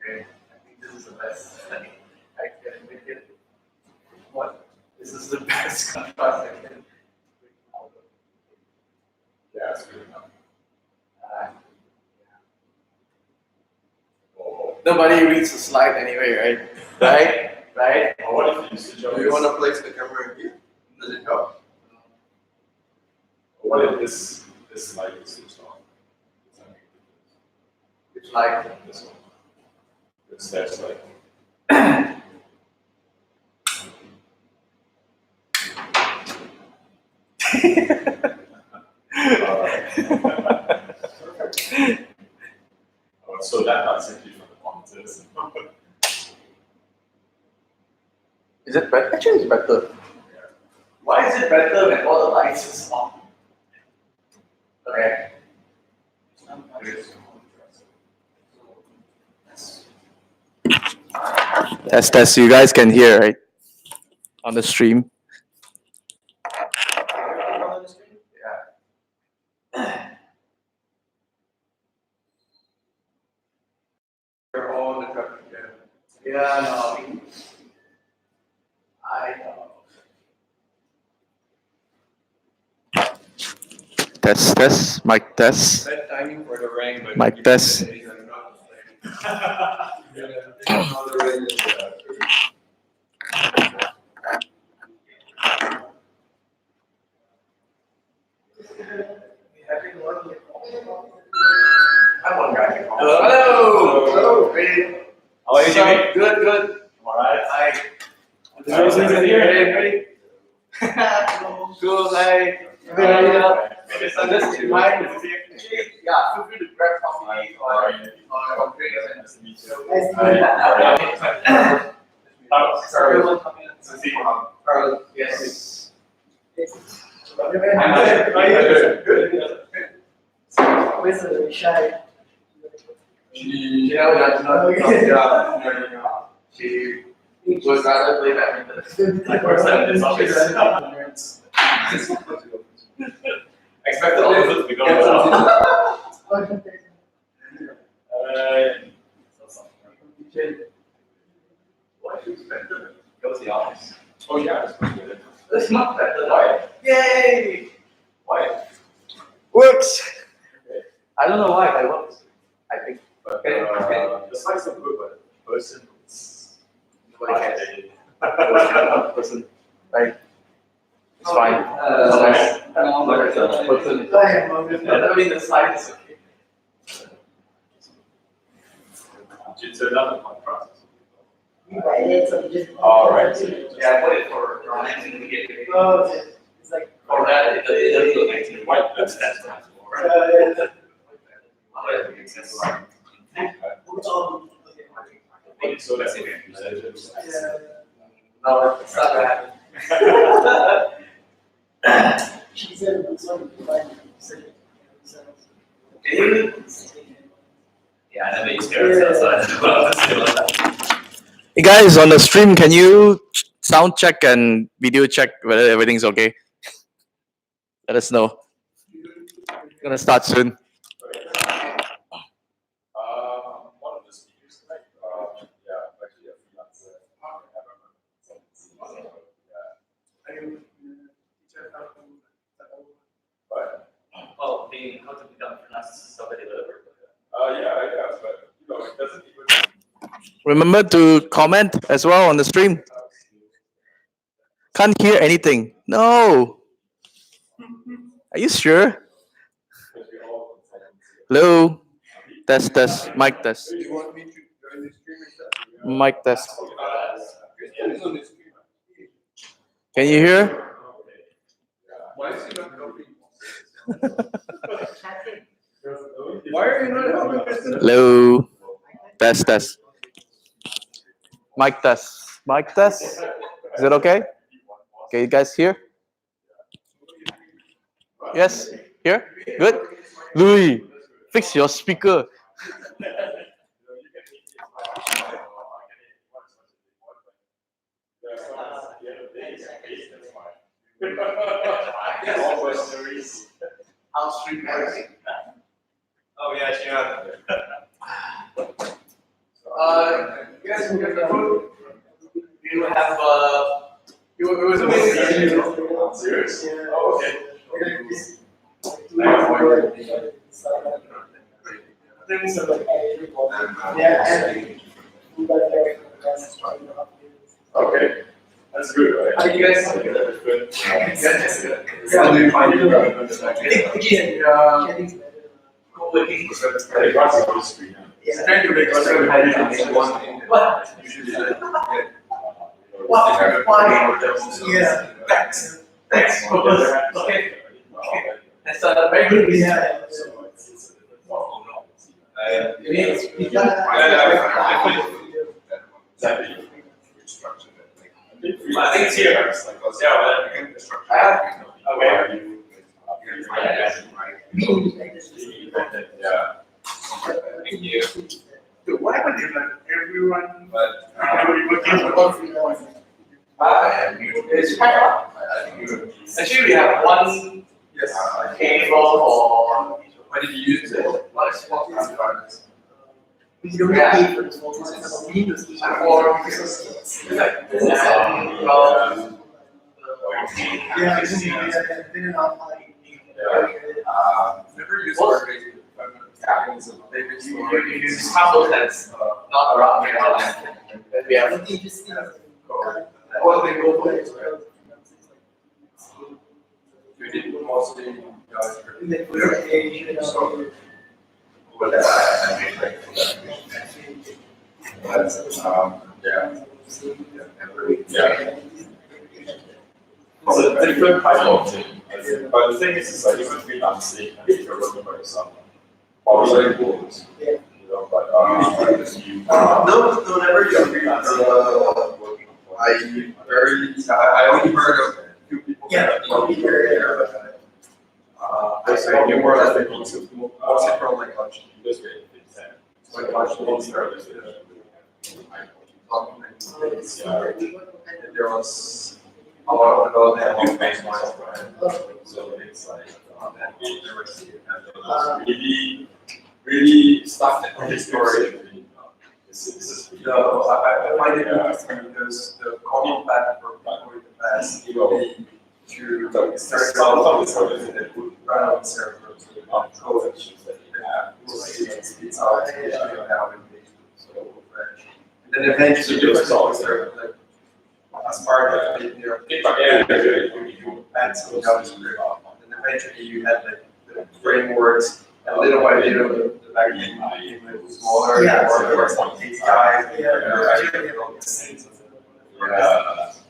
Okay, I think this is the best. I can make it. What? This is the best contrast I can. Yeah, it's good enough. Nobody reads the slide anyway, right? Right? Right? What if you switch Do you want to place the camera here? Does it help? What if this light is switched on? Which light? This one. That's like. So that not simply from the monitors. Is it better? Actually, it's better. Why is it better when all the lights is on? Okay. Test. You guys can hear, right? On the stream. Yeah, no. I know. Test. Mic test. Bad timing for the rain, but Mic test. Hello. How are you, Jimmy? Good. Alright. Hi. Ready? Good. Hi. So this is mine. Yeah, feel free to grab coffee or drinks. Carl, yes. Where's the shy? She would rather play badminton. Like first time in this office. Expected all of it to be going well. Why should you spend it? Go to the office. Oh yeah, it's pretty good. It's not better. Why? Yay! Why? Works! I don't know why, but it works. I think. But the slides are good, but the person is Nobody cares. Person, right? It's fine. Person. I mean, the slide is okay. Did you turn down the contrast? Alright. Yeah, I put it for 19 to get it. Oh, it's like. For that, it doesn't look 19. White, that's times more. Otherwise, it makes sense. So that's if you said it. No, it's not gonna happen. She said, I'm sorry, Yeah, I never used parents outside. Hey guys, on the stream, can you sound check and video check whether everything's okay? Let us know. Gonna start soon. One of the speakers, like, yeah, actually a freelancer. But, Oh, being how to become freelance software developer. yeah, but, you know, it doesn't even. Remember to comment as well on the stream. Can't hear anything. No. Are you sure? Hello. Test. Mic test. Do you want me to Mic test. Can you hear? Why is he not helping? Chatting. Why are you not helping Kristen? Hello. Test, test. Mic test. Mic test. Is it okay? Okay, you guys hear? Yes? Here? Good? Louis, fix your speaker. I'll stream everything. Oh yeah, sure. You guys can get the food. You have it was amazing. Serious? Oh, okay. Okay. That's good, right? How you guys? Good. How do you find it? Co-working. Trying to make one thing. What? Usually, yeah. Thanks. Okay. That's very good. Yeah. I think it's here. Yeah. Thank you. Dude, what happened if everyone it's kind of actually we have one cable for when did you use it? What is small transformers? We don't pay for this one. We use it For Yeah, it's been an online. never use it. You use cable that's not around here. We have What they just see. what they go for it. We did mostly They put it in Asia, Yeah. It's a different type of thing. But the thing is like even freelancing and if you're working for yourself, probably goals. You know, but no, never use freelance. I only heard of two people. Yeah. You're more or less the concept, mostly from like lunch. this way it's Like lunch, there was a lot of development that you so it's like really stuff that the story. I find it interesting because the common path for people in the past would be to start developing that would run on servers on code that you have. It's out now in and then eventually you start like as part of it, you add some JavaScript, and eventually you had the frameworks, and little by little the backend became smaller, more some APIs,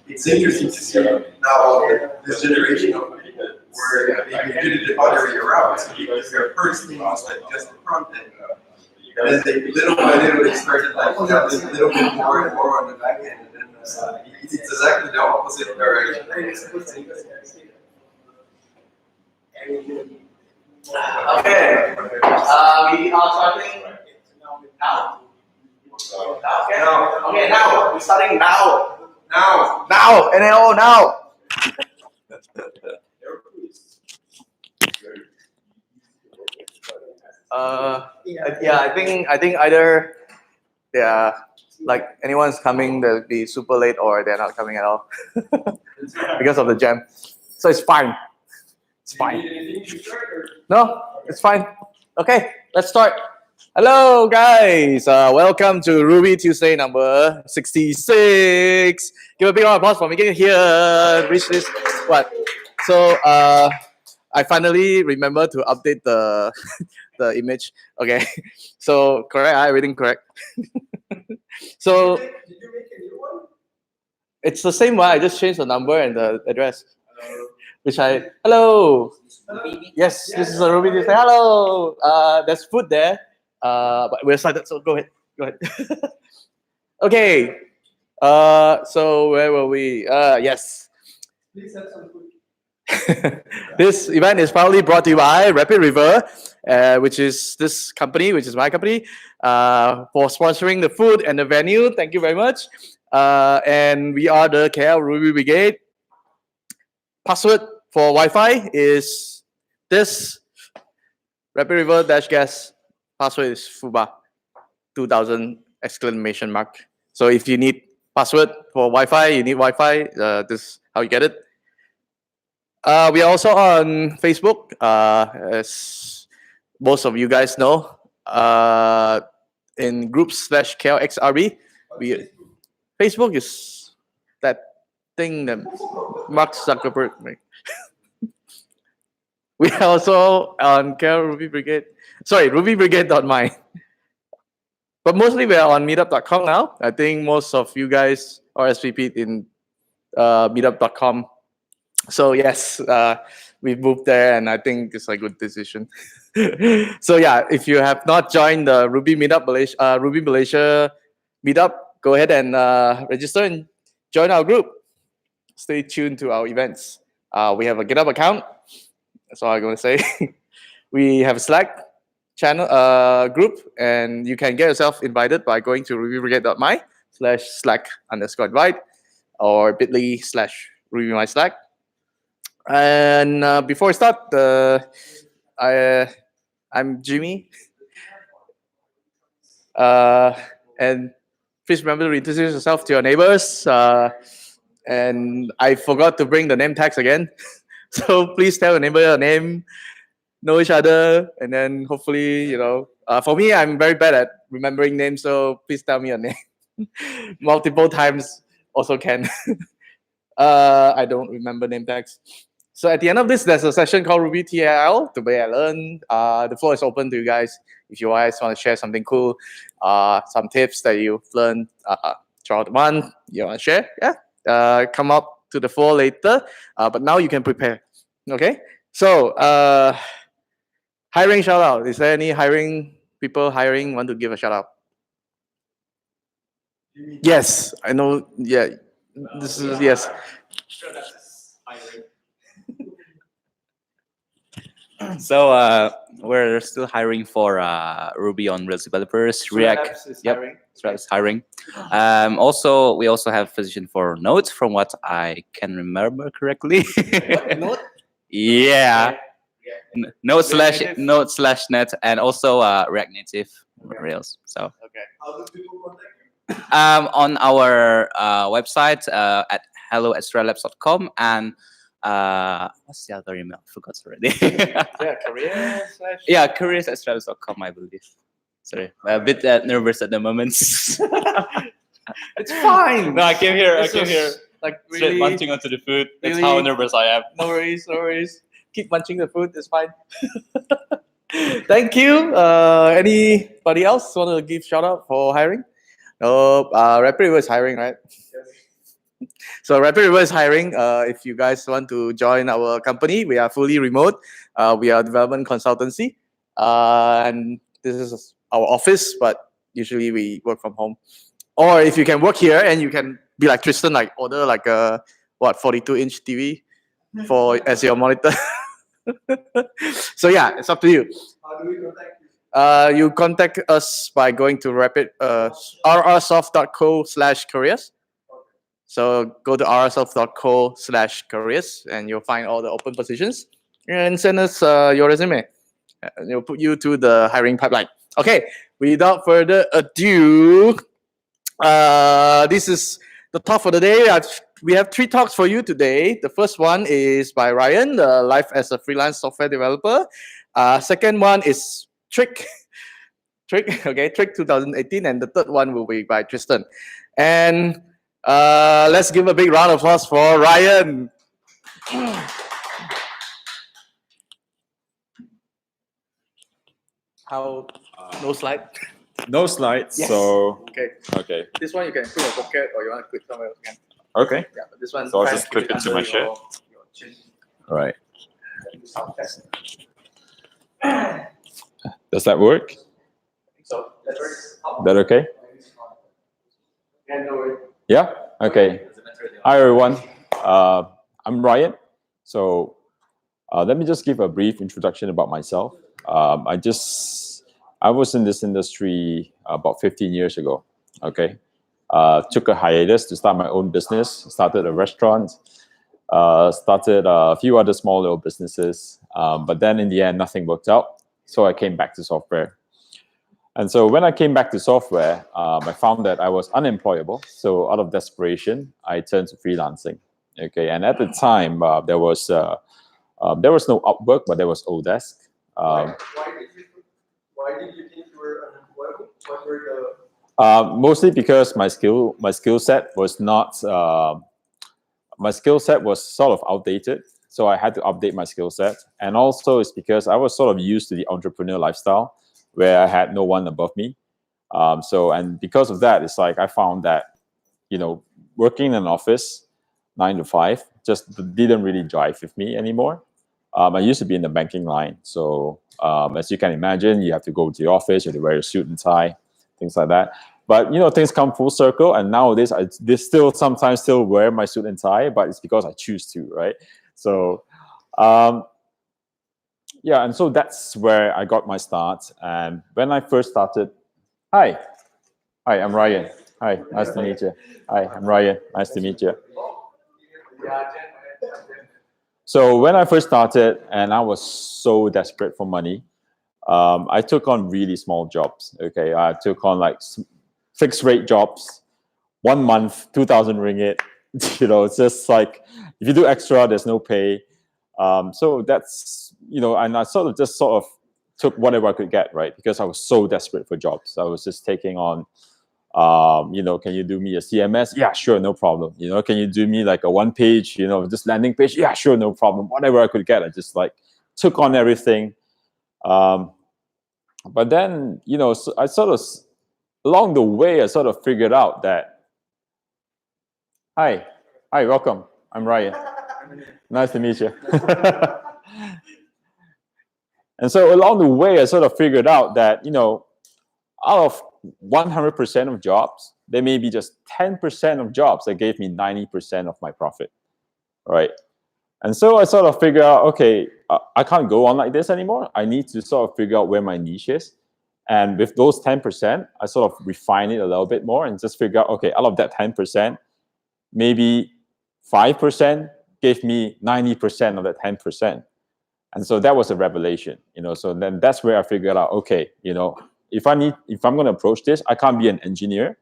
it's interesting to see now this generation of people where maybe you did it the other way around. So your first thing was like just the front end. And then they little by little they started like a little bit more and more on the back end. And then it's exactly the opposite direction. Okay, we are starting now. Okay, now we're starting now. Now, NAO now. Yeah, I think either like anyone's coming, they'll be super late, or they're not coming at all because of the jam. So it's fine. It's fine. No, it's fine. Okay, let's start. Hello, guys. Welcome to Ruby Tuesday number 66. Give a big round of applause for making it here. Reach this. What? So, I finally remember to update the the image. Okay, so correct. Everything correct. So Did you make a new one? it's the same one. I just changed the number and the address. Which hello. Yes, this is a Ruby. Say hello. There's food there. But we're excited. So go ahead. Go ahead. Okay. So where were we? Yes. Please have some food. This event is proudly brought to you by Rapid River, which is this company, which is my company, for sponsoring the food and the venue. Thank you very much. And we are the KL Ruby Brigade. Password for Wi-Fi is this. Rapid River dash gas. Password is FUBA 2000 exclamation mark. So if you need password for Wi-Fi, you need Wi-Fi. This is how you get it. We are also on Facebook, as most of you guys know, in groups /KLXRB. Facebook is that thing that Mark Zuckerberg made. We are also on KL Ruby Brigade. Sorry, rubybrigade.my. But mostly we are on meetup.com now. I think most of you guys are SVP in meetup.com. So yes, we moved there, and I think it's a good decision. So yeah, if you have not joined the Ruby Malaysia meetup, go ahead and register and join our group. Stay tuned to our events. We have a GitHub account. That's all I'm going to say. We have a Slack channel group, and you can get yourself invited by going to rubybrigade.my/Slack_invite or bit.ly/RubyMySlack. And before I start, I'm Jimmy. And please remember to introduce yourself to your neighbors. And I forgot to bring the name tags again. So please tell your neighbor your name, know each other, and then hopefully, for me, I'm very bad at remembering names, so please tell me your name. Multiple times also can. I don't remember name tags. So at the end of this, there's a session called Ruby TAL, the way I learn. The floor is open to you guys. If you guys want to share something cool, some tips that you've learned throughout the month, you want to share, come up to the floor later. But now you can prepare. Okay? So, hiring shout out. Is there any people hiring want to give a shout out? Yes, I know. Yeah, this is yes. So we're still hiring for Ruby on Rails developers. React, Straps is hiring. Also, we also have position for Node, from what I can remember correctly. Node? Yeah. Node/net, and also React Native Rails. So Okay. How do people contact you? on our website at hello@strelabs.com, and what's the other email? I forgot already. Yeah, career / Yeah, careers@strelabs.com, I believe. Sorry, I'm a bit nervous at the moment. It's fine. No, I came here. This was, like, Straight really, munching onto the food. That's really- how nervous I am. no worries, no worries. Keep munching the food. It's fine. Thank you. Anybody else want to give shout out for hiring? No. Rapid River is hiring, right? So Rapid River is hiring. If you guys want to join our company, we are fully remote. We are a development consultancy, and this is our office. But usually we work from home. Or if you can work here and you can be like Tristan, like order like a 42-inch TV as your monitor. So yeah, it's up to you. How do we contact you? You contact us by going to rrsoft.co/careers. So go to rrsoft.co/careers and you'll find all the open positions and send us your resume. And we'll put you to the hiring pipeline. Okay, without further ado, this is the talk for the day. We have 3 talks for you today. The first one is by Ryan, Life as a Freelance Software Developer. Second one is Trick 2018. And the third one will be by Tristan. And let's give a big round of applause for Ryan. How? No slide? No slides. Yes. So Okay. This one you can put in your pocket or you want to put somewhere else. You can. okay. Yeah, but this one. So I'll try just and keep clip it to my under shirt. your chin. All right. Sound test. Does that work? So that works. That okay? Yeah, no worries. Yeah. Okay. Hi everyone. I'm Ryan. So let me just give a brief introduction about myself. I was in this industry about 15 years ago. Okay. Took a hiatus to start my own business. Started a restaurant. Started a few other small little businesses. But then in the end, nothing worked out. So I came back to software. And so when I came back to software, I found that I was unemployable. So out of desperation, I turned to freelancing. Okay, and at the time there was no Upwork, but there was Odesk. Why did you think you were unemployable? What were the Mostly because my skill set was not my skill set was sort of outdated. So I had to update my skill set, and also it's because I was sort of used to the entrepreneur lifestyle, where I had no one above me. And because of that, it's like I found that, working in an office 9 to 5 just didn't really drive with me anymore. I used to be in the banking line. So as you can imagine, you have to go to the office, you have to wear a suit and tie, things like that. But, things come full circle. And nowadays, I sometimes still wear my suit and tie, but it's because I choose to, right? So, yeah, and so that's where I got my start. And when I first started, hi, I'm Ryan. Hi, nice to meet you. Hi, I'm Ryan. Nice to meet you. So when I first started, and I was so desperate for money, I took on really small jobs. Okay, I took on like fixed rate jobs, 1 month, 2,000 ringgit. It's just like if you do extra, there's no pay. So that's, and I sort of took whatever I could get, right? Because I was so desperate for jobs. I was just taking on, can you do me a CMS? Yeah, sure, no problem. Can you do me like a 1-page, just landing page? Yeah, sure, no problem. Whatever I could get, I just like took on everything. But then, so I sort of, along the way, I sort of figured out that, hi, welcome. I'm Ryan. Nice to meet you. And so along the way, I sort of figured out that, out of 100% of jobs, there may be just 10% of jobs that gave me 90% of my profit, right? And so I sort of figured out, okay, I can't go on like this anymore. I need to sort of figure out where my niche is. And with those 10%, I sort of refine it a little bit more and just figure out, okay, out of that 10%, maybe 5% gave me 90% of that 10%. And so that was a revelation, so then that's where I figured out, okay, if I'm going to approach this, I can't be an engineer.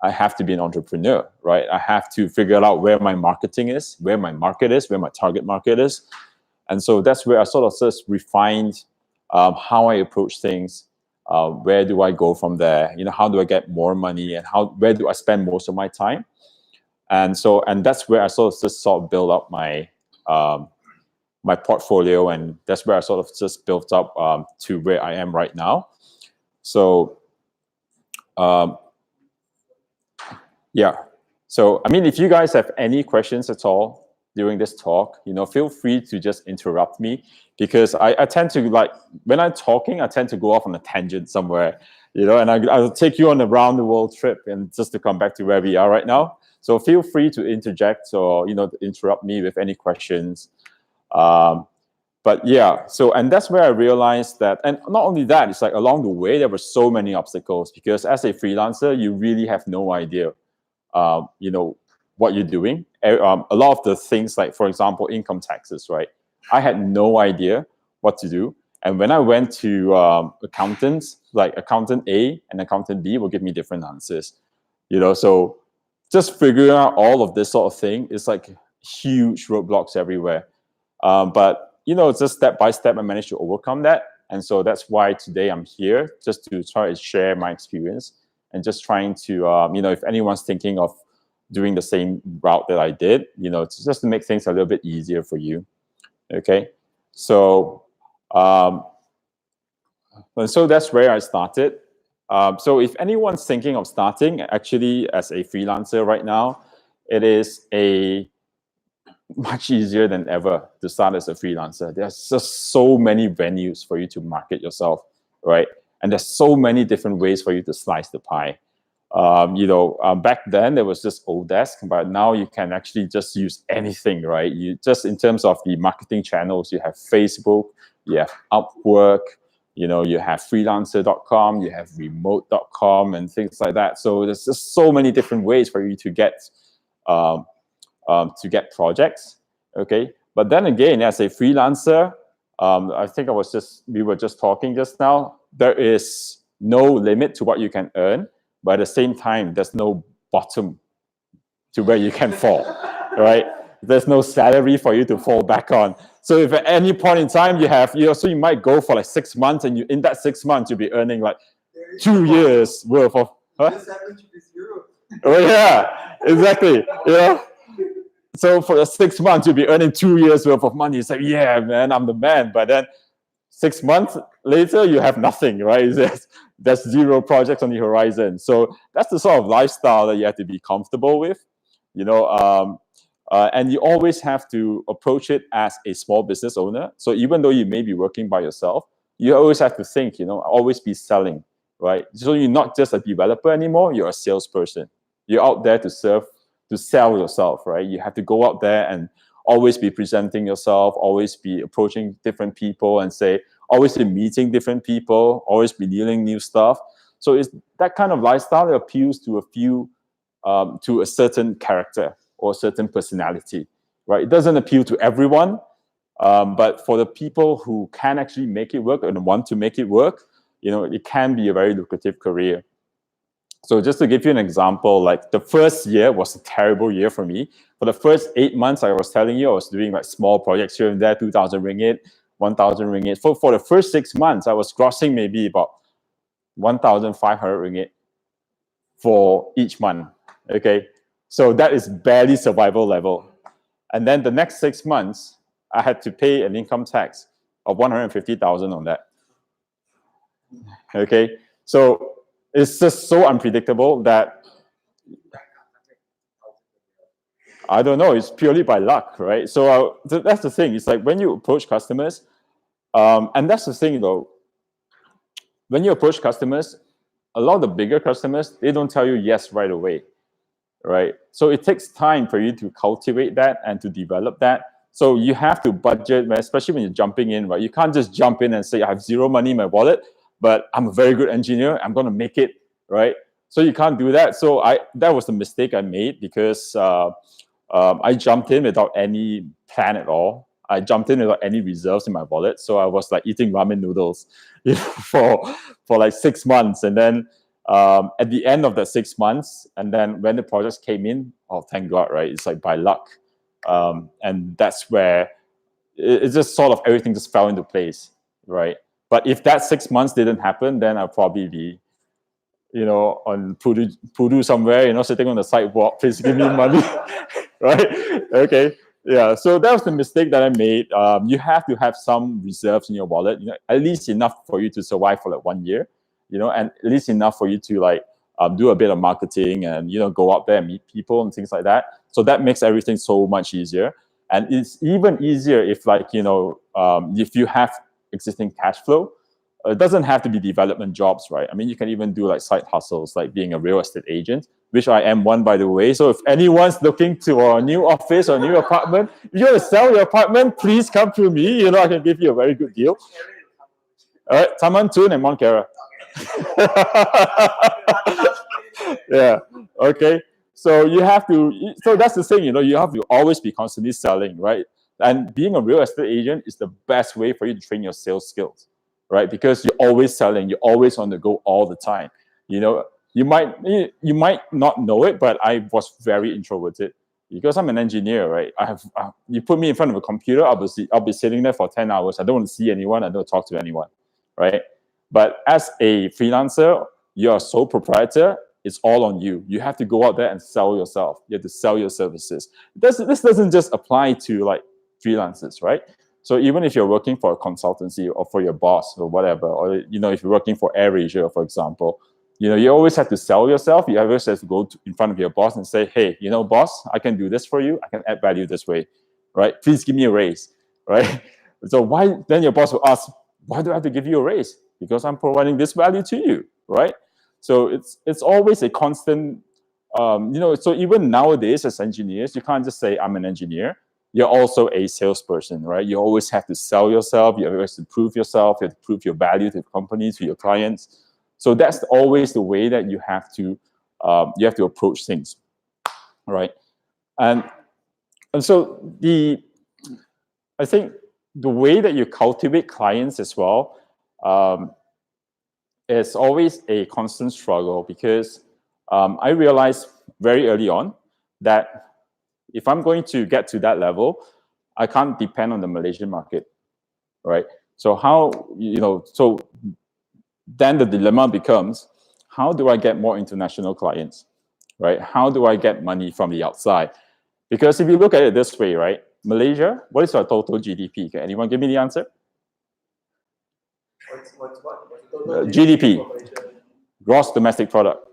I have to be an entrepreneur, right? I have to figure out where my marketing is, where my market is, where my target market is. And so that's where I sort of just refined how I approach things. Where do I go from there? How do I get more money, and where do I spend most of my time? And that's where I sort of build up my my portfolio, and that's where I sort of just built up to where I am right now. So, yeah. So, I mean, if you guys have any questions at all during this talk, feel free to just interrupt me, because I tend to, like, when I'm talking, I tend to go off on a tangent somewhere, and I'll take you on a round the world trip, and just to come back to where we are right now. So feel free to interject or, interrupt me with any questions. But yeah, and that's where I realized that, and not only that, it's like along the way, there were so many obstacles, because as a freelancer, you really have no idea, what you're doing. A lot of the things, like, for example, income taxes, right? I had no idea what to do. And when I went to accountants, like accountant A and accountant B will give me different answers, so just figuring out all of this sort of thing is like huge roadblocks everywhere. But just step by step, I managed to overcome that. And so that's why today I'm here, just to try to share my experience, and just trying to, if anyone's thinking of doing the same route that I did, just to make things a little bit easier for you. Okay. So, and so that's where I started. So if anyone's thinking of starting actually as a freelancer right now, it is much easier than ever to start as a freelancer. There's just so many venues for you to market yourself, right? And there's so many different ways for you to slice the pie. Back then there was just Odesk, but now you can actually just use anything, right? You just, in terms of the marketing channels, you have Facebook, you have Upwork, you have freelancer.com, you have remote.com and things like that. So there's just so many different ways for you to get projects, okay? But then again, as a freelancer, I think we were just talking just now, there is no limit to what you can earn, but at the same time, there's no bottom to where you can fall, right? There's no salary for you to fall back on. So if at any point in time you might go for like 6 months, and in that 6 months, you'll be earning like 2 years worth of, Oh yeah, exactly. So for the 6 months, you'll be earning 2 years worth of money. It's like, yeah, man, I'm the man. But then 6 months later, you have nothing, right? There's zero projects on the horizon. So that's the sort of lifestyle that you have to be comfortable with, and you always have to approach it as a small business owner. So even though you may be working by yourself, you always have to think, always be selling, right? So you're not just a developer anymore, you're a salesperson. You're out there to sell yourself, right? You have to go out there and always be presenting yourself, always be approaching different people and always be meeting different people, always be dealing new stuff. So it's that kind of lifestyle that appeals to to a certain character or a certain personality, right? It doesn't appeal to everyone, but for the people who can actually make it work and want to make it work, it can be a very lucrative career. So just to give you an example, like the first year was a terrible year for me. For the first 8 months, I was telling you, I was doing like small projects here and there, 2,000 ringgit, 1,000 ringgit. For the first 6 months, I was grossing maybe about 1,500 ringgit for each month, okay? So that is barely survival level. And then the next 6 months, I had to pay an income tax of 150,000 on that, okay? So it's just so unpredictable that I don't know. It's purely by luck, right? So that's the thing. It's like when you approach customers, and that's the thing, though. When you approach customers, a lot of the bigger customers, they don't tell you yes right away, right? So it takes time for you to cultivate that and to develop that. So you have to budget, especially when you're jumping in, right? You can't just jump in and say, I have zero money in my wallet, but I'm a very good engineer. I'm going to make it, right? So you can't do that. So that was the mistake I made because I jumped in without any plan at all. I jumped in without any reserves in my wallet. So I was like eating ramen noodles for like 6 months. And then at the end of that 6 months, and then when the projects came in, oh, thank God, right? It's like by luck. And that's where it's just sort of everything just fell into place, right? But if that 6 months didn't happen, then I'll probably be, on Pudu somewhere, sitting on the sidewalk, please give me money, right? Okay, yeah. So that was the mistake that I made. You have to have some reserves in your wallet, at least enough for you to survive for like 1 year, and at least enough for you to like do a bit of marketing and go out there and meet people and things like that. So that makes everything so much easier, and it's even easier if like if you have existing cash flow. It doesn't have to be development jobs, right? I mean, you can even do like side hustles, like being a real estate agent, which I am one, by the way. So if anyone's looking to a new office or a new apartment, if you want to sell your apartment, please come to me. I can give you a very good deal. All right, Taman Tun and Mont Kera. Yeah, okay. So you have to, so that's the thing, you have to always be constantly selling, right? And being a real estate agent is the best way for you to train your sales skills, right? Because you're always selling, you're always on the go all the time. You might not know it, but I was very introverted because I'm an engineer, right? You put me in front of a computer, I'll be sitting there for 10 hours. I don't want to see anyone. I don't talk to anyone, right? But as a freelancer, you're a sole proprietor. It's all on you. You have to go out there and sell yourself. You have to sell your services. This doesn't just apply to like freelancers, right? So even if you're working for a consultancy or for your boss or whatever, or if you're working for AirAsia, for example, You always have to sell yourself. You always have to go in front of your boss and say, hey, boss, I can do this for you. I can add value this way, right? Please give me a raise, right? So then your boss will ask, why do I have to give you a raise? Because I'm providing this value to you, right? So it's always a constant, so even nowadays as engineers, you can't just say I'm an engineer. You're also a salesperson, right? You always have to sell yourself. You always have to prove yourself. You have to prove your value to the company, to your clients. So that's always the way that you have to approach things, right? And so I think the way that you cultivate clients as well is always a constant struggle, because I realized very early on that if I'm going to get to that level, I can't depend on the Malaysian market, right? So so then the dilemma becomes, how do I get more international clients, right? How do I get money from the outside? Because if you look at it this way, right? Malaysia, what is our total GDP? Can anyone give me the answer? What's the total GDP, for Malaysia? gross domestic product.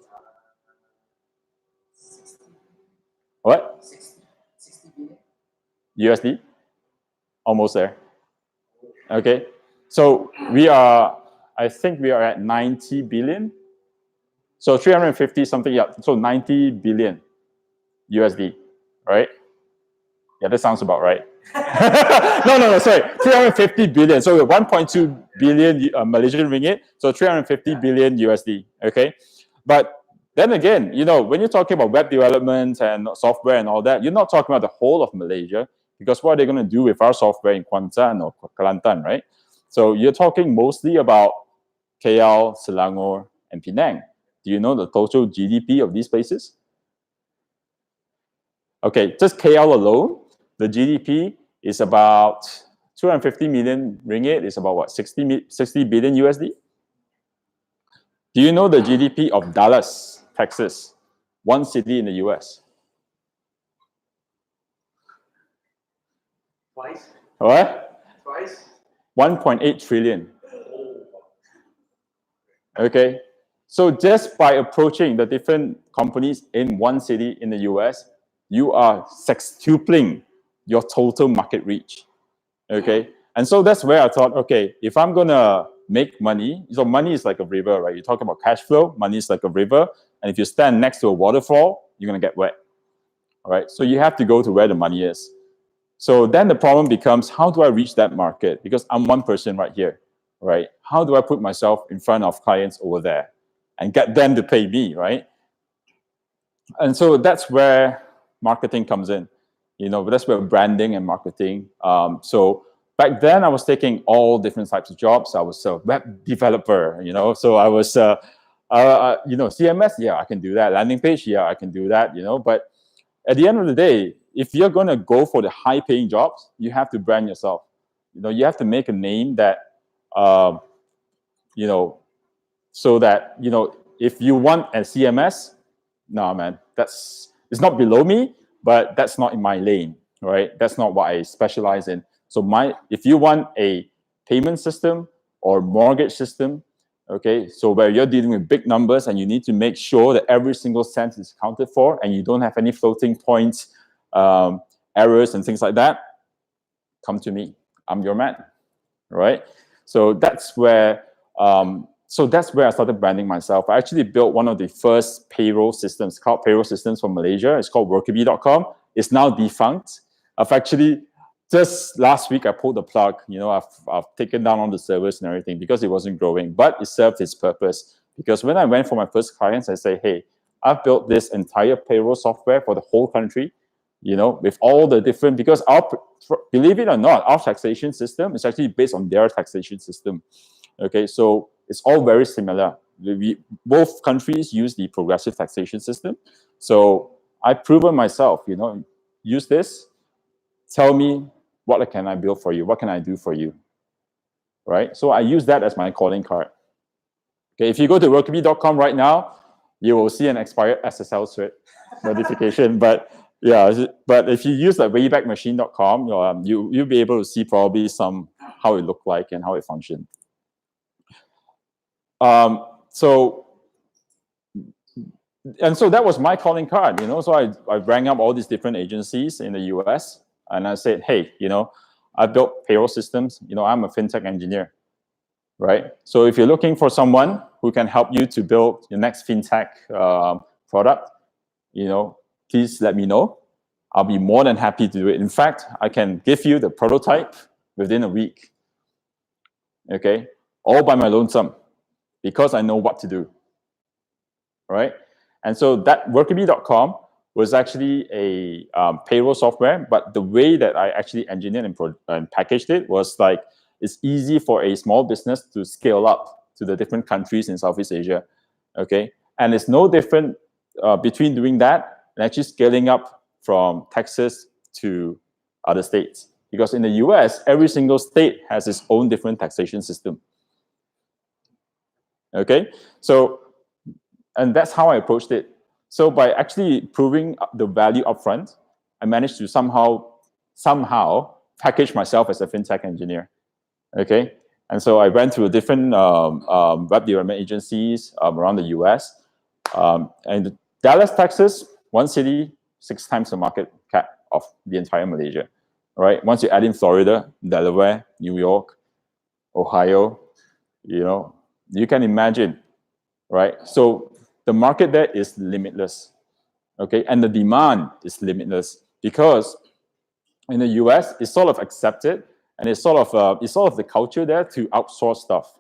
What? 60 billion. USD? Almost there. Okay. So I think we are at 90 billion. So 350 something, yeah. So 90 billion USD, right? Yeah, that sounds about right. No, sorry. 350 billion. So 1.2 billion Malaysian ringgit. So 350 billion USD, okay? But then again, when you're talking about web development and software and all that, you're not talking about the whole of Malaysia, because what are they going to do with our software in Kuantan or Kelantan, right? So you're talking mostly about KL, Selangor, and Penang. Do you know the total GDP of these places? Okay, just KL alone, the GDP is about 250 million ringgit, is about what, 60 billion USD? Do you know the GDP of Dallas, Texas, one city in the US? Twice. What? Twice. 1.8 trillion. Okay, so just by approaching the different companies in one city in the US, you are sextupling your total market reach. Okay, and so that's where I thought, okay, if I'm gonna make money, so money is like a river, right? You talk about cash flow, money is like a river, and if you stand next to a waterfall, you're gonna get wet. All right, so you have to go to where the money is. So then the problem becomes, how do I reach that market? Because I'm one person right here, right? How do I put myself in front of clients over there and get them to pay me, right? And so that's where marketing comes in. That's where branding and marketing. So back then I was taking all different types of jobs. I was a web developer, so I was, CMS, yeah, I can do that. Landing page, yeah, I can do that, but at the end of the day, if you're going to go for the high paying jobs, you have to brand yourself. You have to make a name that, so that, if you want a CMS, no, man, it's not below me, but that's not in my lane, right? That's not what I specialize in. So if you want a payment system or mortgage system, okay, so where you're dealing with big numbers and you need to make sure that every single cent is accounted for and you don't have any floating points, errors and things like that, come to me. I'm your man, right? So that's where I started branding myself. I actually built one of the first payroll systems, cloud payroll systems from Malaysia. It's called Workabee.com. It's now defunct. I've actually, just last week, I pulled the plug. I've taken down all the servers and everything because it wasn't growing, but it served its purpose. Because when I went for my first clients, I say, hey, I've built this entire payroll software for the whole country, with all the different, because believe it or not, our taxation system is actually based on their taxation system. Okay, so it's all very similar. Both countries use the progressive taxation system. So I've proven myself, use this, tell me what can I build for you? What can I do for you? Right? So I use that as my calling card. Okay, if you go to Workabee.com right now, you will see an expired SSL cert notification. But yeah, but if you use like waybackmachine.com, you'll be able to see probably how it looked like and how it functioned. So and so that was my calling card, you know. So I rang up all these different agencies in the US, and I said, hey, you know, I built payroll systems. You know, I'm a fintech engineer, right? So if you're looking for someone who can help you to build your next fintech product, you know, please let me know. I'll be more than happy to do it. In fact, I can give you the prototype within a week. Okay, all by my lonesome, because I know what to do, right? And so that Workabee.com was actually a payroll software, but the way that I actually engineered and packaged it was like, it's easy for a small business to scale up to the different countries in Southeast Asia, okay? And it's no different between doing that and actually scaling up from Texas to other states. Because in the US, every single state has its own different taxation system. Okay, so, and that's how I approached it. So by actually proving the value upfront, I managed to somehow package myself as a fintech engineer. Okay, and so I went to different web development agencies around the US. And Dallas, Texas, one city, 6 times the market cap of the entire Malaysia. Right? Once you add in Florida, Delaware, New York, Ohio, you know, you can imagine, right? So the market there is limitless, okay? And the demand is limitless because in the US, it's sort of accepted, and it's sort of the culture there to outsource stuff,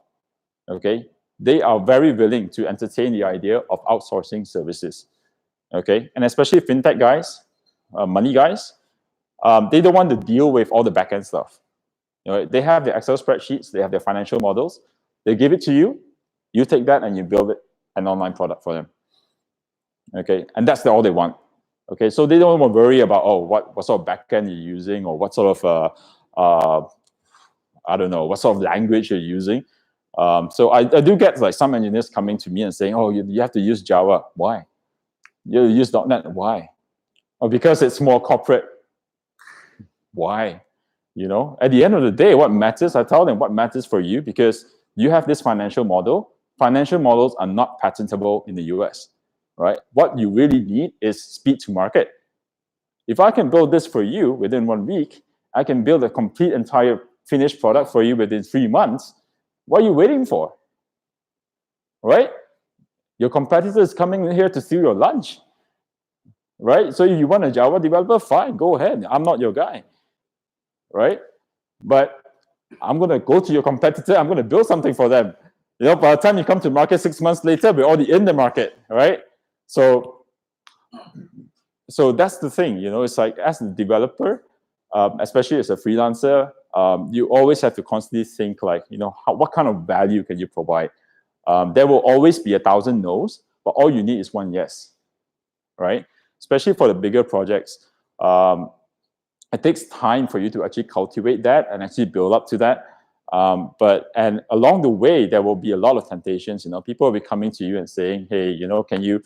okay? They are very willing to entertain the idea of outsourcing services, okay? And especially fintech guys, money guys, they don't want to deal with all the back-end stuff. You know, they have their Excel spreadsheets, they have their financial models, they give it to you, you take that and you build it, an online product for them. Okay, and that's all they want. Okay, so they don't want to worry about, oh, what sort of backend you're using, or what sort of I don't know, what sort of language you're using. So I do get like some engineers coming to me and saying, oh, you have to use Java. Why? You use .NET. Why? Oh, because it's more corporate. Why? You know, at the end of the day, what matters, I tell them what matters for you, because you have this financial model. Financial models are not patentable in the US, right? What you really need is speed to market. If I can build this for you within 1 week, I can build a complete entire finished product for you within 3 months. What are you waiting for? Right? Your competitor is coming in here to steal your lunch, right? So if you want a Java developer, fine, go ahead. I'm not your guy, right? But I'm going to go to your competitor. I'm going to build something for them. You know, by the time you come to market 6 months later, we're already in the market, right? So that's the thing. You know, it's like, as a developer, especially as a freelancer, you always have to constantly think like, you know, what kind of value can you provide? There will always be 1,000 no's, but all you need is 1 yes, right? Especially for the bigger projects. It takes time for you to actually cultivate that and actually build up to that. And along the way, there will be a lot of temptations. You know, people will be coming to you and saying, hey, you know, can you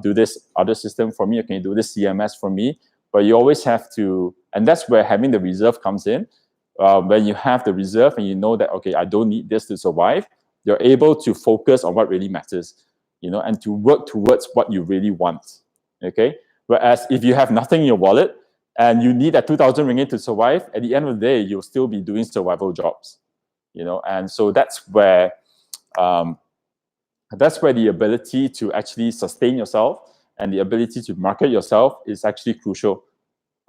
do this other system for me, or can you do this CMS for me? But you always have to, and that's where having the reserve comes in. When you have the reserve and you know that, okay, I don't need this to survive, you're able to focus on what really matters, you know, and to work towards what you really want, okay? Whereas if you have nothing in your wallet and you need that 2,000 ringgit to survive, at the end of the day, you'll still be doing survival jobs, you know? And so that's where the ability to actually sustain yourself and the ability to market yourself is actually crucial.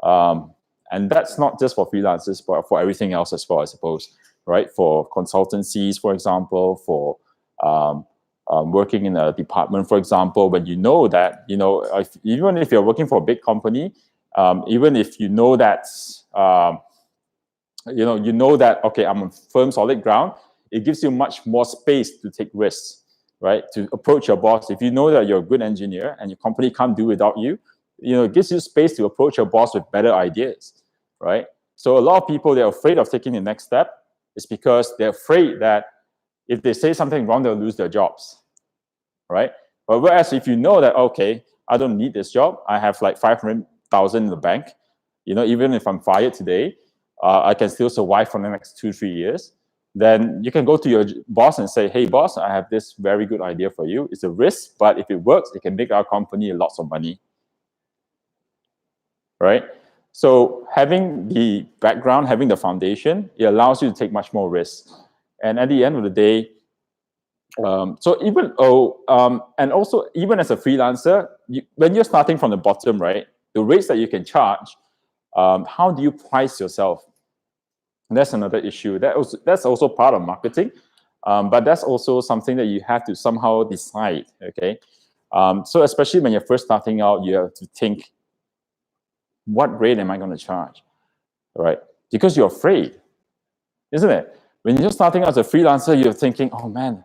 And that's not just for freelancers, but for everything else as well, I suppose, right? For consultancies, for example, for working in a department, for example, when you know that, you know, even if you're working for a big company, even if you know that, you know that, okay, I'm on firm, solid ground, it gives you much more space to take risks, right? To approach your boss. If you know that you're a good engineer and your company can't do without you, you know, it gives you space to approach your boss with better ideas, right? So a lot of people, they're afraid of taking the next step. It's because they're afraid that if they say something wrong, they'll lose their jobs, right? But whereas if you know that, okay, I don't need this job, I have like 500,000 in the bank, you know, even if I'm fired today, I can still survive for the next 2-3 years. then you can go to your boss and say, hey, boss, I have this very good idea for you. It's a risk, but if it works, it can make our company lots of money, right? So having the background, having the foundation, it allows you to take much more risks. And at the end of the day, and also even as a freelancer, when you're starting from the bottom, right, the rates that you can charge, how do you price yourself? And that's another issue. That's also part of marketing, but that's also something that you have to somehow decide, okay? So especially when you're first starting out, you have to think, what rate am I going to charge, right? Because you're afraid, isn't it? When you're starting out as a freelancer, you're thinking, oh man,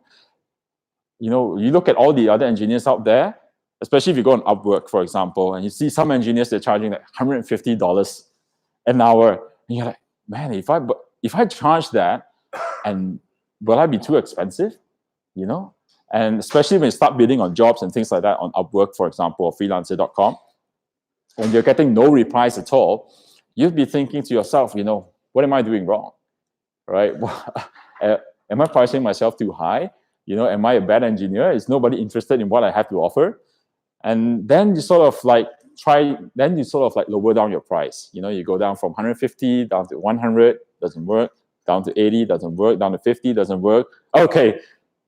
you know, you look at all the other engineers out there, especially if you go on Upwork, for example, and you see some engineers, they're charging like $150 an hour. And you're like, man, if I charge that, and will I be too expensive? You know? And especially when you start bidding on jobs and things like that on Upwork, for example, or freelancer.com, and you're getting no replies at all, you'd be thinking to yourself, you know, what am I doing wrong? Right? Am I pricing myself too high? You know, am I a bad engineer? Is nobody interested in what I have to offer? And then you sort of like lower down your price. You know, you go down from 150 down to 100, doesn't work, down to 80, doesn't work, down to 50, doesn't work. Okay,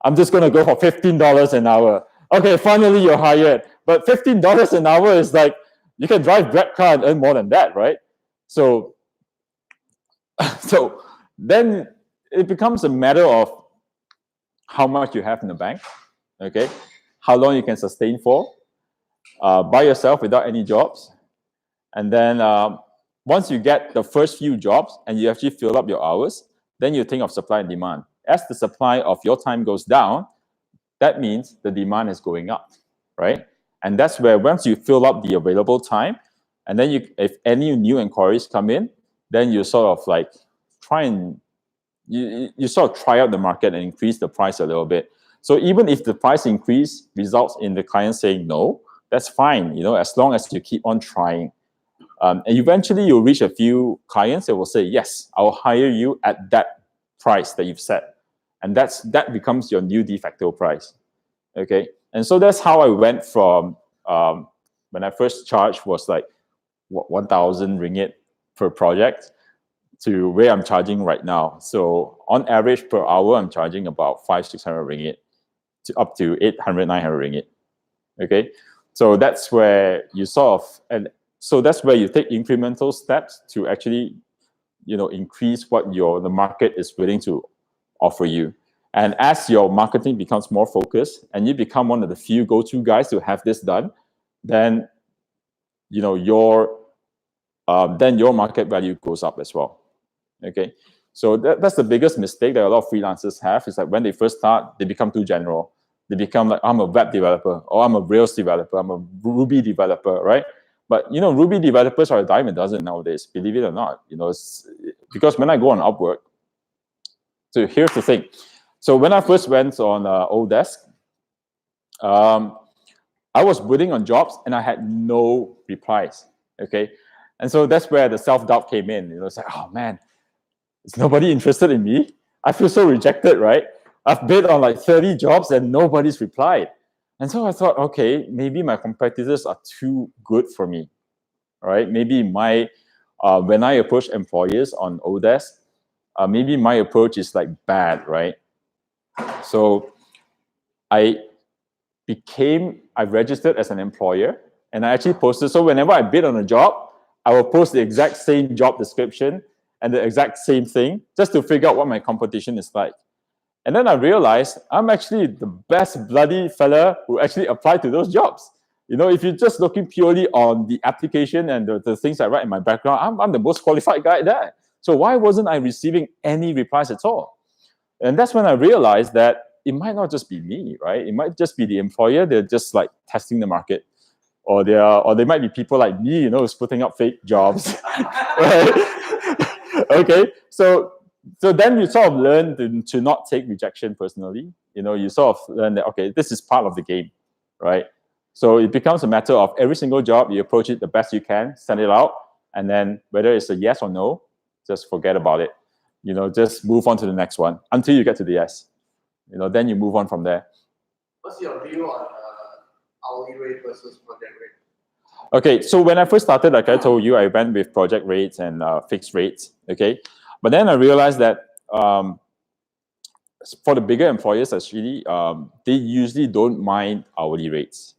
I'm just going to go for $15 an hour. Okay, finally you're hired. But $15 an hour is like, you can drive Grab car and earn more than that, right? So then it becomes a matter of how much you have in the bank, okay? How long you can sustain for, by yourself without any jobs. And then once you get the first few jobs and you actually fill up your hours, then you think of supply and demand. As the supply of your time goes down, that means the demand is going up, right? And that's where once you fill up the available time, and then if any new inquiries come in, then you sort of like you sort of try out the market and increase the price a little bit. So even if the price increase results in the client saying no, that's fine, you know, as long as you keep on trying. And eventually you'll reach a few clients that will say, yes, I'll hire you at that price that you've set. And that becomes your new de facto price, okay? And so that's how I went from, when I first charged was like 1,000 ringgit per project to where I'm charging right now. So on average per hour, I'm charging about 500-600 ringgit to up to 800-900 ringgit, okay? So that's where you that's where you take incremental steps to actually, you know, increase what the market is willing to offer you. And as your marketing becomes more focused and you become one of the few go-to guys to have this done, then, you know, your market value goes up as well. Okay, so that's the biggest mistake that a lot of freelancers have, is that when they first start, they become too general. They become like, I'm a web developer, or I'm a Rails developer, I'm a Ruby developer, right? But, you know, Ruby developers are a dime a dozen nowadays, believe it or not. You know, it's because when I go on Upwork, so here's the thing. So when I first went on Odesk, I was bidding on jobs and I had no replies, okay? And so that's where the self-doubt came in. You know, it's like, oh man, is nobody interested in me? I feel so rejected, right? I've bid on like 30 jobs and nobody's replied. And so I thought, okay, maybe my competitors are too good for me, right? Maybe when I approach employers on Odesk, maybe my approach is like bad, right? So I registered as an employer and I actually posted. So whenever I bid on a job, I will post the exact same job description and the exact same thing just to figure out what my competition is like. And then I realized I'm actually the best bloody fella who actually applied to those jobs. You know, if you're just looking purely on the application and the things I write in my background, I'm the most qualified guy there. So why wasn't I receiving any replies at all? And that's when I realized that it might not just be me, right? It might just be the employer. They're just like testing the market. Or they might be people like me, you know, who's putting up fake jobs. Right? Okay. So then you sort of learn to not take rejection personally. You know, you sort of learn that, okay, this is part of the game, right? So it becomes a matter of every single job, you approach it the best you can, send it out, and then whether it's a yes or no, just forget about it. You know, just move on to the next one until you get to the S. You know, then you move on from there. What's your view on hourly rate versus project rate? Okay, so when I first started, like I told you, I went with project rates and fixed rates. Okay, but then I realized that for the bigger employers, actually, they usually don't mind hourly rates.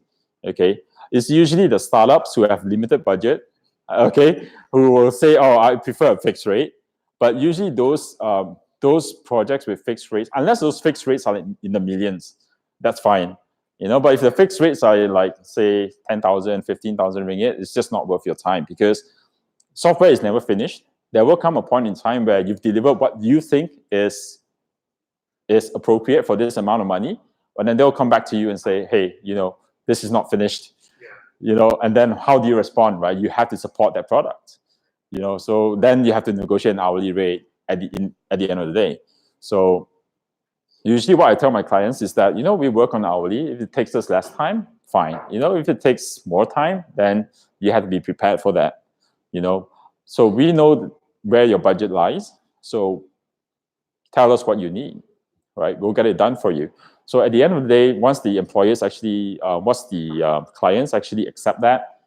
Okay, it's usually the startups who have limited budget. Okay, who will say, "Oh, I prefer a fixed rate." But usually those projects with fixed rates, unless those fixed rates are in the millions, that's fine. You know, but if the fixed rates are like, say, 10,000, 15,000 ringgit, it's just not worth your time because software is never finished. There will come a point in time where you've delivered what you think is appropriate for this amount of money, but then they'll come back to you and say, hey, you know, this is not finished. You know, and then how do you respond, right? You have to support that product. You know, so then you have to negotiate an hourly rate at the end of the day. So usually what I tell my clients is that, you know, we work on hourly. If it takes us less time, fine. You know, if it takes more time, then you have to be prepared for that. You know, so we know where your budget lies. So tell us what you need, right? We'll get it done for you. So at the end of the day, once the employers actually, once the clients actually accept that,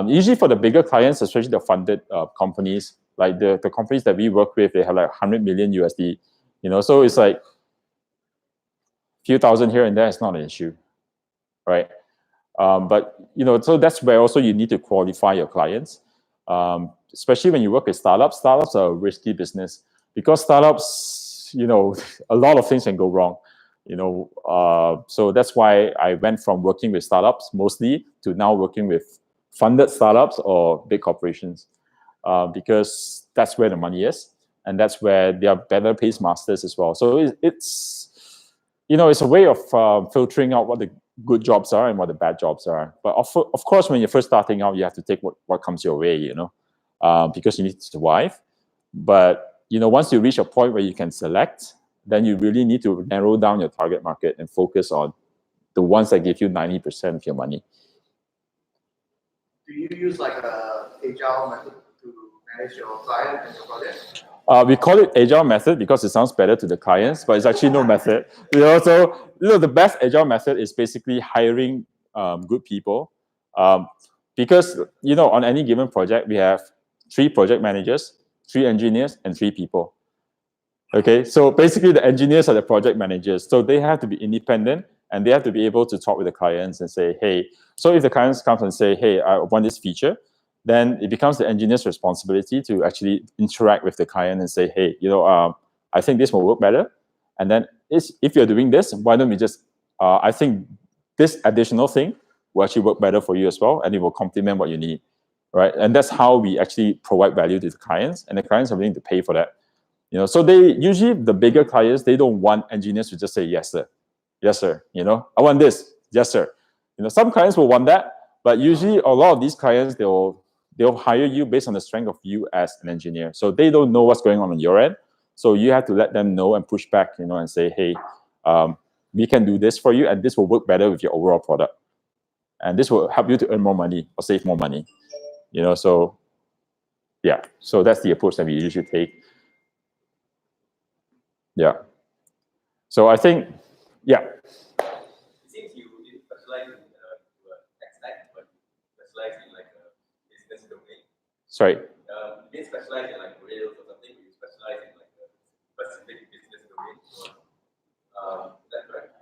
usually for the bigger clients, especially the funded companies, like the companies that we work with, they have like 100 million USD, you know, so it's like few thousand here and there is not an issue, right? But, you know, so that's where also you need to qualify your clients, especially when you work with startups. Startups are a risky business because startups, you know, a lot of things can go wrong. You know, so that's why I went from working with startups mostly to now working with funded startups or big corporations, because that's where the money is, and that's where they are better paid masters as well. So it's you know, it's a way of filtering out what the good jobs are and what the bad jobs are. But of course, when you're first starting out, you have to take what comes your way, you know, because you need to survive. But you know, once you reach a point where you can select, then you really need to narrow down your target market and focus on the ones that give you 90% of your money. Do you use like a agile method to manage your client and your project? We call it agile method because it sounds better to the clients, but it's actually no method. You know, so you know, the best agile method is basically hiring good people, because you know, on any given project we have 3 project managers, 3 engineers, and 3 people. Okay, so basically the engineers are the project managers, so they have to be independent and they have to be able to talk with the clients and say, hey, so if the clients comes and say, hey, I want this feature, then it becomes the engineer's responsibility to actually interact with the client and say, hey, you know, I think this will work better. And then if you're doing this, why don't we just, I think this additional thing will actually work better for you as well, and it will complement what you need, right? And that's how we actually provide value to the clients, and the clients are willing to pay for that. You know, so they usually, the bigger clients, they don't want engineers to just say, yes, sir. Yes, sir. You know, I want this. Yes, sir. You know, some clients will want that, but usually a lot of these clients, they'll hire you based on the strength of you as an engineer. So they don't know what's going on your end. So you have to let them know and push back, you know, and say, hey, we can do this for you, and this will work better with your overall product. And this will help you to earn more money or save more money. You know, so yeah, so that's the approach that we usually take. Yeah. So I think, yeah. It seems you specialize in tech stack, but specialize in like a business domain. Sorry. You didn't specialize in like Rails or something. You specialize in like a specific business domain. Is that correct?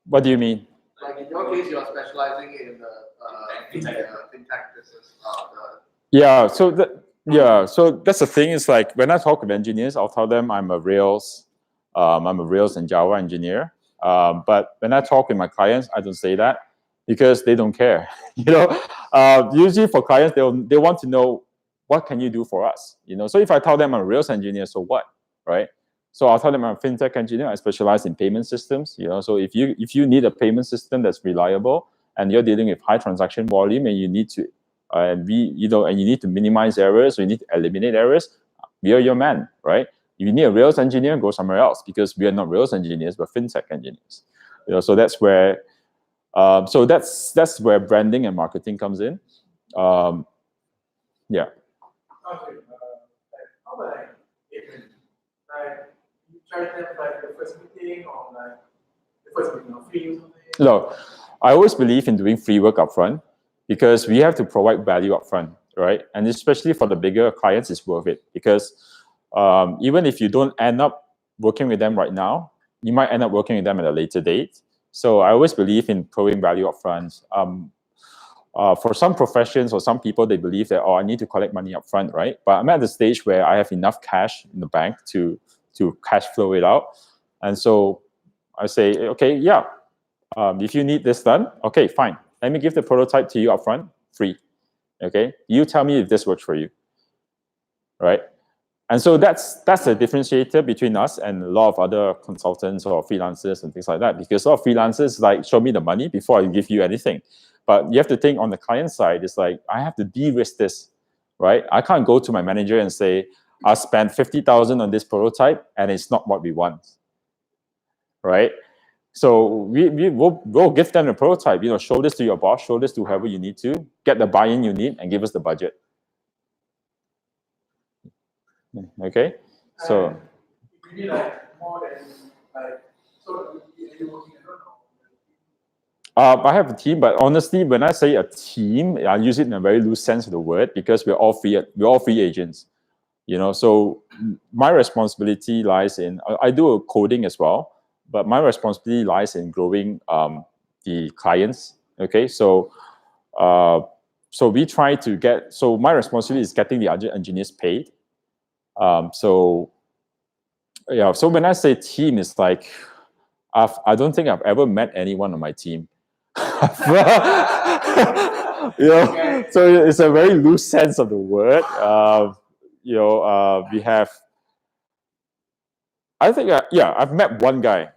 What do you mean? Like in your case, you are specializing in the fintech business. Yeah. So that's the thing. Is like when I talk with engineers, I'll tell them I'm a Rails and Java engineer. But when I talk with my clients, I don't say that because they don't care. You know, usually for clients, they want to know, what can you do for us? You know, so if I tell them I'm a Rails engineer, so what, right? So I'll tell them I'm a fintech engineer. I specialize in payment systems. You know, so if you need a payment system that's reliable and you're dealing with high transaction volume and you need to and you need to minimize errors, or you need to eliminate errors, we are your man, right? If you need a Rails engineer, go somewhere else, because we are not Rails engineers, but fintech engineers. You know, so that's where that's where branding and marketing comes in. Yeah. Okay. How about charge them like the first meeting or like the first meeting of free or something? No, I always believe in doing free work upfront because we have to provide value upfront, right? And especially for the bigger clients, it's worth it because even if you don't end up working with them right now, you might end up working with them at a later date. So I always believe in providing value upfront. For some professions or some people, they believe that, oh, I need to collect money upfront, right? But I'm at the stage where I have enough cash in the bank to cash flow it out. And so I say, okay, yeah, if you need this done, okay, fine. Let me give the prototype to you upfront, free. Okay, you tell me if this works for you, right? And so that's a differentiator between us and a lot of other consultants or freelancers and things like that. Because a lot of freelancers like show me the money before I give you anything. But you have to think on the client side, it's like I have to de-risk this, right? I can't go to my manager and say, I spent 50,000 on this prototype and it's not what we want, right? So we'll give them the prototype, show this to your boss, show this to whoever you need to, get the buy-in you need and give us the budget. Okay, so. You need like more than like, so you're working alone? I have a team, but honestly, when I say a team, I use it in a very loose sense of the word because we're all free agents. So my responsibility lies in, I do a coding as well, but my responsibility lies in growing the clients. Okay, so we try to get, so my responsibility is getting the other engineers paid. So when I say team, it's like, I don't think I've ever met anyone on my team. So it's a very loose sense of the word. We have, I think, I've met one guy.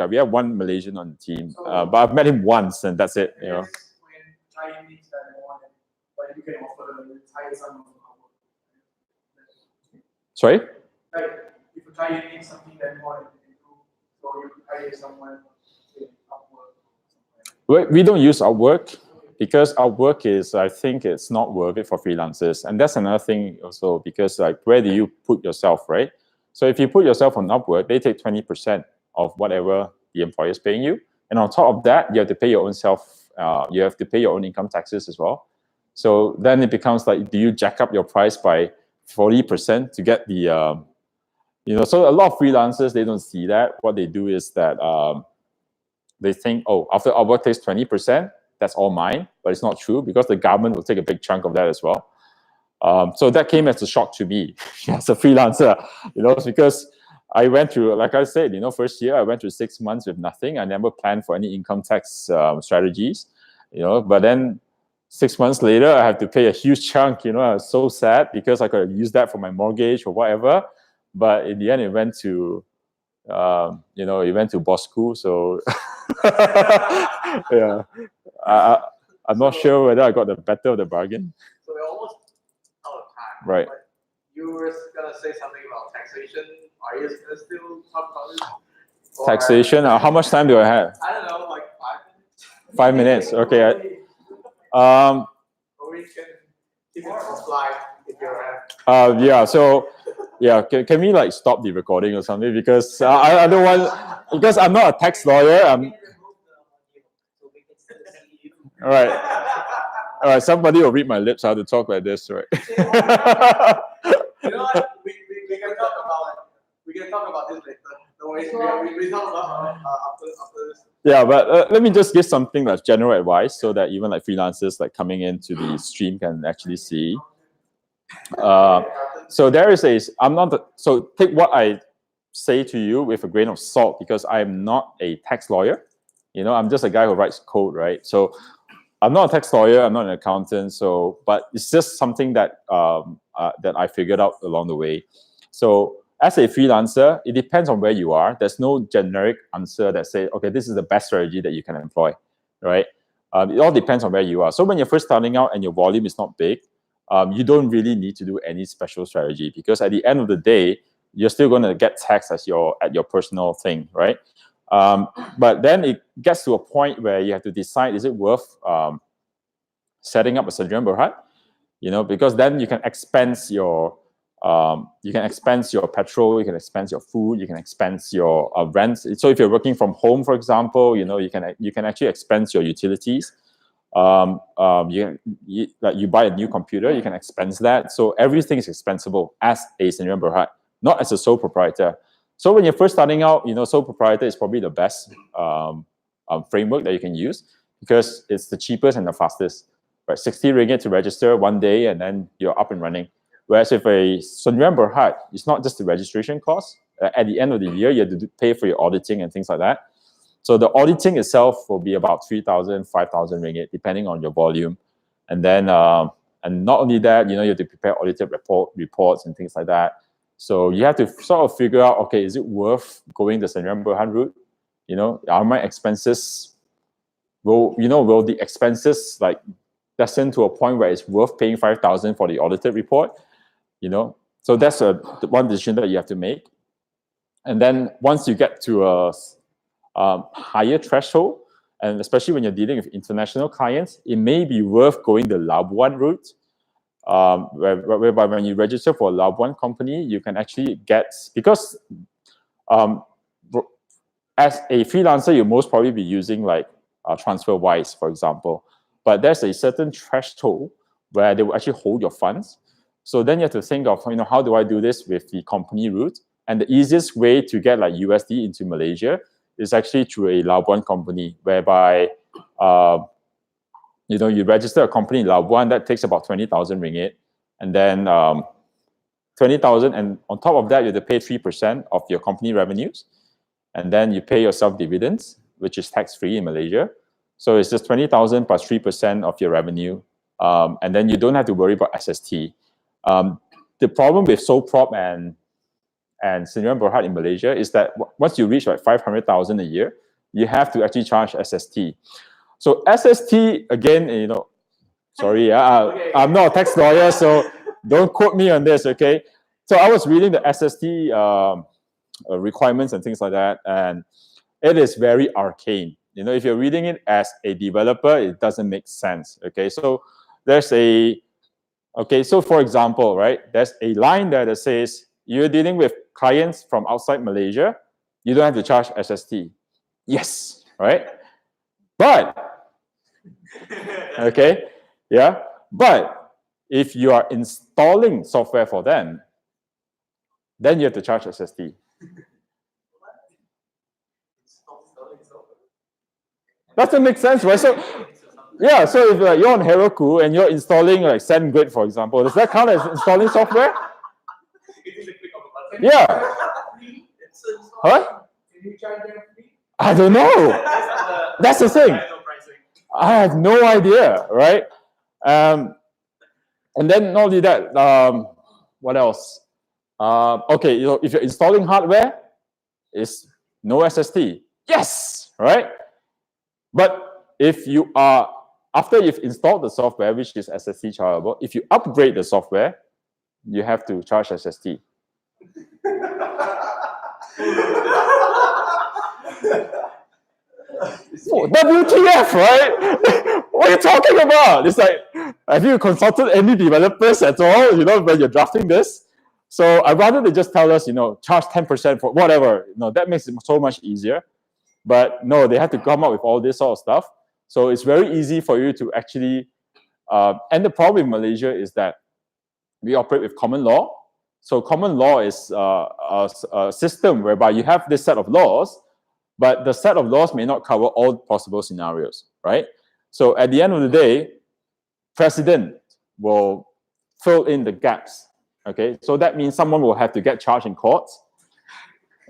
We have one Malaysian on the team, but I've met him once, and that's it. When client needs that more, but you can offer them to hire someone from Upwork. Sorry? Like if a client needs something that more than you do, so you could hire someone in Upwork. We don't use Upwork because Upwork is, I think it's not worth it for freelancers. And that's another thing also because like, where do you put yourself, right? So if you put yourself on Upwork, they take 20% of whatever the employer is paying you. And on top of that, you have to pay your own you have to pay your own income taxes as well. So then it becomes like, do you jack up your price by 40% to get the, so a lot of freelancers, they don't see that. What they do is that they think, oh, after Upwork takes 20%, that's all mine. But it's not true because the government will take a big chunk of that as well. So that came as a shock to me as a freelancer, because I went through, like I said, first year I went through 6 months with nothing. I never planned for any income tax strategies, but then 6 months later, I have to pay a huge chunk. I was so sad because I could have used that for my mortgage or whatever. But in the end, it went to, it went to Bosco. So yeah, I'm not sure whether I got the better of the bargain. So we're almost out of time. Right. But you were gonna say something about taxation. Are you gonna still talk about it? Taxation. How much time do I have? I don't know, like 5 5 minutes. minutes. Okay. Or we can keep it offline if you're at. Yeah. So. Yeah, can we like stop the recording or something because I don't want, because I'm not a tax lawyer. All right. Somebody will read my lips how to talk like this, right? You know what? We can talk about it. We can talk about this later. Don't worry. We talk about after this. Yeah, but let me just give something that's general advice so that even like freelancers like coming into the stream can actually see. So there is so take what I say to you with a grain of salt because I'm not a tax lawyer. I'm just a guy who writes code, right? So I'm not a tax lawyer, I'm not an accountant. But it's just something that that I figured out along the way. So as a freelancer, it depends on where you are. There's no generic answer that says, okay, this is the best strategy that you can employ, right? It all depends on where you are. So when you're first starting out and your volume is not big, you don't really need to do any special strategy because at the end of the day, you're still going to get taxed at your personal thing, right? But then it gets to a point where you have to decide, is it worth setting up a Sarjana Berhad? Because then you can expense your You can expense your petrol, you can expense your food, you can expense your rent. So if you're working from home, for example, you can actually expense your utilities. Like you buy a new computer, you can expense that. So everything is expensible as a Sendirian Berhad, not as a sole proprietor. So when you're first starting out, sole proprietor is probably the best framework that you can use because it's the cheapest and the fastest. Right, 60 ringgit to register one day, and then you're up and running. Whereas if a Sendirian Berhad, it's not just the registration cost. At the end of the year, you have to pay for your auditing and things like that. So the auditing itself will be about 3,000, 5,000 ringgit, depending on your volume. And then, and not only that, you have to prepare audited reports and things like that. So you have to sort of figure out, okay, is it worth going the Sendirian Berhad route? Are my expenses, will the expenses like lessen to a point where it's worth paying 5,000 for the audited report? So that's one decision that you have to make. And then once you get to a higher threshold, and especially when you're dealing with international clients, it may be worth going the Labuan route, whereby when you register for a Labuan company, you can actually get, because as a freelancer, you'll most probably be using like TransferWise, for example, but there's a certain threshold where they will actually hold your funds. So then you have to think of, how do I do this with the company route? And the easiest way to get like USD into Malaysia is actually through a Labuan company, whereby you register a company in Labuan. That takes about 20,000 ringgit, and then 20,000, and on top of that, you have to pay 3% of your company revenues, and then you pay yourself dividends, which is tax-free in Malaysia. So it's just 20,000 plus 3% of your revenue, and then you don't have to worry about SST. The problem with sole prop and Sendirian Berhad in Malaysia is that once you reach like 500,000 a year, you have to actually charge SST. So SST, again, sorry, I'm not a tax lawyer, so don't quote me on this, okay? So I was reading the SST requirements and things like that, and it is very arcane. If you're reading it as a developer, it doesn't make sense, okay? So there's so for example, right, there's a line there that says, you're dealing with clients from outside Malaysia, you don't have to charge SST. Yes, right? But, okay, yeah, but if you are installing software for them, then you have to charge SST. Doesn't make sense, right? So, yeah, so if you're on Heroku and you're installing like SendGrid, for example, does that count as installing software? Yeah. Huh? I don't know. That's the thing. I have no idea, right? And then not only that, what else? Okay, if you're installing hardware, it's no SST. Yes, right? But if you are, after you've installed the software, which is SST chargeable, if you upgrade the software, you have to charge SST. WTF, right? What are you talking about? It's like, have you consulted any developers at all, when you're drafting this? So I'd rather they just tell us, charge 10% for whatever. That makes it so much easier. But no, they have to come up with all this sort of stuff. So it's very easy for you to actually, and the problem in Malaysia is that we operate with common law. So common law is a system whereby you have this set of laws, but the set of laws may not cover all possible scenarios, right? So at the end of the day, president will fill in the gaps, okay? So that means someone will have to get charged in courts,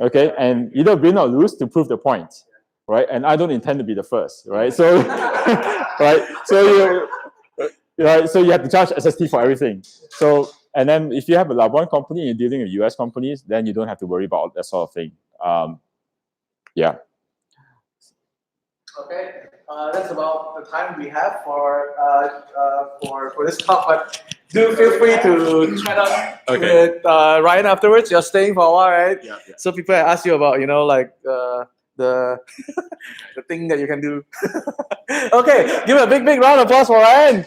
okay? And either win or lose to prove the point, right? And I don't intend to be the first, right? So, right? So so you have to charge SST for everything. So, and then if you have a Labuan company and you're dealing with US companies, then you don't have to worry about that sort of thing. Yeah. Okay, that's about the time we have for this talk. But do feel free to chat up with Ryan afterwards. You're staying for a while, right? Yeah. So people ask you about, like the the thing that you can do. Okay, give a big round of applause for Ryan.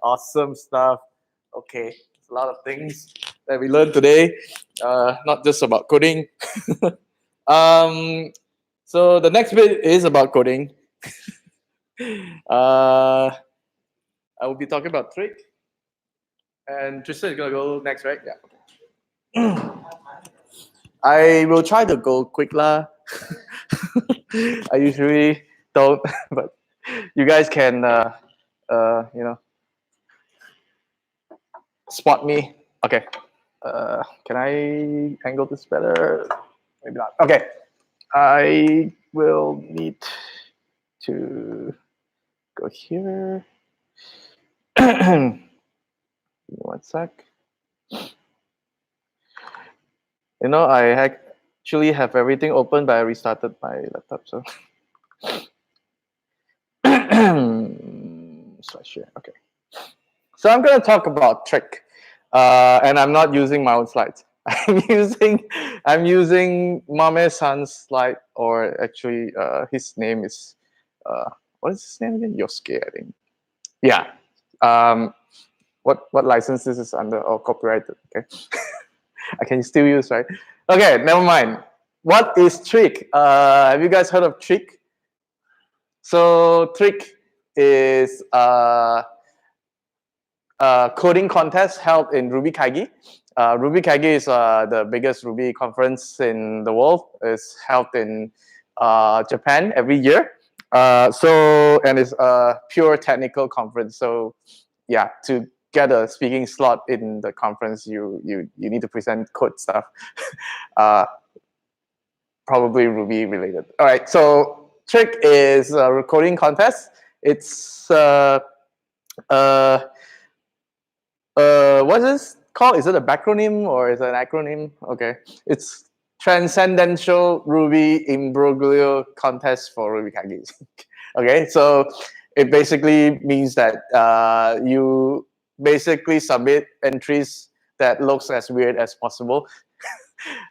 Awesome stuff. Okay, a lot of things that we learned today, not just about coding. So the next bit is about coding. I will be talking about trick, and Tristan is gonna go next, right? Yeah. I will try to go quick lah. I usually don't, but you guys can, you know, spot me. Okay. Can I angle this better? Maybe not. Okay. I will need to go here. Give me 1 sec. You know, I actually have everything open, but I restarted my laptop, so. Share. Okay. So I'm going to talk about trick, and I'm not using my own slides. I'm using Mame-san's slide, or actually, his name is what is his name again? Yosuke, I think. Yeah. What license this is under? Oh, copyrighted. Okay. I can still use, right? Okay, never mind. What is trick? Have you guys heard of trick? So trick is coding contest held in Ruby Kaigi. Ruby Kaigi is the biggest Ruby conference in the world. It's held in Japan every year. And it's a pure technical conference. So yeah, to get a speaking slot in the conference, you need to present code stuff. Probably Ruby related. All right, so trick is a coding contest. It's what is this called? Is it a backronym or is it an acronym? Okay, it's Transcendental Ruby Imbroglio Contest for Ruby Kaigi. Okay, so it basically means that you basically submit entries that looks as weird as possible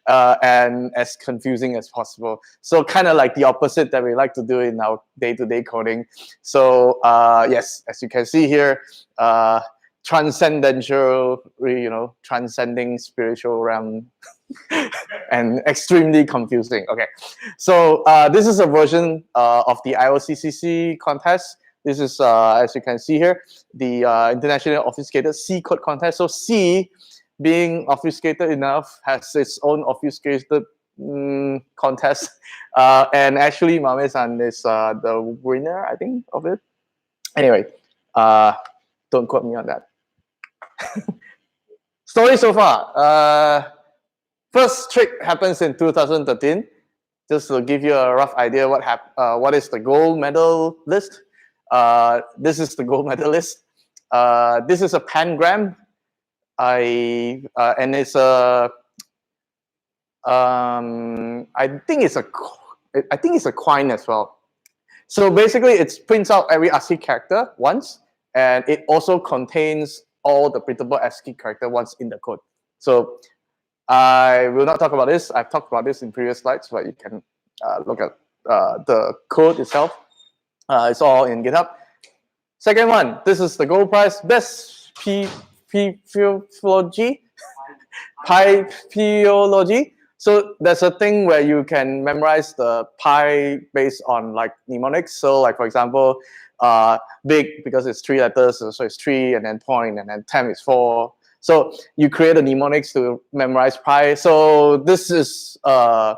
and as confusing as possible. So kind of like the opposite that we like to do in our day-to-day coding. So yes, as you can see here, transcendental, you know, transcending spiritual realm, and extremely confusing. Okay, so this is a version of the IOCCC contest. This is, as you can see here, the International Obfuscated C Code Contest. So C, being obfuscated enough, has its own obfuscated contest. And actually, Mame-san is the winner, I think, of it. Anyway, don't quote me on that. Story so far. First trick happens in 2013. Just to give you a rough idea what is the gold medal list. This is the gold medal list. This is a pangram. And it's a I think it's a coin as well. So basically, it prints out every ASCII character once, and it also contains all the printable ASCII character once in the code. So I will not talk about this. I've talked about this in previous slides, but you can look at the code itself. It's all in GitHub. Second one, this is the gold prize, best Piology. So there's a thing where you can memorize the pi based on like mnemonics. So like, for example, big, because it's 3 letters, so it's 3, and then point, and then 10 is 4. So you create a mnemonics to memorize pi. So this is a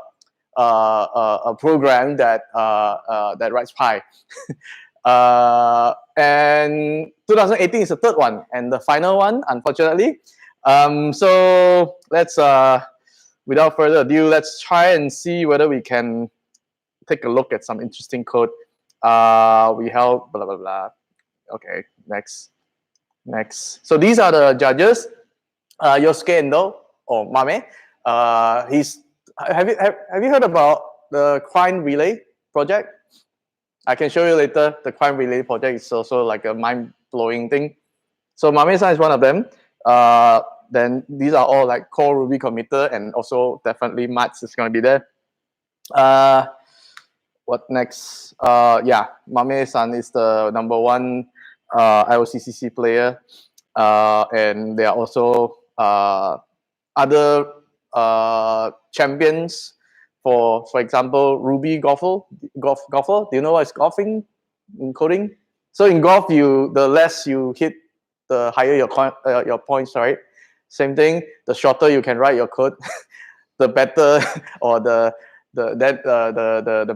program that that writes pi. And 2018 is the third one and the final one, unfortunately. So let's, without further ado, let's try and see whether we can take a look at some interesting code. We held blah blah blah. Okay, next. So these are the judges. Yosuke Endo or Mame. Have you heard about the Quine Relay project? I can show you later. The Quine Relay project is also like a mind-blowing thing. So Mame-san is one of them. Then these are all like core Ruby committer, and also definitely Mats is going to be there. What next? Yeah, Mame-san is the #1 IOCCC player. and there are also other champions. For example, Ruby Golfer. Do you know what is golfing in coding? So in golf, the less you hit, the higher your points, right? Same thing. The shorter you can write your code, the better, or the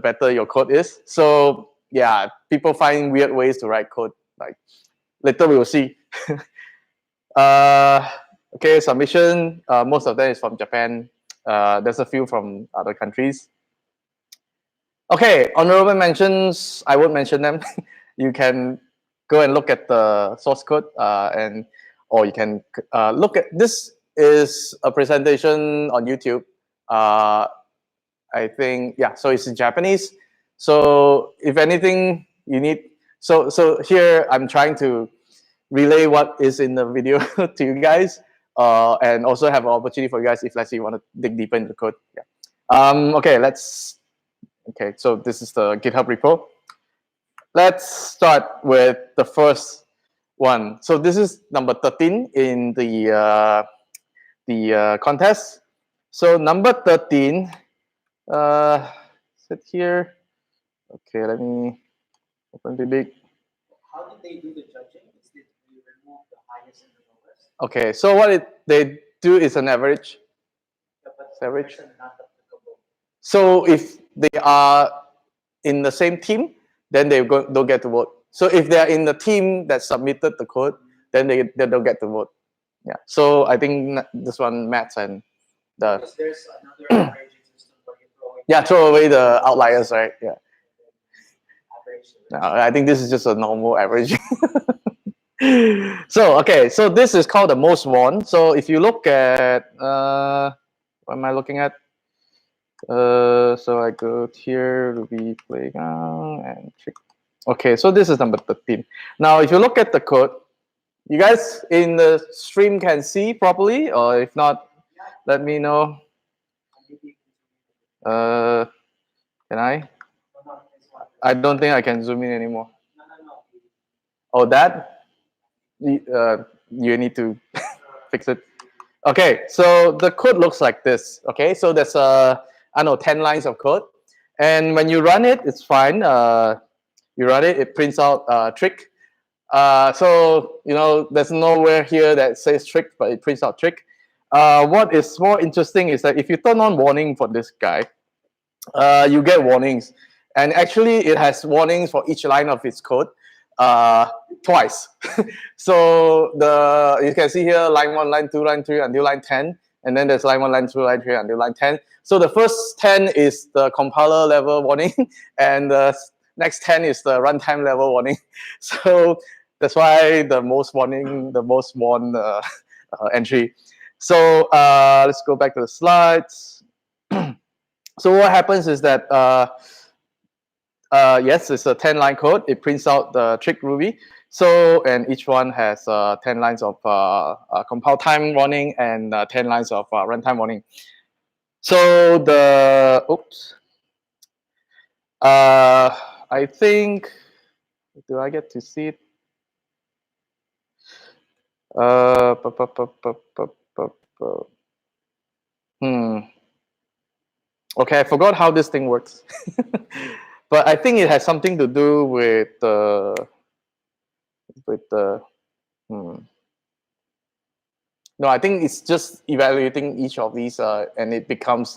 better your code is. So yeah, people find weird ways to write code. Like later we will see. Okay, submission. Most of them is from Japan. There's a few from other countries. Okay, honorable mentions. I won't mention them. You can go and look at the source code, or you can look at this. Is a presentation on YouTube. I think, yeah. So it's in Japanese. So if anything you need, so here I'm trying to relay what is in the video to you guys, and also have an opportunity for you guys if let's say you want to dig deeper into the code. Yeah. Okay, so this is the GitHub repo. Let's start with the first one. So this is number 13 in the contest. So number 13, sit here. Okay, let me open the big. How did they do the judging? Is it you remove the highest and the lowest? Okay, so what they do is an average. Yeah, but Average. not applicable. So if they are in the same team, then they'll get to vote. So if they are in the team that submitted the code, then they'll get to vote. Yeah. So I think this one Matt and the Because there's another averaging system where you throw away the outliers, right? Yeah. average. No, I think this is just a normal average. So okay, so this is called the most won. So if you look at what am I looking at? So I go here, Ruby Playground and trick. Okay, so this is number 13. Now, if you look at the code, you guys in the stream can see properly, or if not, let me know. Can I? I don't think I can zoom in anymore. Oh, that? You need to fix it. Okay, so the code looks like this. Okay, so there's 10 lines of code, and when you run it, it's fine. You run it, it prints out trick. So there's nowhere here that says trick, but it prints out trick. What is more interesting is that if you turn on warning for this guy, you get warnings, and actually it has warnings for each line of its code twice. So you can see here line 1, line 2, line 3 until line 10, and then there's line 1, line 2, line 3 until line 10. So the first 10 is the compiler level warning, and the next 10 is the runtime level warning. So that's why the most won entry. So let's go back to the slides. So what happens is that yes, it's a 10-line code. It prints out the trick Ruby. So, and each one has 10 lines of compile time warning and 10 lines of runtime warning. So I think, do I get to see it? Okay, I forgot how this thing works. But I think it has something to do with No, I think it's just evaluating each of these, and it becomes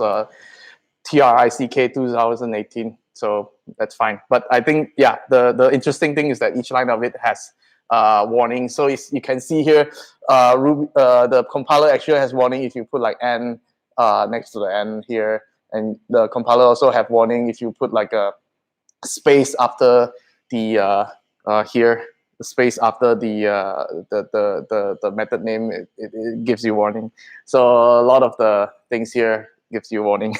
TRICK 2018. So that's fine. But I think, yeah, the interesting thing is that each line of it has warning. So you can see here, the compiler actually has warning if you put like n next to the n here, and the compiler also have warning if you put like a space after the here, the space after the method name. It gives you warning. So a lot of the things here gives you warning.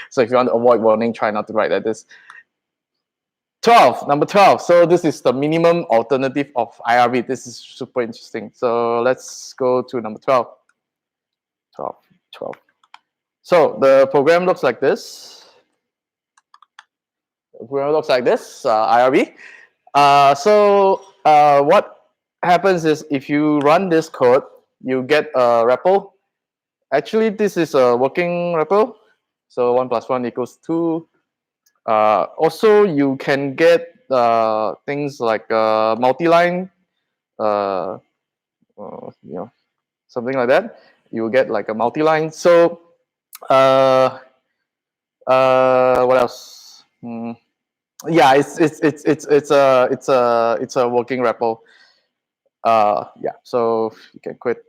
So if you want to avoid warning, try not to write like this. 12, number 12. So this is the minimum alternative of IRB. This is super interesting. So let's go to number 12. 12. So the program looks like this. The program looks like this, IRB. So what happens is if you run this code, you get a REPL. Actually, this is a working REPL. So 1 + 1 = 2. Also, you can get things like multi-line, something like that. You get like a multi-line. So, what else? Yeah, it's a working REPL. Yeah. So you can quit.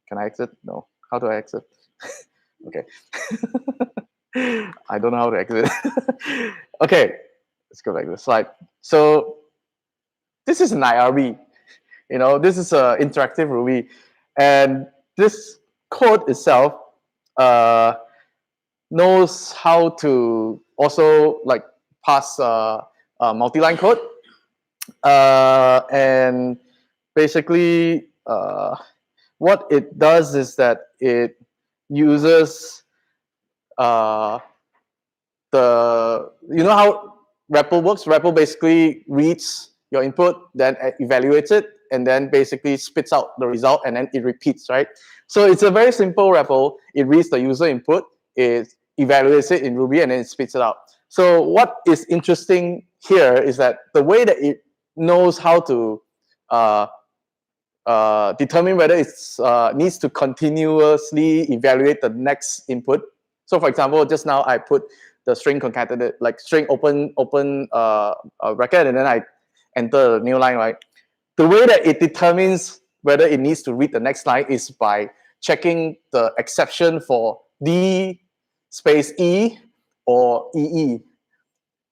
Can I exit? No. How do I exit? Okay. I don't know how to exit. Okay, let's go back to the slide. So this is an IRB. This is an interactive Ruby, and this code itself knows how to also like pass multi-line code, and basically what it does is that it uses how REPL works. REPL basically reads your input, then evaluates it, and then basically spits out the result, and then it repeats, right? So it's a very simple REPL. It reads the user input, it evaluates it in Ruby, and then it spits it out. So what is interesting here is that the way that it knows how to determine whether it needs to continuously evaluate the next input. So for example, just now I put the string concatenate, like string open bracket, and then I enter a new line, right? The way that it determines whether it needs to read the next line is by checking the exception for D space E or EE.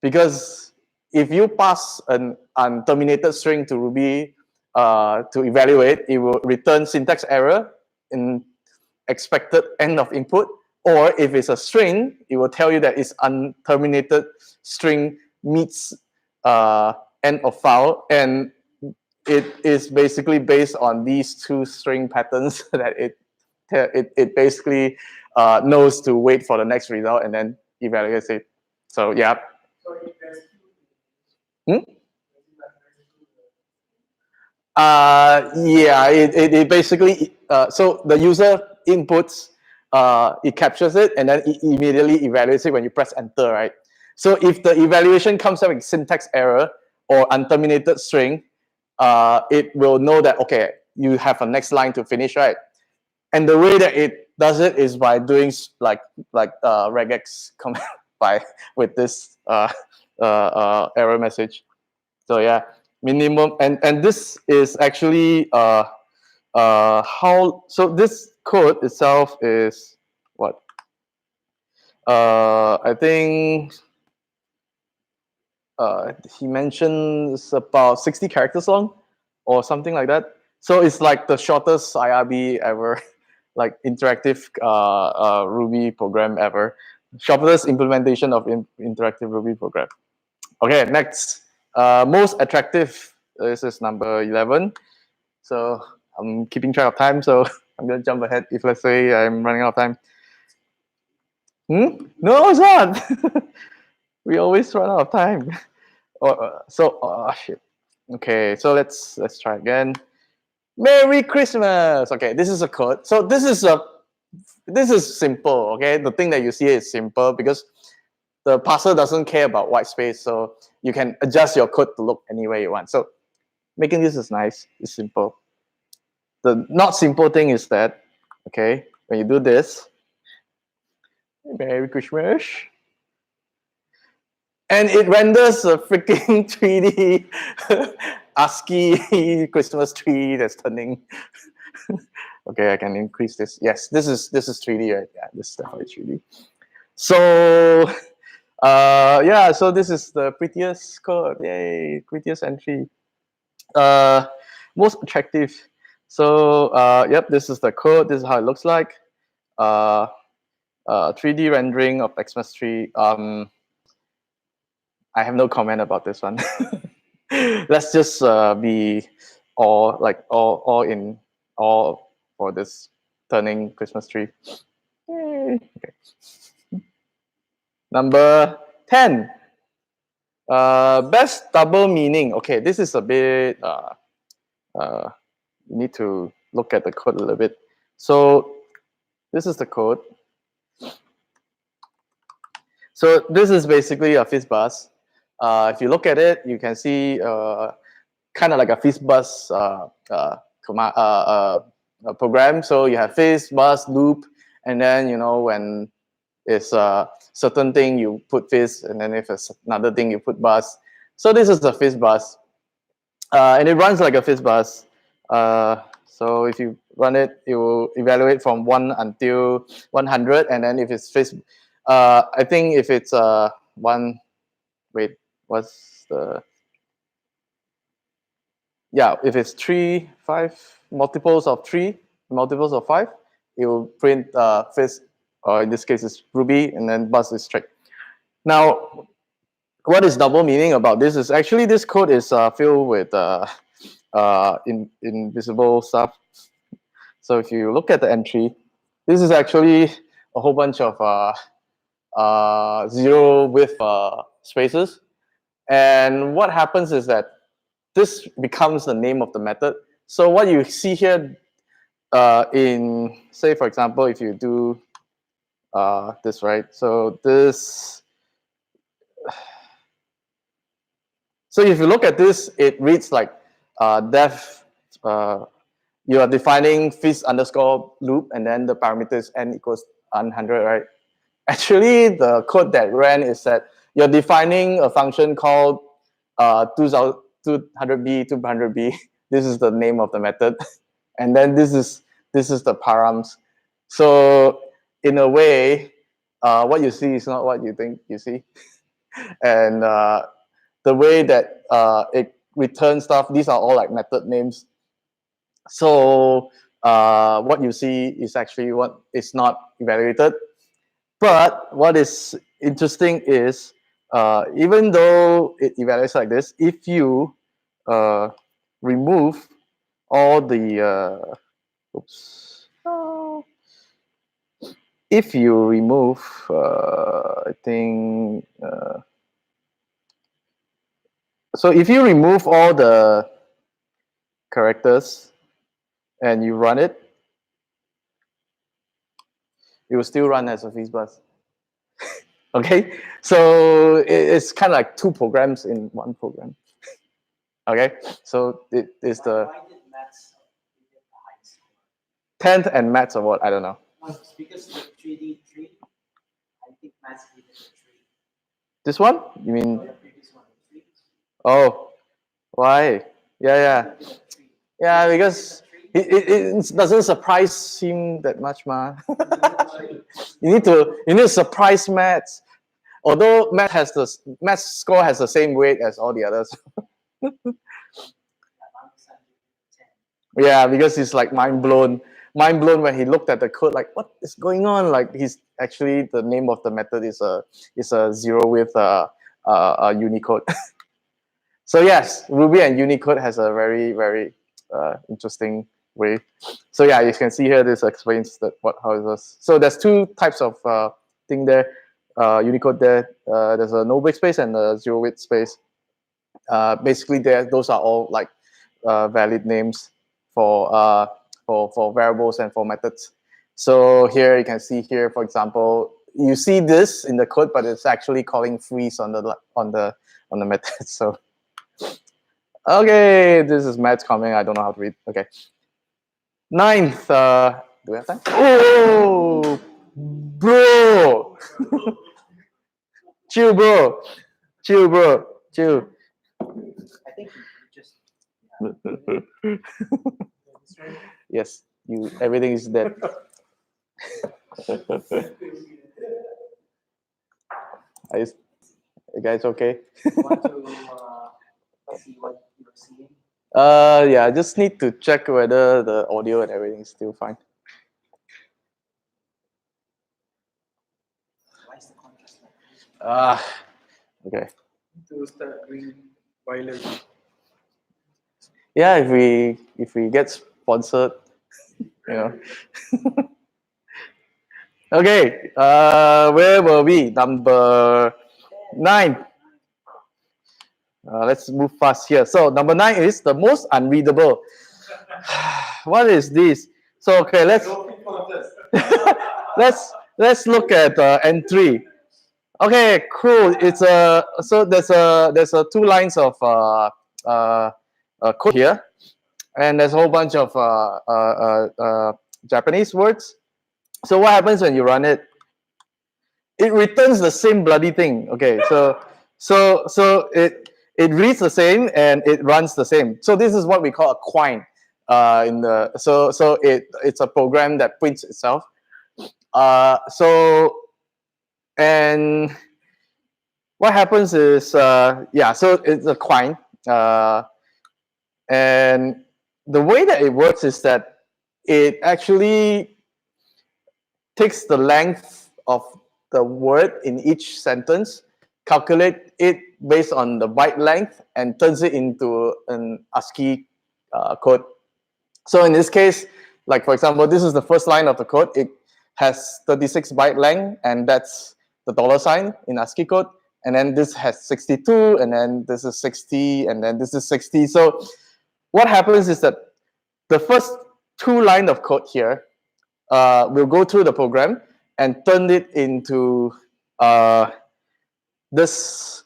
Because if you pass an unterminated string to Ruby to evaluate, it will return syntax error in expected end of input. Or if it's a string, it will tell you that it's unterminated string meets end of file, and it is basically based on these two string patterns that it basically knows to wait for the next result and then evaluates it. So yeah. So if there's Yeah, it basically so the user inputs, it captures it, and then it immediately evaluates it when you press enter, right? So if the evaluation comes up with syntax error or unterminated string, it will know that, okay, you have a next line to finish, right? And the way that it does it is by doing like regex command with this error message. So yeah, minimum, and this is actually so this code itself is what? I think he mentions about 60 characters long or something like that. So it's like the shortest IRB ever, like interactive Ruby program ever. Shortest implementation of interactive Ruby program. Okay, next. Most attractive, this is number 11. So I'm keeping track of time, so I'm going to jump ahead if, let's say, I'm running out of time. No, it's not. We always run out of time. Shit. Okay, so let's try again. Merry Christmas. Okay, this is a code. So this is simple. Okay, the thing that you see is simple because the parser doesn't care about white space, so you can adjust your code to look any way you want. So making this is nice. It's simple. The not simple thing is that, okay, when you do this, Merry Christmas, and it renders a freaking 3D ASCII Christmas tree that's turning. Okay, I can increase this. Yes, this is 3D, right? Yeah, this is definitely 3D. So yeah, so this is the prettiest code. Yay, prettiest entry. Most attractive. So yep, this is the code. This is how it looks like. 3D rendering of Xmas tree. I have no comment about this one. Let's just be all in for this turning Christmas tree. Yay. Okay. Number 10. Best double meaning. Okay, this is a bit you need to look at the code a little bit. So this is the code. So this is basically a FIS bus. If you look at it, you can see kind of like a FIS bus program. So you have FIS, bus, loop, and then when it's a certain thing, you put FIS, and then if it's another thing, you put bus. So this is the FIS bus, and it runs like a FIS bus. So if you run it, it will evaluate from 1 until 100, and then if it's FIS, I think if it's if it's 3, 5, multiples of 3, multiples of 5, it will print FIS, or in this case it's Ruby, and then bus is strict. Now, what is double meaning about this is actually this code is filled with invisible stuff. So if you look at the entry, this is actually a whole bunch of zero width spaces. And what happens is that this becomes the name of the method. So what you see here in, say, for example, if you do this, right? So this, so if you look at this, it reads like def, you are defining FIS underscore loop, and then the parameters n equals 100, right? Actually, the code that ran is that you're defining a function called 200b, 200b. This is the name of the method, and then this is the params. So in a way, what you see is not what you think you see, and the way that it returns stuff, these are all like method names. So what you see is actually what is not evaluated. But what is interesting is even though it evaluates like this, if you remove all the if you remove I think so if you remove all the characters and you run it, it will still run as a FIS bus. Okay, so it's kind of like two programs in one program. Okay, so it is the 10th and Maths Award. I don't know. Because the 3D tree, I think Maths gave it a 3. This one? You mean? The previous one, 3. Oh, why? Yeah. Yeah, because it doesn't surprise him that much, ma. You need to surprise Maths. Although Maths score has the same weight as all the others. Yeah, because he's like mind blown when he looked at the code, like what is going on? Like he's actually, the name of the method is a zero with Unicode. So yes, Ruby and Unicode has a very, very interesting way. So yeah, you can see here, this explains how it was. So there's two types of thing there. Unicode there, there's a no break space and a zero width space. Basically, those are all like valid names for variables and for methods. So here you can see here, for example, you see this in the code, but it's actually calling freeze on the method. So okay, this is Matt's comment. I don't know how to read. Okay, 9th. Do we have time? Oh, bro. Chill, bro. Chill. I think you just. Yes, everything is dead. You guys okay? Want to see what you're seeing? Yeah, I just need to check whether the audio and everything is still fine. Why is the contrast like this? Okay. To start doing violence. Yeah, if we get sponsored, you know. Okay, where were we? Number 9. Let's move fast here. So number 9 is the most unreadable. what is this? So okay, let's let's look at N3. Okay, cool. It's a so there's a two lines of code here, and there's a whole bunch of Japanese words. So what happens when you run it? It returns the same bloody thing. Okay, so it reads the same and it runs the same. So this is what we call a quine. It's a program that prints itself. And what happens is so it's a quine. And the way that it works is that it actually takes the length of the word in each sentence, calculate it based on the byte length, and turns it into an ASCII code. So in this case, like for example, this is the first line of the code. It has 36 byte length, and that's the $ in ASCII code. And then this has 62, and then this is 60, and then this is 60. So what happens is that the first two lines of code here will go through the program and turn it into this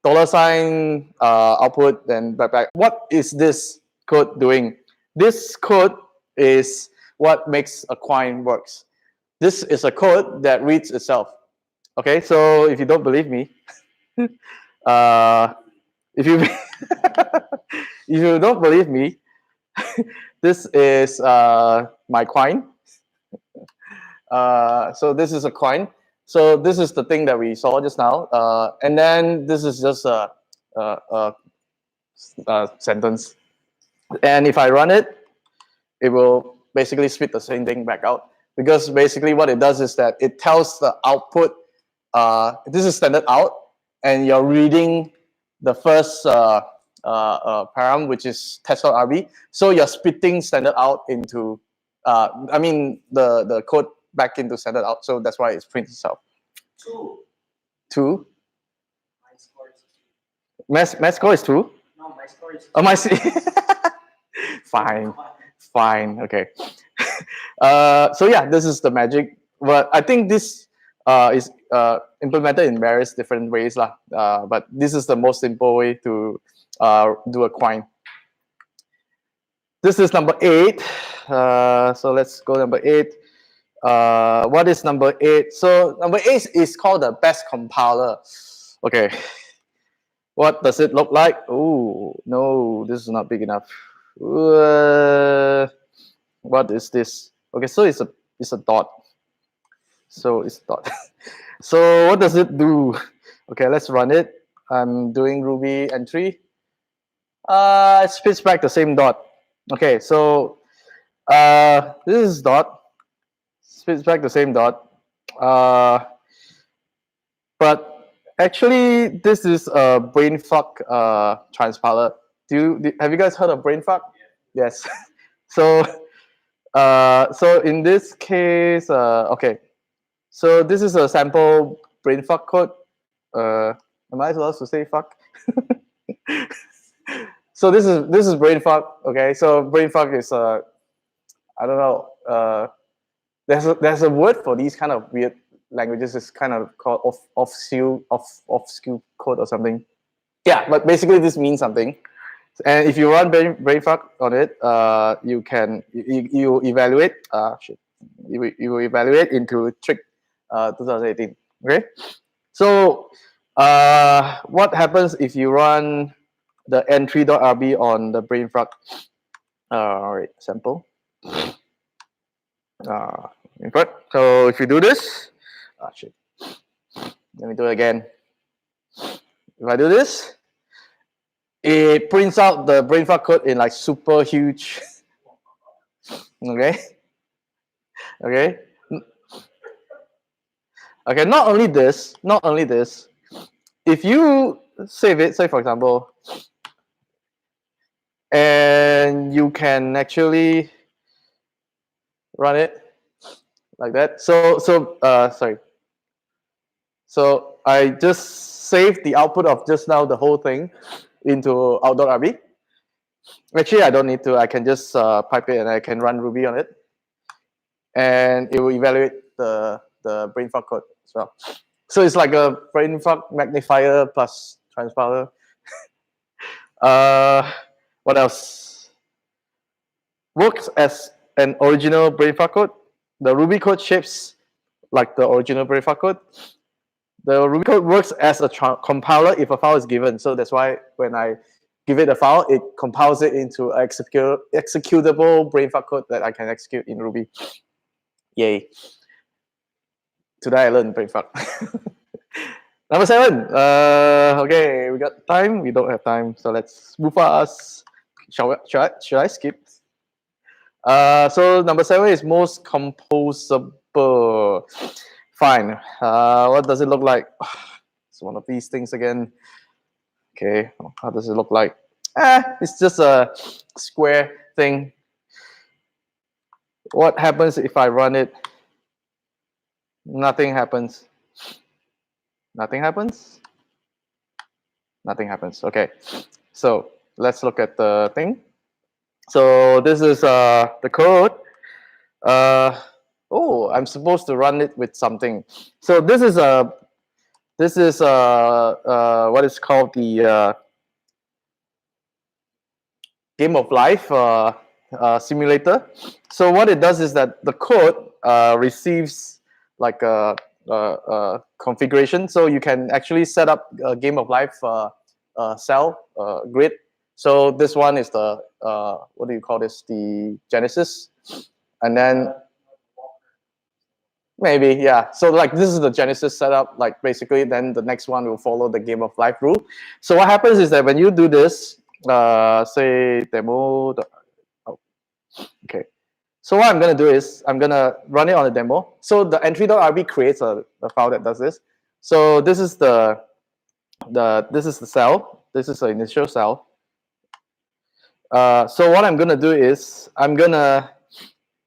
$ output, then back. What is this code doing? This code is what makes a quine works. This is a code that reads itself. Okay, so if you don't believe me, if you if you don't believe me, this is my quine. So this is a quine. So this is the thing that we saw just now, and then this is just a sentence. And if I run it, it will basically spit the same thing back out, because basically what it does is that it tells the output. This is standard out, and you're reading the first param, which is test.rb. So you're spitting standard out into, the code back into standard out. So that's why it prints itself. Two. My score is 2. Math score is 2. No, my score is 2. Oh, my. Fine. Okay. So yeah, this is the magic. But I think this is implemented in various different ways, lah. But this is the most simple way to do a quine. This is number 8. So let's go number 8. What is number 8? So number 8 is called the best compiler. Okay. What does it look like? Oh no, this is not big enough. What is this? Okay, so it's a dot. So it's dot. So what does it do? Okay, let's run it. I'm doing Ruby N3. It spits back the same dot. Okay, so this is dot. Spits back the same dot. But actually, this is a brainfuck transpiler. Have you guys heard of brainfuck? Yes. So in this case, okay. So this is a sample brainfuck code. Am I supposed to say fuck? So this is brainfuck. Okay. So brainfuck is I don't know. There's a word for these kind of weird languages. It's kind of called off-skew code or something. Yeah, but basically this means something. And if you run brainfuck on it, you can you evaluate. You evaluate into Trick 2018. Okay. So what happens if you run the n3.rb on the brainfuck? All right, sample. Input. So if you do this, let me do it again. If I do this, it prints out the brainfuck code in like super huge. Okay. Not only this. If you save it, say for example, and you can actually run it like that. Sorry. So I just saved the output of just now, the whole thing, into out.rb. Actually, I don't need to. I can just pipe it and I can run Ruby on it. And it will evaluate the brainfuck code as well. So it's like a brainfuck magnifier plus transpiler. What else? Works as an original brainfuck code. The Ruby code shapes like the original brainfuck code. The Ruby code works as a compiler if a file is given. So that's why when I give it a file, it compiles it into executable brainfuck code that I can execute in Ruby. Yay. Today I learned brainfuck. Number 7. Okay, we got time. We don't have time, so let's move fast. Should I skip? So number 7 is most composable. Fine. What does it look like? It's one of these things again. Okay, how does it look like? It's just a square thing. What happens if I run it? Nothing happens. Nothing happens. Nothing happens. Okay, so let's look at the thing. So this is the code. Oh, I'm supposed to run it with something. So this is what is called the Game of Life simulator. So what it does is that the code receives like a configuration. So you can actually set up a Game of Life cell grid. So this one is the what do you call this? The Genesis, and then maybe, yeah. So like this is the Genesis setup. Like basically, then the next one will follow the Game of Life rule. So what happens is that when you do this, say demo. Oh, okay. So what I'm gonna do is I'm gonna run it on a demo. So the entry.rb creates a file that does this. So this is the cell. This is the initial cell. So what I'm gonna do is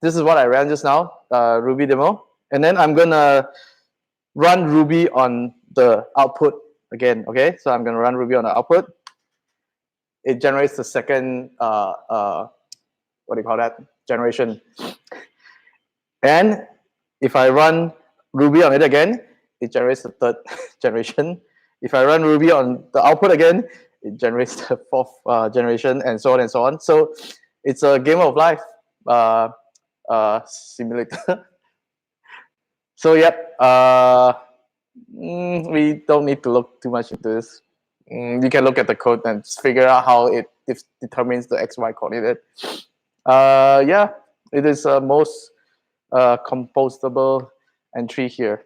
this is what I ran just now, Ruby demo, and then I'm gonna run Ruby on the output again. Okay, so I'm gonna run Ruby on the output. It generates the second what do you call that? Generation. And if I run Ruby on it again, it generates the third generation. If I run Ruby on the output again, it generates the fourth generation, and so on and so on. So it's a Game of Life simulator. So yep, we don't need to look too much into this. You can look at the code and figure out how it determines the XY coordinate. Yeah, it is most composable entry here.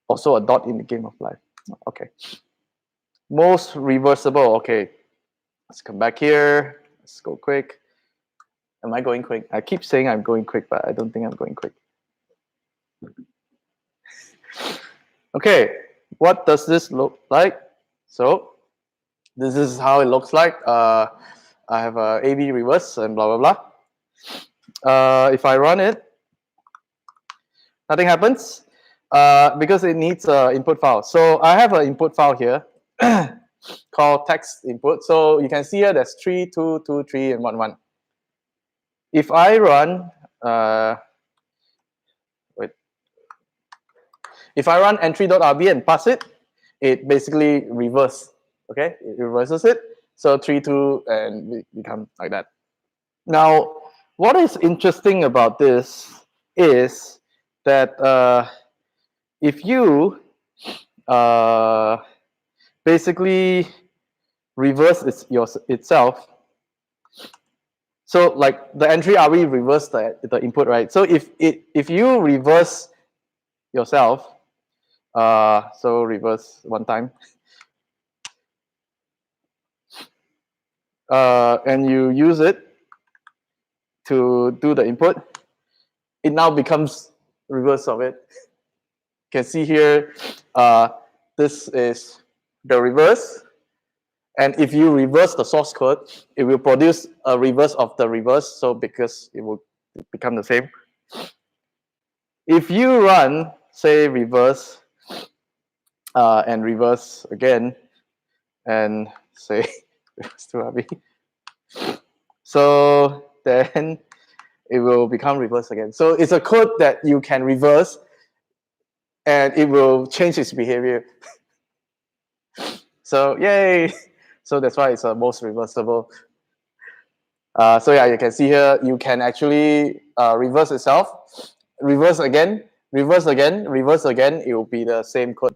Also a dot in the Game of Life. Okay. Most reversible. Okay. Let's come back here. Let's go quick. Am I going quick? I keep saying I'm going quick, but I don't think I'm going quick. Okay. What does this look like? So this is how it looks like. I have a AB reverse and blah, blah, blah. If I run it, nothing happens because it needs an input file. So I have an input file here called text input. So you can see here there's 3, 2, 2, 3, and 1, 1. If I run, if I run entry.rb and pass it, it basically reverses. Okay, it reverses it. So 3, 2, and we become like that. Now, what is interesting about this is that if you basically reverse itself, so like the entry RB reverse the input, right? So if you reverse yourself, so reverse one time, and you use it to do the input, it now becomes reverse of it. You can see here, this is the reverse. And if you reverse the source code, it will produce a reverse of the reverse. So because it will become the same. If you run, say, reverse and reverse again, and say reverse to RB, So then it will become reverse again. So it's a code that you can reverse and it will change its behavior. So yay! So that's why it's most reversible. So yeah, you can see here, you can actually reverse itself, reverse again, reverse again, reverse again. It will be the same code.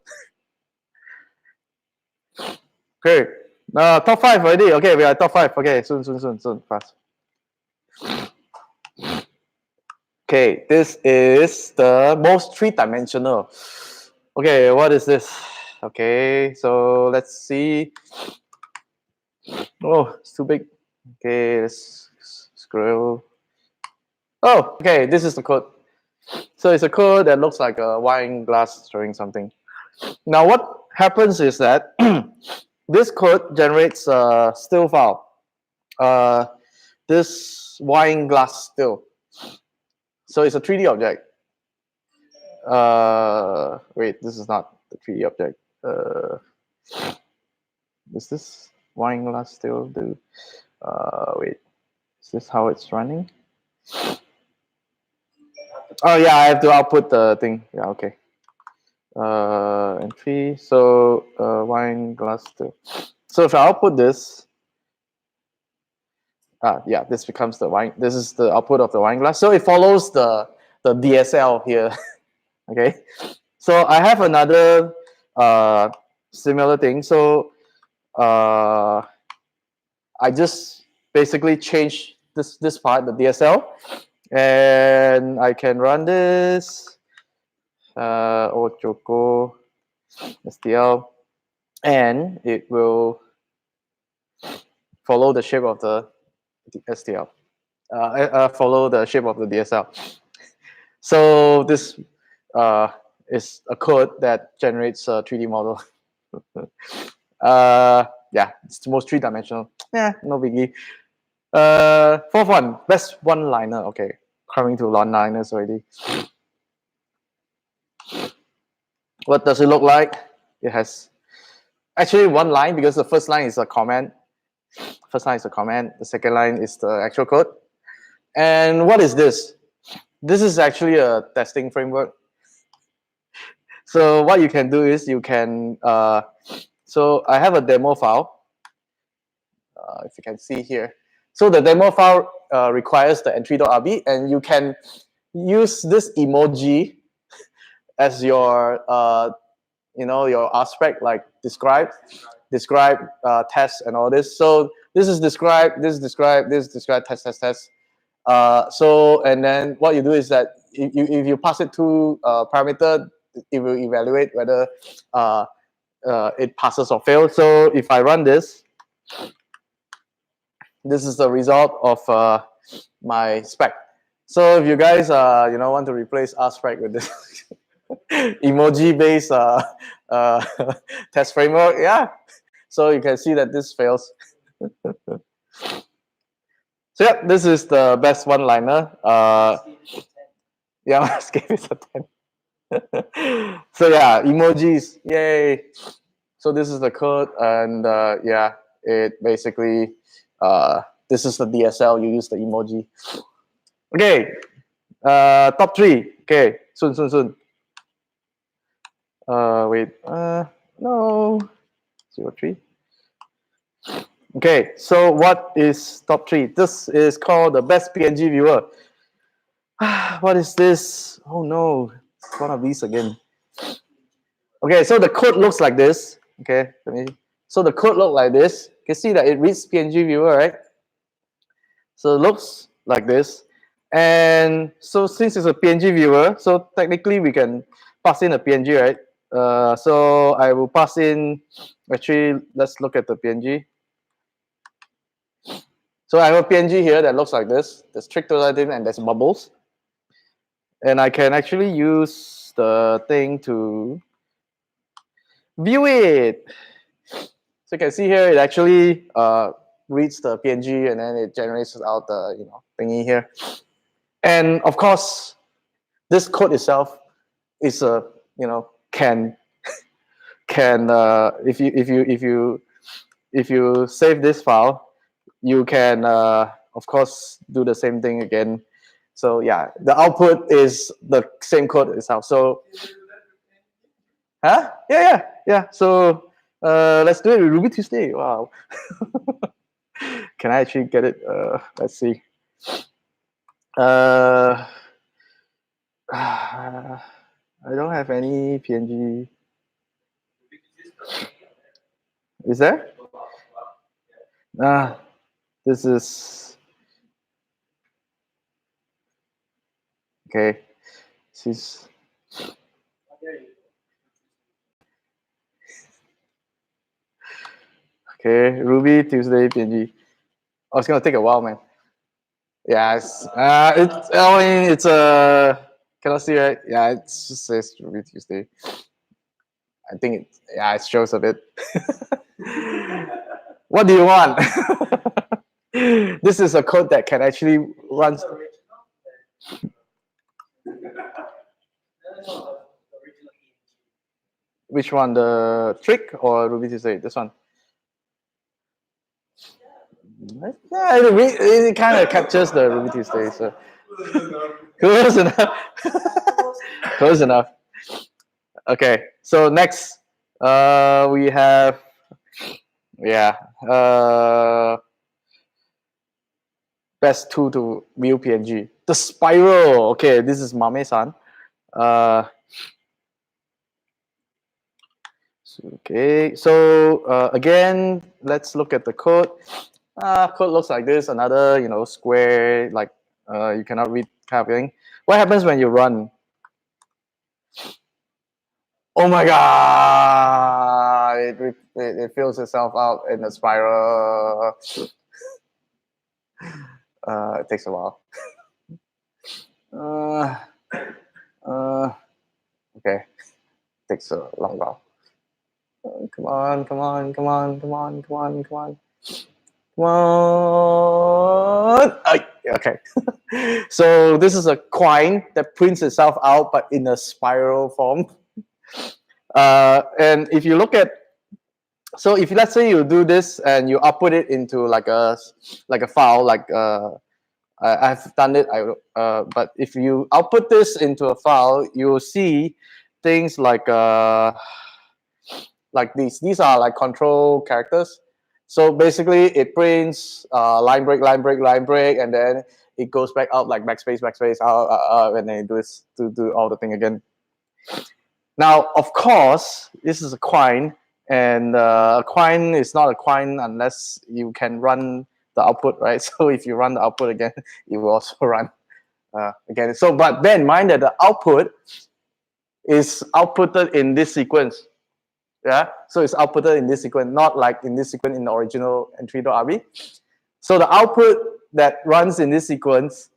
Okay, top 5 already. Okay, we are top 5. Okay, soon, fast. Okay, this is the most three-dimensional. Okay, what is this? Okay, so let's see. Oh, it's too big. Okay, let's scroll. Oh, okay, this is the code. So it's a code that looks like a wine glass showing something. Now what happens is that this code generates a still file. This wine glass still. So it's a 3D object. Wait, this is not the 3D object. Is this wine glass still do? Wait, is this how it's running? Oh yeah, I have to output the thing. Yeah, okay. Entry. So wine glass still. So if I output this, yeah, this becomes the wine. This is the output of the wine glass. So it follows the DSL here. Okay. So I have another similar thing. So I just basically change this part, the DSL, and I can run this Choco STL, and it will follow the shape of the STL. Follow the shape of the DSL. So this is a code that generates a 3D model. Yeah, it's the most three-dimensional. Yeah, no biggie. Fourth one, best one-liner. Okay, coming to one-liners already. What does it look like? It has actually one line because the first line is a comment. First line is a comment. The second line is the actual code. And what is this? This is actually a testing framework. So what you can do is you can, so I have a demo file, if you can see here. So the demo file requires the entry.rb, and you can use this emoji as your, your aspect, like describe, test, and all this. So this is describe, this is describe, this is describe, test. So, and then what you do is that if you pass it to parameter, it will evaluate whether it passes or fails. So if I run this, this is the result of my spec. So if you guys want to replace RSpec with this emoji-based test framework, yeah. So you can see that this fails. So yeah, this is the best one-liner. Yeah, let's give it a 10. So yeah, emojis, yay. So this is the code, and yeah, it basically, this is the DSL, you use the emoji. Okay, top 3. Okay, soon. Wait, no, 03. Okay, so what is top 3? This is called the best PNG viewer. What is this? Oh no, it's one of these again. Okay, so the code looks like this. Okay, so the code looks like this. You can see that it reads PNG viewer, right? So it looks like this. And so since it's a PNG viewer, so technically we can pass in a PNG, right? So I will pass in, actually, let's look at the PNG. So I have a PNG here that looks like this. There's trick-to-Latin and there's bubbles. And I can actually use the thing to view it. So you can see here, it actually reads the PNG and then it generates out the thingy here. And of course, this code itself is a can if you save this file, you can, of course, do the same thing again. So yeah, the output is the same code itself. So, huh? Yeah. So let's do it with Ruby Tuesday. Wow. Can I actually get it? Let's see. I don't have any PNG. Is there? This is okay. This is okay. Ruby Tuesday PNG. Oh, it's gonna take a while, man. Yeah, it's I mean, it's cannot see, right? Yeah, it just says Ruby Tuesday. I think it shows a bit. What do you want? This is a code that can actually run. Which one, the trick or Ruby Tuesday? This one. Yeah, it kind of captures the Ruby Tuesday. So close enough. Close enough. Okay, so next we have best tool to view PNG. The spiral. Okay, this is Mame-san. Okay, so again, let's look at the code. Code looks like this. Another, square, like you cannot read kind of thing. What happens when you run? Oh my god! It fills itself out in a spiral. It takes a while. Okay, takes a long while. Come on. Okay. So this is a coin that prints itself out, but in a spiral form. And if you look at, so if let's say you do this and you output it into like a file, like I've done it. But if you output this into a file, you will see things like these. These are like control characters. So basically, it prints line break, and then it goes back out like backspace, out, and then it does to do all the thing again. Now, of course, this is a coin, and a coin is not a coin unless you can run the output, right? So if you run the output again, it will also run again. So, but bear in mind that the output is outputted in this sequence. Yeah, so it's outputted in this sequence, not like in this sequence in the original entry.rb. So the output that runs in this sequence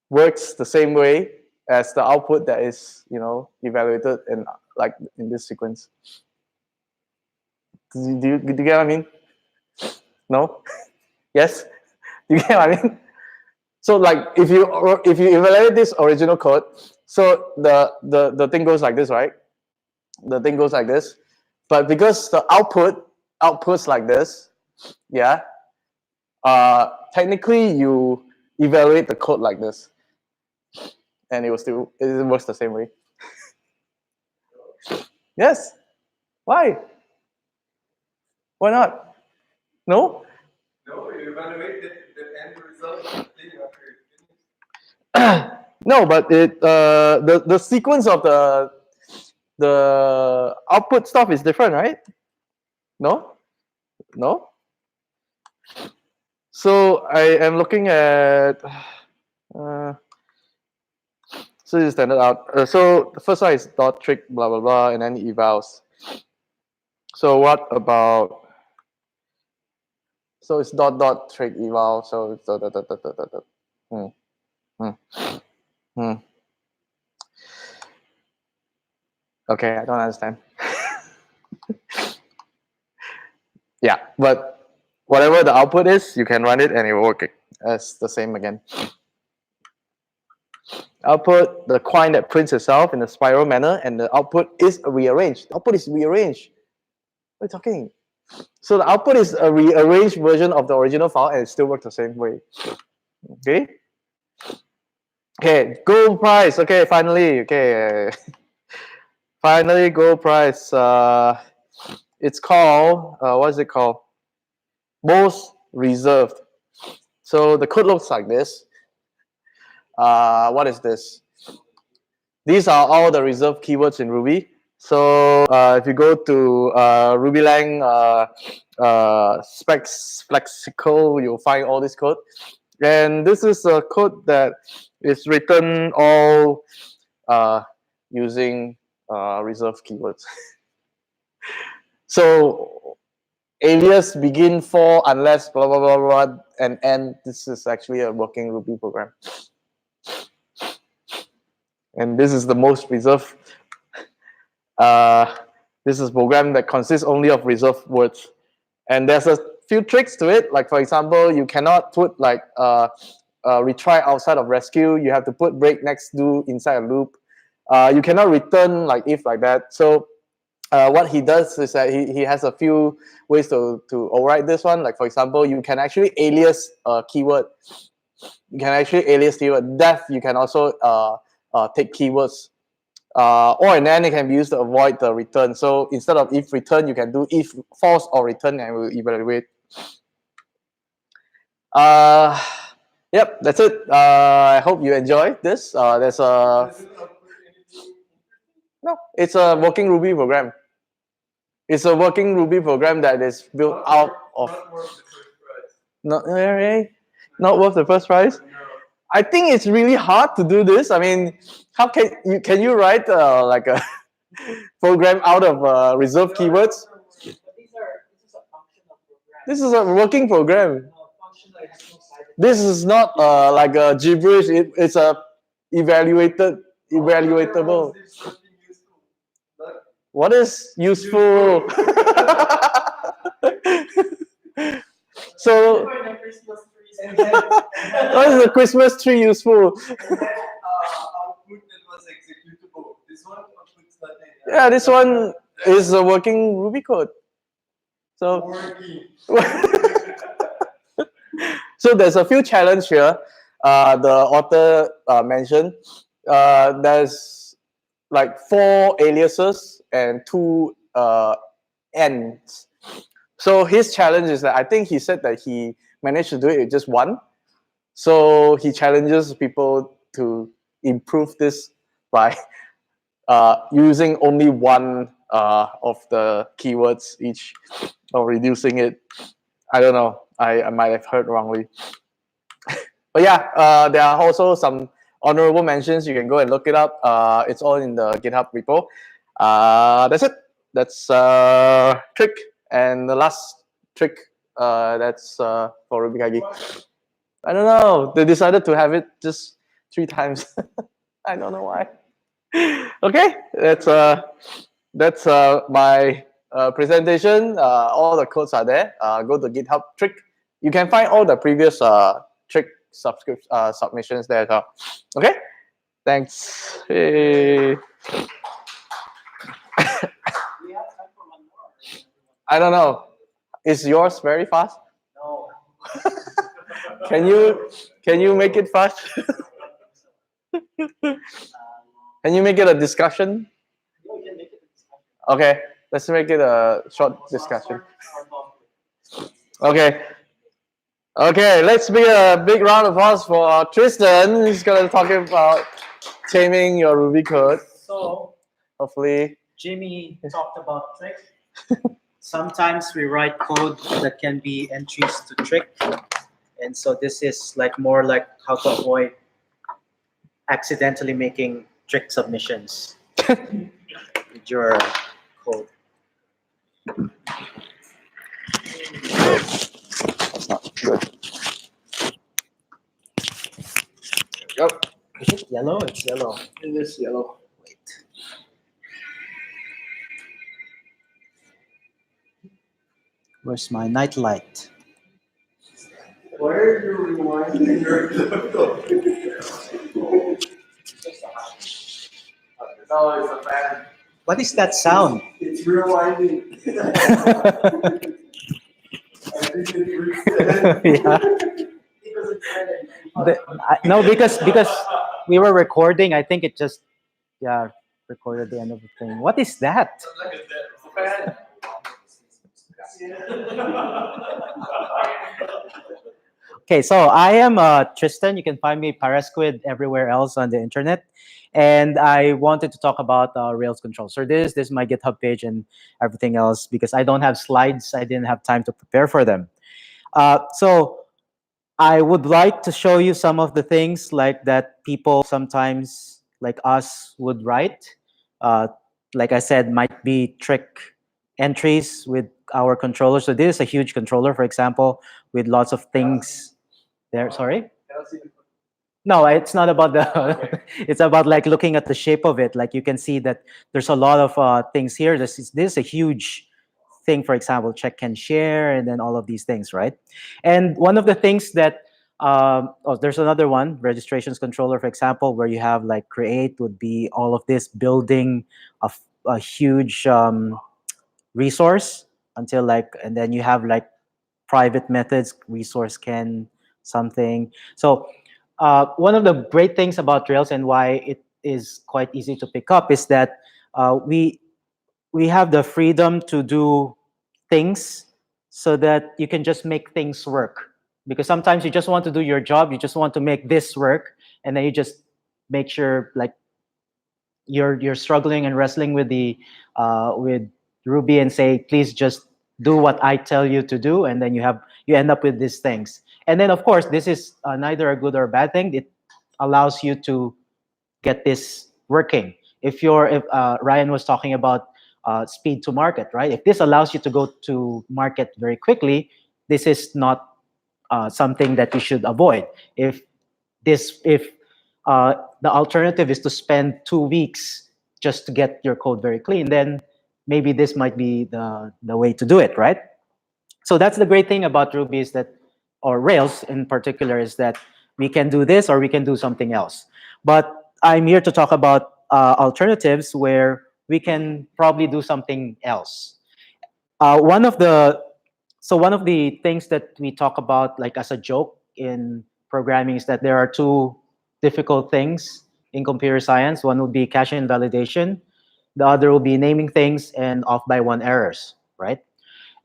works the same way as the output that is, evaluated in like in this sequence. Do you get what I mean? No? Yes? Do you get what I mean? So like if you evaluate this original code, so the thing goes like this, right? The thing goes like this. But because the outputs like this, yeah, technically you evaluate the code like this, and it works the same way. Yes. Why? Why not? No? No, you evaluate the end result. No, but the sequence of the output stuff is different, right? No? So I am looking at so this is standard out. So the first one is dot trick blah blah blah, and then evals. So what about? So it's dot trick eval. So it's Okay, I don't understand. Yeah, but whatever the output is, you can run it and it will work. It's the same again. Output, the coin that prints itself in a spiral manner, and the output is rearranged. The output is rearranged. What are you talking? So the output is a rearranged version of the original file, and it still works the same way. Okay. Okay, gold price. Okay, finally. Okay, finally gold price. It's called what is it called? Most reserved. So the code looks like this. What is this? These are all the reserved keywords in Ruby. So if you go to RubyLang specs lexical, you'll find all this code. And this is a code that is written all using reserved keywords. So alias begin for unless blah blah blah blah and end. This is actually a working Ruby program. And this is the most reserved. This is a program that consists only of reserved words. And there's a few tricks to it. Like for example, you cannot put like retry outside of rescue. You have to put break next do inside a loop. You cannot return like if like that. So what he does is that he has a few ways to override this one. Like for example, you can actually alias a keyword. You can actually alias keyword. Def, you can also take keywords. Or an AND can be used to avoid the return. So instead of if return, you can do if false or return, and we'll evaluate. Yep, that's it. I hope you enjoy this. There's a no, it's a working Ruby program. It's a working Ruby program that is built out of not worth the first prize. I think it's really hard to do this. I mean, how can you write like a program out of reserved keywords? But this is a functional program. This is a working program. No, functional has no side effects. This is not like a gibberish. It's a evaluatable. What is useful? So, what is the Christmas tree useful? Output that was executable. This one outputs nothing. Yeah, this one is a working Ruby code. So, Working. so there's a few challenges here. The author mentioned there's like 4 aliases and 2 ends. So his challenge is that I think he said that he managed to do it with just 1. So he challenges people to improve this by using only 1 of the keywords each, or reducing it. I don't know. I might have heard wrongly. But yeah, there are also some honorable mentions. You can go and look it up. It's all in the GitHub repo. That's it. That's trick. And the last trick, that's for RubyKaigi. I don't know. They decided to have it just 3 times. I don't know why. Okay, that's my presentation. All the codes are there. Go to GitHub trick. You can find all the previous trick submissions there as well. Okay, thanks. Hey. I don't know. Is yours very fast? No. Can you make it fast? Can you make it a discussion? No, you can make it a discussion. Okay, let's make it a short discussion. Okay. Okay, let's make a big round of applause for Tristan. He's gonna talk about taming your Ruby code. So Hopefully. Jimmy talked about trick. Sometimes we write code that can be entries to trick. And so this is like more like how to avoid accidentally making trick submissions with your code. That's not good. Yep. Is it yellow? It's yellow. It is yellow. Wait. Where's my night light? Why are you rewinding your laptop? No, it's a fan. What is that sound? It's rewinding. Yeah. No, because we were recording. I think it just recorded the end of the thing. What is that? Okay, so I am Tristan. You can find me Parasquid everywhere else on the internet. And I wanted to talk about Rails control. So this is my GitHub page and everything else because I don't have slides. I didn't have time to prepare for them. So I would like to show you some of the things like that people sometimes like us would write. Like I said, might be trick entries with our controller. So this is a huge controller, for example, with lots of things there. Sorry? No, it's not about the, it's about like looking at the shape of it. Like you can see that there's a lot of things here. This is a huge thing, for example, check can share and then all of these things, right? And one of the things that, there's another one, registrations controller, for example, where you have like create would be all of this building a huge resource until like, and then you have like private methods, resource can something. So one of the great things about Rails and why it is quite easy to pick up is that we have the freedom to do things so that you can just make things work. Because sometimes you just want to do your job, you just want to make this work, and then you just make sure like you're struggling and wrestling with the with Ruby and say, please just do what I tell you to do, and then you end up with these things. And then of course this is neither a good or a bad thing. It allows you to get this working. If Ryan was talking about speed to market, right? If this allows you to go to market very quickly, this is not something that you should avoid. If the alternative is to spend 2 weeks just to get your code very clean, then maybe this might be the way to do it, right? So that's the great thing about Ruby is that, or Rails in particular, is that we can do this or we can do something else. But I'm here to talk about alternatives where we can probably do something else. One of the things that we talk about like as a joke in programming is that there are two difficult things in computer science. One would be cache invalidation. The other will be naming things and off by one errors, right?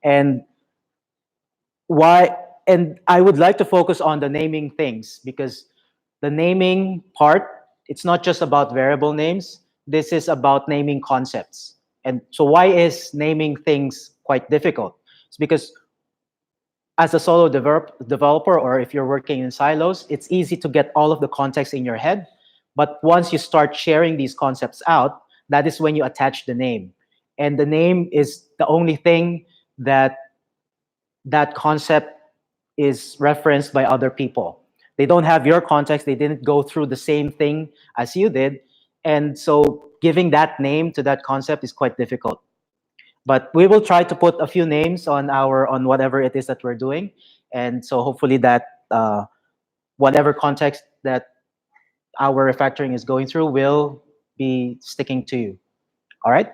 And I would like to focus on the naming things because the naming part, it's not just about variable names. This is about naming concepts. And so why is naming things quite difficult? It's because as a solo developer, or if you're working in silos, it's easy to get all of the context in your head. But once you start sharing these concepts out, that is when you attach the name. And the name is the only thing that concept is referenced by other people. They don't have your context. They didn't go through the same thing as you did. And so giving that name to that concept is quite difficult. But we will try to put a few names on whatever it is that we're doing. And so hopefully that whatever context that our refactoring is going through will be sticking to you. All right?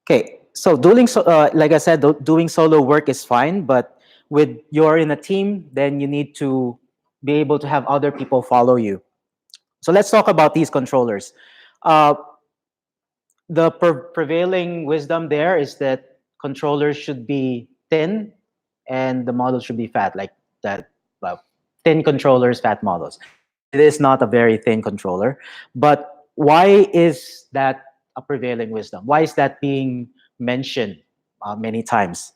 Okay, so like I said, doing solo work is fine, but with you're in a team, then you need to be able to have other people follow you. So let's talk about these controllers. The prevailing wisdom there is that controllers should be thin and the model should be fat, like that. Well, thin controllers, fat models. It is not a very thin controller, but why is that a prevailing wisdom? Why is that being mentioned many times?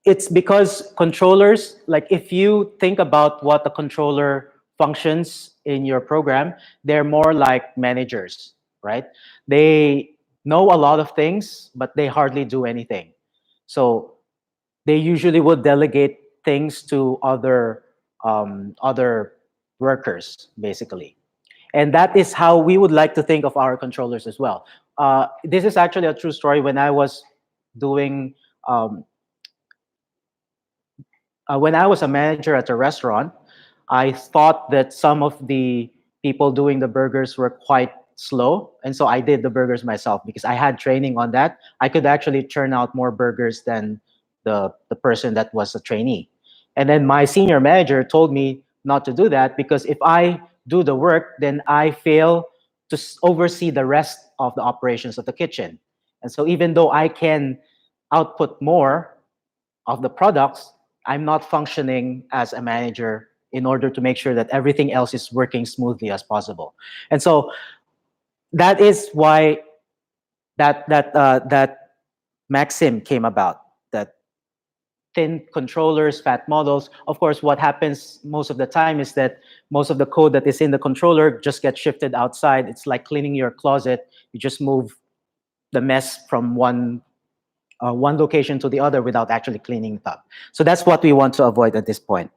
It's because controllers, like if you think about what a controller functions in your program, they're more like managers, right? They know a lot of things, but they hardly do anything. So they usually would delegate things to other workers, basically. And that is how we would like to think of our controllers as well. This is actually a true story. When I was doing, when I was a manager at a restaurant, I thought that some of the people doing the burgers were quite slow. And so I did the burgers myself because I had training on that. I could actually churn out more burgers than the person that was a trainee. And then my senior manager told me not to do that because if I do the work, then I fail to oversee the rest of the operations of the kitchen. And so even though I can output more of the products, I'm not functioning as a manager in order to make sure that everything else is working smoothly as possible. And so that is why that maxim came about, that thin controllers, fat models. Of course, what happens most of the time is that most of the code that is in the controller just gets shifted outside. It's like cleaning your closet. You just move the mess from one location to the other without actually cleaning it up. So that's what we want to avoid at this point.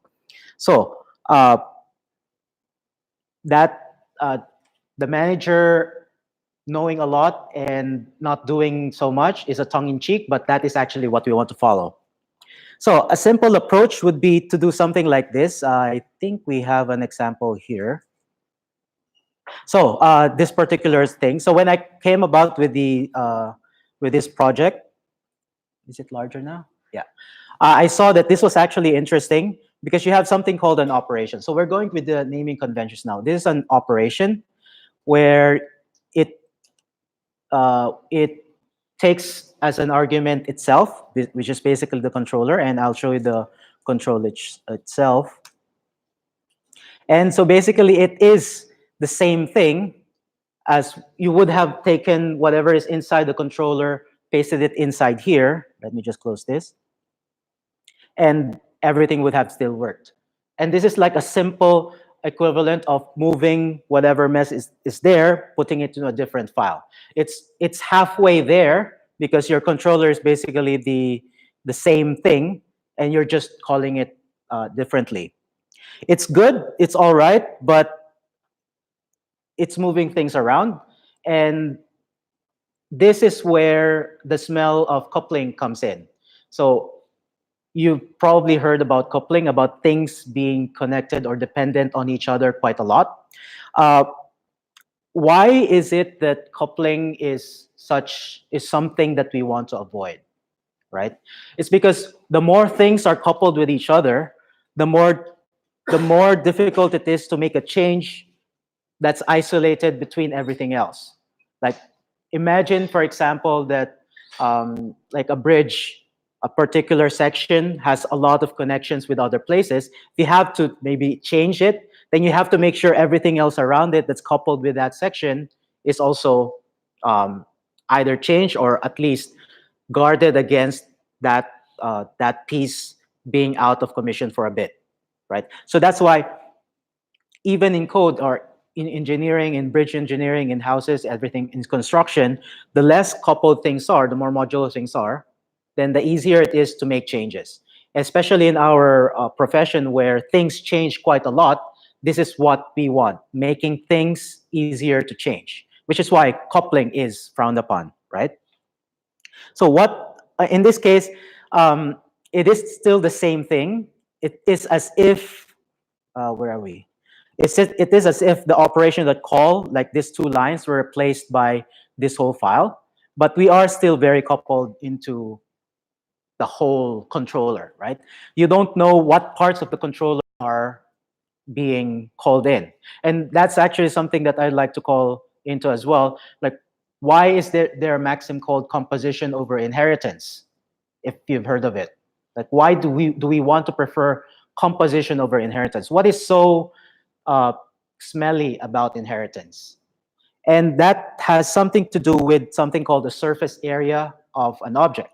So the manager knowing a lot and not doing so much is a tongue-in-cheek, but that is actually what we want to follow. So a simple approach would be to do something like this. I think we have an example here. So this particular thing. So when I came about with this project, is it larger now? Yeah. I saw that this was actually interesting because you have something called an operation. So we're going with the naming conventions now. This is an operation where it takes as an argument itself, which is basically the controller, and I'll show you the control itself. And so basically it is the same thing as you would have taken whatever is inside the controller, pasted it inside here. Let me just close this. And everything would have still worked. And this is like a simple equivalent of moving whatever mess is there, putting it in a different file. It's halfway there because your controller is basically the same thing, and you're just calling it differently. It's good, it's all right, but it's moving things around. And this is where the smell of coupling comes in. So you've probably heard about coupling, about things being connected or dependent on each other quite a lot. Why is it that coupling is something that we want to avoid, right? It's because the more things are coupled with each other, the more difficult it is to make a change that's isolated between everything else. Like imagine, for example, that like a bridge, a particular section has a lot of connections with other places. If you have to maybe change it, then you have to make sure everything else around it that's coupled with that section is also either changed or at least guarded against that piece being out of commission for a bit, right? So that's why even in code or in engineering, in bridge engineering, in houses, everything in construction, the less coupled things are, the more modular things are, then the easier it is to make changes. Especially in our profession where things change quite a lot, this is what we want, making things easier to change, which is why coupling is frowned upon, right? So what, in this case, it is still the same thing. It is as if, where are we? It is as if the operation that call, like these two lines, were replaced by this whole file, but we are still very coupled into the whole controller, right? You don't know what parts of the controller are being called in. And that's actually something that I'd like to call into as well. Like, why is there a maxim called composition over inheritance, if you've heard of it? Like, why do we want to prefer composition over inheritance? What is so smelly about inheritance? And that has something to do with something called the surface area of an object.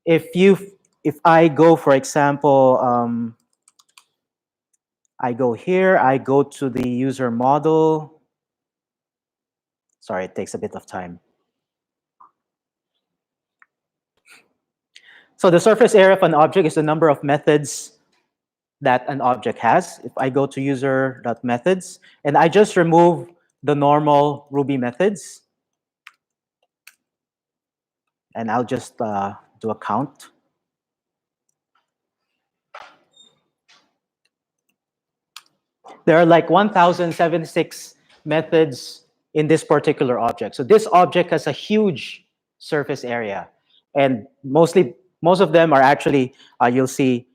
If I go, for example, I go here, I go to the user model. Sorry, it takes a bit of time. So the surface area of an object is the number of methods that an object has. If I go to user.methods, and I just remove the normal Ruby methods, and I'll just do a count. There are like 1,076 methods in this particular object. So this object has a huge surface area, and most of them are actually you'll see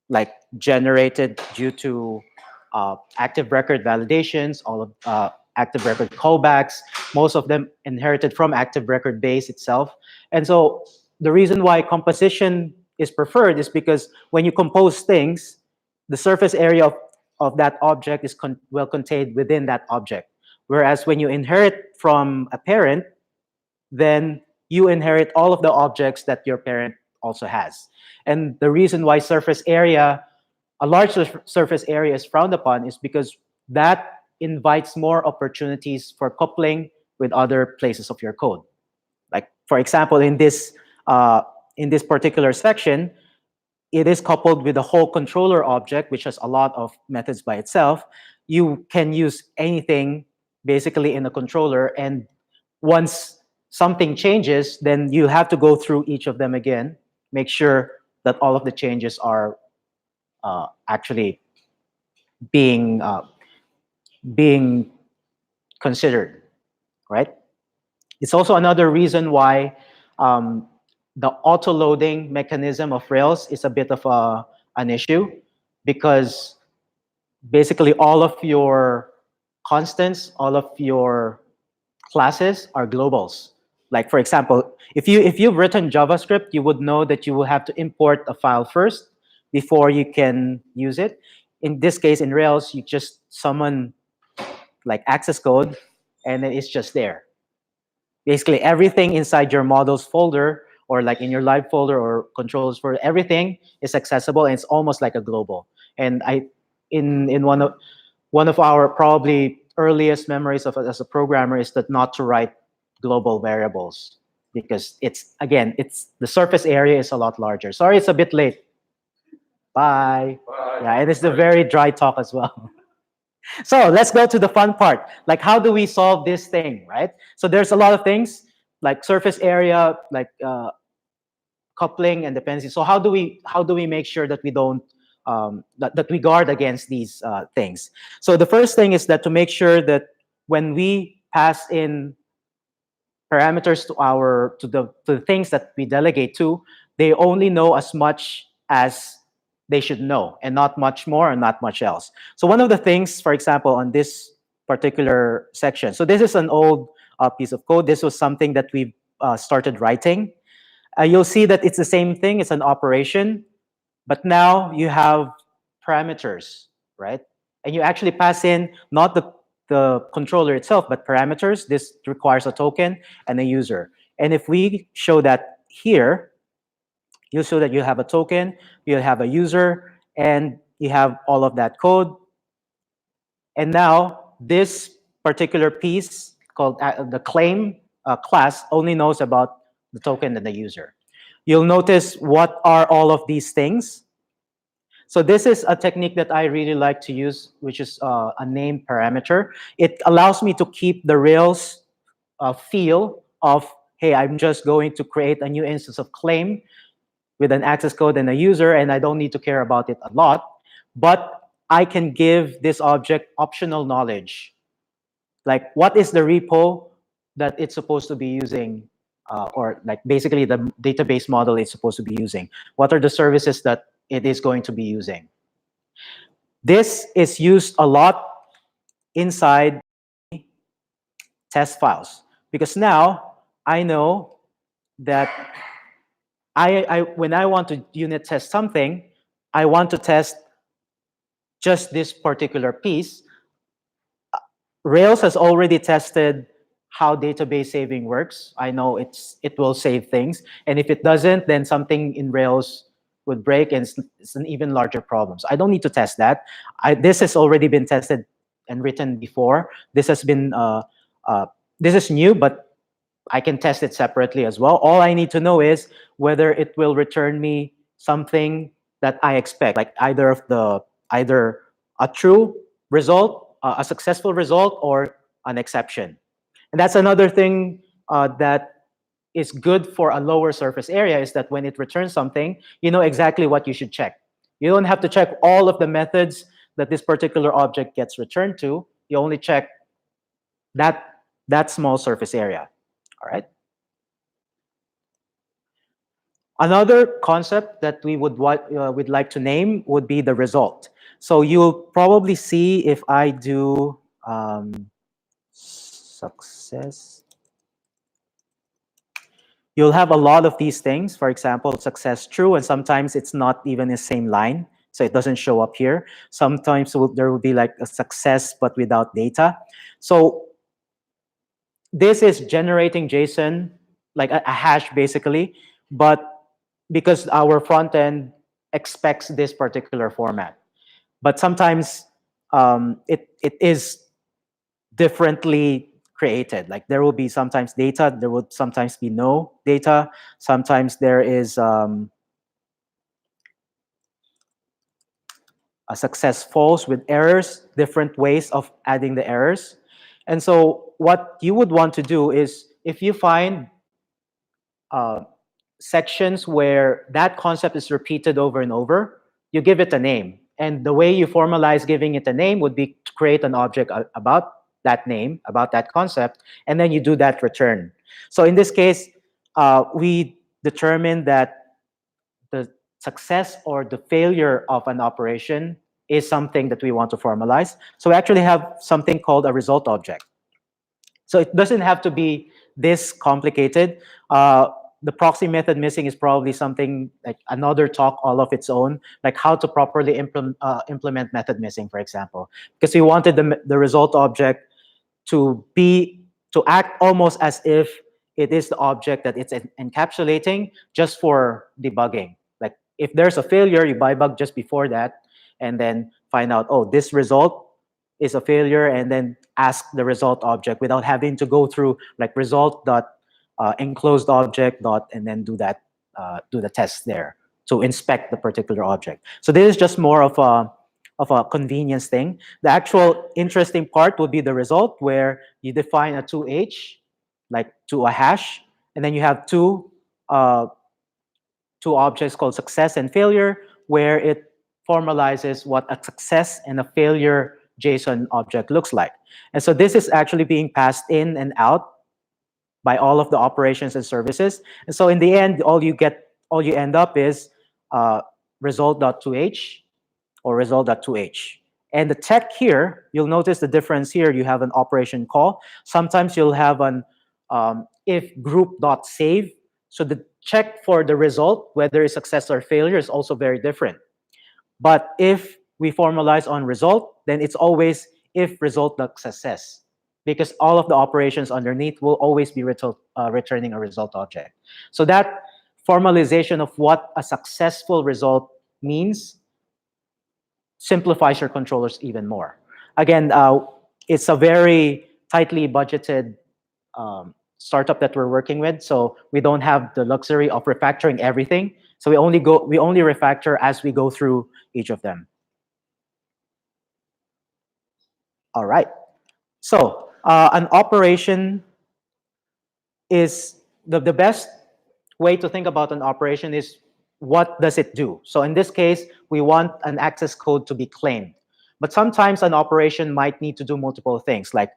like generated due to active record validations, all of active record callbacks, most of them inherited from active record base itself. And so the reason why composition is preferred is because when you compose things, the surface area of that object is well contained within that object. Whereas when you inherit from a parent, then you inherit all of the objects that your parent also has. And the reason why a large surface area is frowned upon is because that invites more opportunities for coupling with other places of your code. Like, for example, in this particular section, it is coupled with the whole controller object, which has a lot of methods by itself. You can use anything basically in the controller, and once something changes, then you have to go through each of them again, make sure that all of the changes are actually being considered, right? It's also another reason why the auto-loading mechanism of Rails is a bit of an issue, because basically all of your constants, all of your classes are globals. Like, for example, if you've written JavaScript, you would know that you will have to import a file first before you can use it. In this case, in Rails, you just summon like access code, and then it's just there. Basically, everything inside your models folder, or like in your live folder or controls folder, everything is accessible, and it's almost like a global. And in one of our probably earliest memories of as a programmer is that not to write global variables, because it's the surface area is a lot larger. Sorry, it's a bit late. Bye. Yeah, it is the very dry talk as well. So let's go to the fun part. Like, how do we solve this thing, right? So there's a lot of things like surface area, like coupling and dependency. So how do we make sure that we don't that we guard against these things? So the first thing is that to make sure that when we pass in parameters to the things that we delegate to, they only know as much as they should know, and not much more and not much else. So one of the things, for example, on this particular section, so this is an old piece of code. This was something that we started writing. You'll see that it's the same thing. It's an operation, but now you have parameters, right? And you actually pass in not the controller itself, but parameters. This requires a token and a user. And if we show that here, you'll show that you have a token, you'll have a user, and you have all of that code. And now this particular piece called the claim class only knows about the token and the user. You'll notice what are all of these things. So this is a technique that I really like to use, which is a name parameter. It allows me to keep the Rails feel of, hey, I'm just going to create a new instance of claim with an access code and a user, and I don't need to care about it a lot. But I can give this object optional knowledge. Like, what is the repo that it's supposed to be using, or like basically the database model it's supposed to be using? What are the services that it is going to be using? This is used a lot inside test files, because now I know that when I want to unit test something, I want to test just this particular piece. Rails has already tested how database saving works. I know it will save things, and if it doesn't, then something in Rails would break, and it's an even larger problem. So I don't need to test that. This has already been tested and written before. This has been this is new, but I can test it separately as well. All I need to know is whether it will return me something that I expect, like either a true result, a successful result, or an exception. And that's another thing that is good for a lower surface area, is that when it returns something, you know exactly what you should check. You don't have to check all of the methods that this particular object gets returned to. You only check that small surface area. All right. Another concept that we would would like to name would be the result. So you'll probably see if I do success, you'll have a lot of these things. For example, success true, and sometimes it's not even the same line, so it doesn't show up here. Sometimes there will be like a success but without data. So this is generating JSON, like a hash basically, but because our front end expects this particular format. But sometimes it is differently created. Like there will be sometimes data, there will sometimes be no data. Sometimes there is a success false with errors, different ways of adding the errors. And so what you would want to do is if you find sections where that concept is repeated over and over, you give it a name. And the way you formalize giving it a name would be to create an object about that name, about that concept, and then you do that return. So in this case, we determined that the success or the failure of an operation is something that we want to formalize. So we actually have something called a result object. So it doesn't have to be this complicated. The proxy method missing is probably something like another talk all of its own, like how to properly implement method missing, for example, because we wanted the result object to act almost as if it is the object that it's encapsulating just for debugging. Like if there's a failure, you debug just before that and then find out, oh, this result is a failure, and then ask the result object without having to go through like result dot enclosed object dot and then do the test there to inspect the particular object. So this is just more of a convenience thing. The actual interesting part would be the result, where you define a 2H, like to a hash, and then you have two objects called success and failure, where it formalizes what a success and a failure JSON object looks like. And so this is actually being passed in and out by all of the operations and services. And so in the end, all you end up is result.2h or result.2h. And the tech here, you'll notice the difference here. You have an operation call. Sometimes you'll have an if group.save. So the check for the result, whether it's success or failure, is also very different. But if we formalize on result, then it's always if result.success, because all of the operations underneath will always be returning a result object. So that formalization of what a successful result means simplifies your controllers even more. Again, it's a very tightly budgeted startup that we're working with, so we don't have the luxury of refactoring everything. So we only refactor as we go through each of them. All right. So an operation is the best way to think about an operation is what does it do? So in this case, we want an access code to be claimed. But sometimes an operation might need to do multiple things, like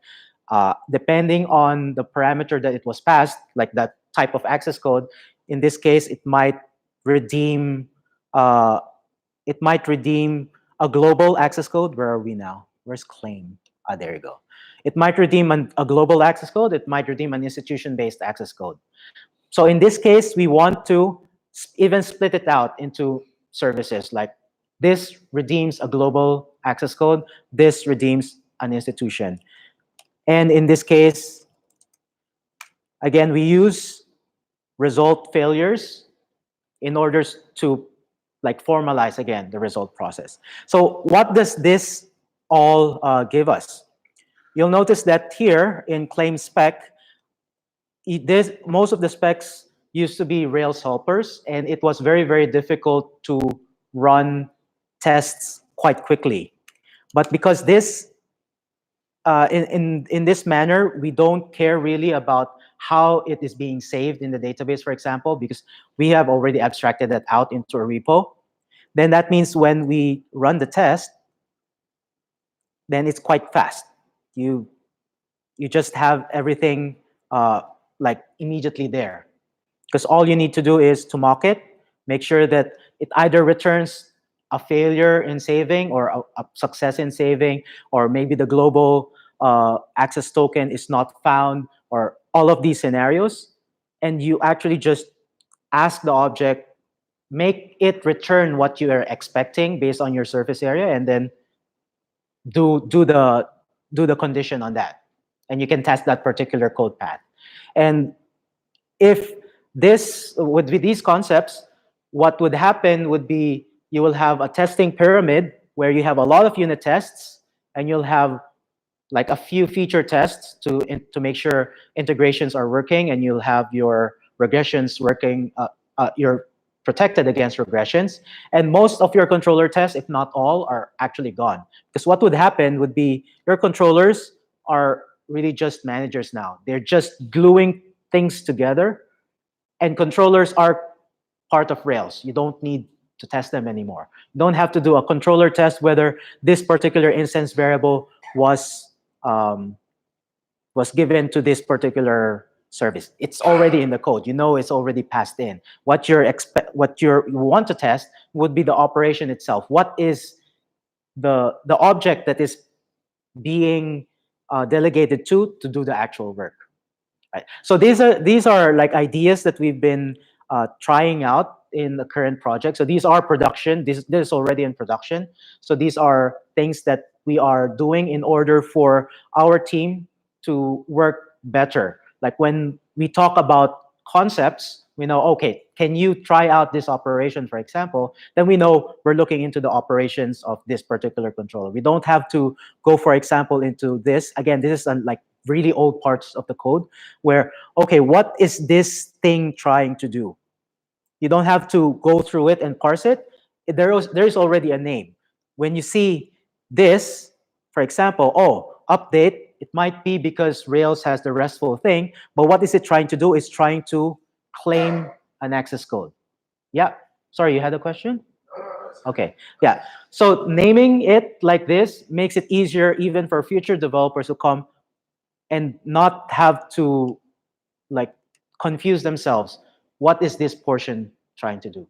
depending on the parameter that it was passed, like that type of access code. In this case, it might redeem a global access code. Where are we now? Where's claim? There you go. It might redeem a global access code. It might redeem an institution-based access code. So in this case, we want to even split it out into services, like this redeems a global access code, this redeems an institution. And in this case, again, we use result failures in order to like formalize again the result process. So what does this all give us? You'll notice that here in claim spec, most of the specs used to be Rails helpers, and it was very, very difficult to run tests quite quickly. But because this, in this manner, we don't care really about how it is being saved in the database, for example, because we have already abstracted that out into a repo. Then that means when we run the test, then it's quite fast. You you just have everything like immediately there. Because all you need to do is to mock it, make sure that it either returns a failure in saving or a success in saving, or maybe the global access token is not found, or all of these scenarios. And you actually just ask the object, make it return what you are expecting based on your surface area, and then do the condition on that. And you can test that particular code path. And if this would be these concepts, what would happen would be you will have a testing pyramid where you have a lot of unit tests, and you'll have like a few feature tests to make sure integrations are working, and you'll have your regressions working. You're protected against regressions, and most of your controller tests, if not all, are actually gone. Because what would happen would be your controllers are really just managers now. They're just gluing things together, and controllers are part of Rails. You don't need to test them anymore. You don't have to do a controller test whether this particular instance variable was given to this particular service. It's already in the code. You know it's already passed in. What you want to test would be the operation itself. What is the object that is being delegated to do the actual work? Right. So these are like ideas that we've been trying out in the current project. So these are production. This is already in production. So these are things that we are doing in order for our team to work better. Like when we talk about concepts, we know, okay, can you try out this operation, for example? Then we know we're looking into the operations of this particular controller. We don't have to go, for example, into this. Again, this is like really old parts of the code where, okay, what is this thing trying to do? You don't have to go through it and parse it. There's already a name. When you see this, for example, oh, update, it might be because Rails has the RESTful thing, but what is it trying to do? It's trying to claim an access code. Yeah, sorry, you had a question? Okay, yeah. So naming it like this makes it easier even for future developers who come and not have to like confuse themselves. What is this portion trying to do?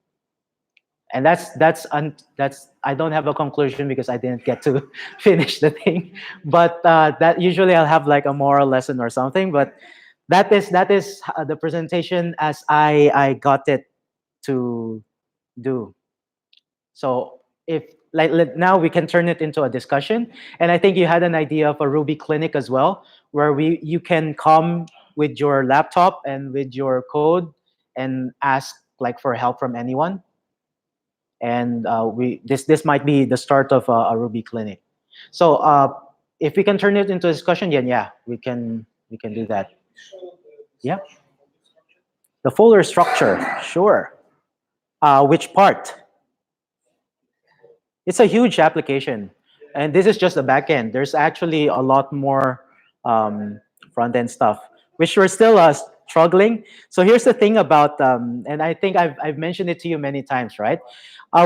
And that's I don't have a conclusion because I didn't get to finish the thing. But that usually I'll have like a moral lesson or something. But that is the presentation as I got it to do. So if now we can turn it into a discussion. And I think you had an idea of a Ruby clinic as well, where you can come with your laptop and with your code and ask like for help from anyone. And this might be the start of a Ruby clinic. So if we can turn it into a discussion, then yeah, we can do that. Yeah. The folder structure, sure. Which part? It's a huge application, and this is just the back end. There's actually a lot more front end stuff, which we're still struggling. So here's the thing about, and I think I've mentioned it to you many times, right?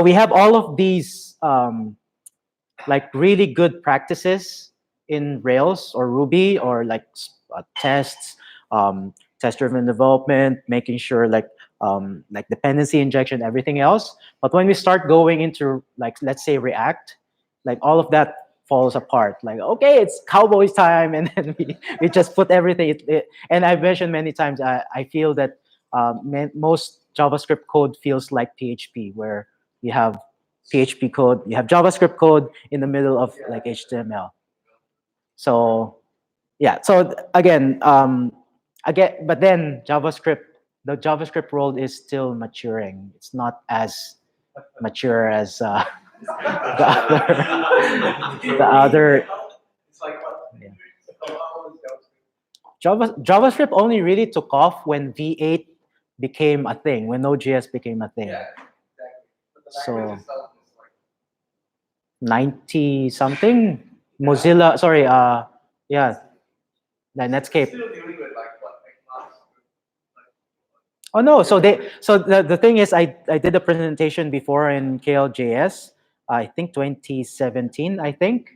We have all of these like really good practices in Rails or Ruby, or like tests, test-driven development, making sure like dependency injection, everything else. But when we start going into like, let's say React, like all of that falls apart. Like, okay, it's Cowboys time, and then we just put everything. And I've mentioned many times, I feel that most JavaScript code feels like PHP, where you have PHP code, you have JavaScript code in the middle of like HTML. So yeah, so again, but then the JavaScript world is still maturing. It's not as mature as the other. It's like what? Yeah. JavaScript only really took off when V8 became a thing, when Node.js became a thing. Yeah, exactly. But the So language itself is like 90 something. Mozilla, sorry, yeah, the Netscape. still dealing with like what? Like class. Oh no, so the thing is, I did a presentation before in KLJS, I think 2017, I think.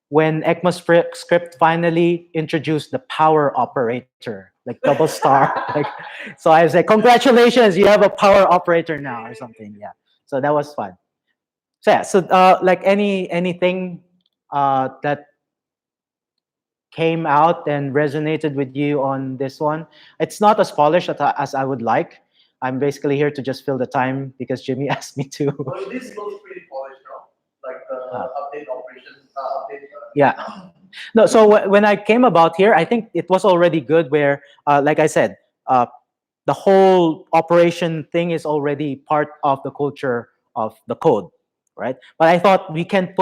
when ECMAScript finally introduced the power operator, like double star. Like, so I was like, congratulations, you have a power operator now or something. Yeah. So that was fun. So yeah, so like anything that came out and resonated with you on this one. It's not as polished as I would like. I'm basically here to just fill the time because Jimmy asked me to. Well, this looks pretty polished now, like the update operations, Yeah. No, so when I came about here, I think it was already good where, like I said, the whole operation thing is already part of the culture of the code, right? But I thought we can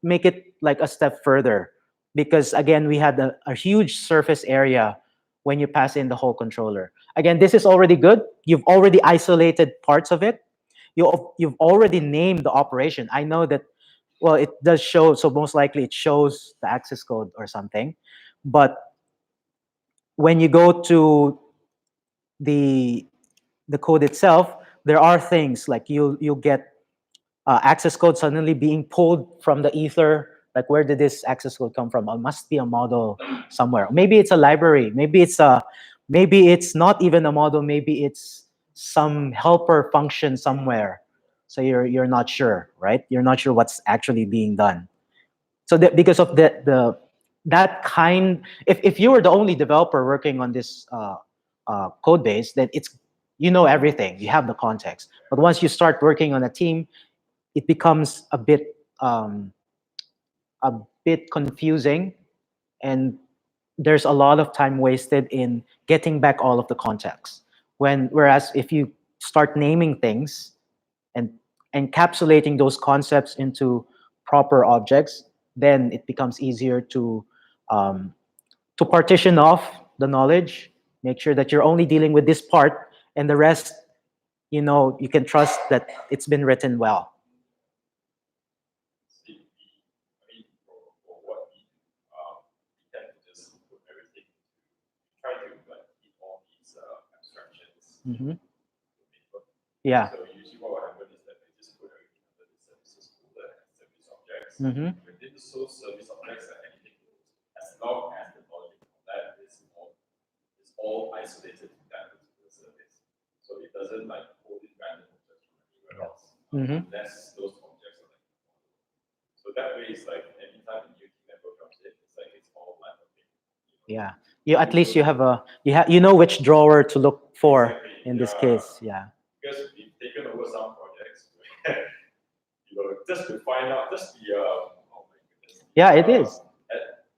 make it like a step further because again, we had a huge surface area when you pass in the whole controller. Again, this is already good. You've already isolated parts of it. You've already named the operation. I know that, well, it does show, so most likely it shows the access code or something. But when you go to the code itself, there are things like you'll get access code suddenly being pulled from the ether. Like, where did this access code come from? It must be a model somewhere. Maybe it's a library. Maybe it's not even a model. Maybe it's some helper function somewhere. So you're not sure, right? You're not sure what's actually being done. So because of that kind, if you were the only developer working on this code base, then you know everything. You have the context. But once you start working on a team, it becomes a bit confusing, and there's a lot of time wasted in getting back all of the context. Whereas if you start naming things and encapsulating those concepts into proper objects, then it becomes easier to partition off the knowledge, make sure that you're only dealing with this part, and the rest, you can trust that it's been written well. Mm-hmm. Yeah. So usually what will happen is that they just put everything under the services folder and service objects. Mm-hmm. Within the source service objects, anything goes. As long as the knowledge of that is all isolated to that particular service. So it doesn't like hold it random objects from anywhere else. Mm-hmm. Unless those objects are like. So that way it's like anytime a new team member comes in, it's like it's all like okay. Yeah. At least you have you know which drawer to look for. Exactly. In this case, yeah. Because we've taken over some projects where, just to find out, oh my goodness. Yeah, it is.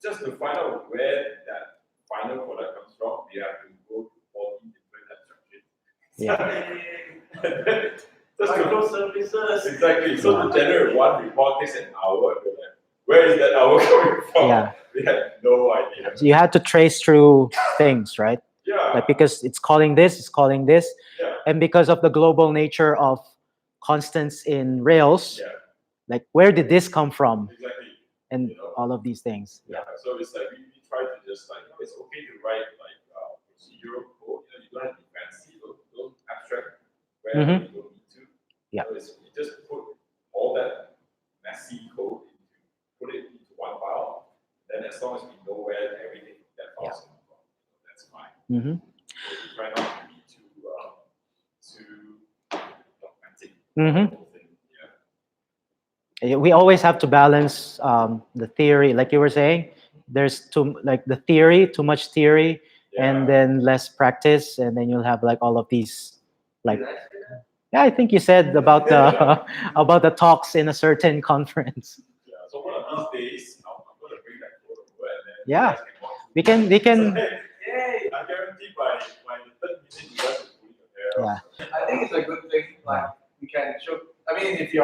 Just to find out where that final product comes from, we have to go to 40 different abstractions. Yeah. microservices. Exactly. So to generate one report takes an hour. Where is that hour coming from? Yeah. We had no idea. So you had to trace through things, right? Yeah. Like, because it's calling this, Yeah. and because of the global nature of constants in Rails, Yeah. like, where did this come from? Exactly. And all of these things. Yeah. So it's like we try to just like, it's okay to write like procedural code. You don't have to be fancy. Don't abstract where you don't need to. Yeah. You just put all that messy code put it into one file. Then as long as we know where everything that file is coming from, that's fine. Mm-hmm. So we try not to be too dogmatic. Mm-hmm. The whole thing. Yeah. We always have to balance the theory, like you were saying. There's too much theory, and then less practice, and then you'll have like all of these, like, yeah, I think you said about the about the talks in a certain conference. Yeah. So one of these days, I'm going to bring that code over, and then Yeah. you guys can walk We can Yay! I guarantee by the third meeting, you guys will put it there. Yeah. I think it's a good thing. Like, we can show. I mean, if you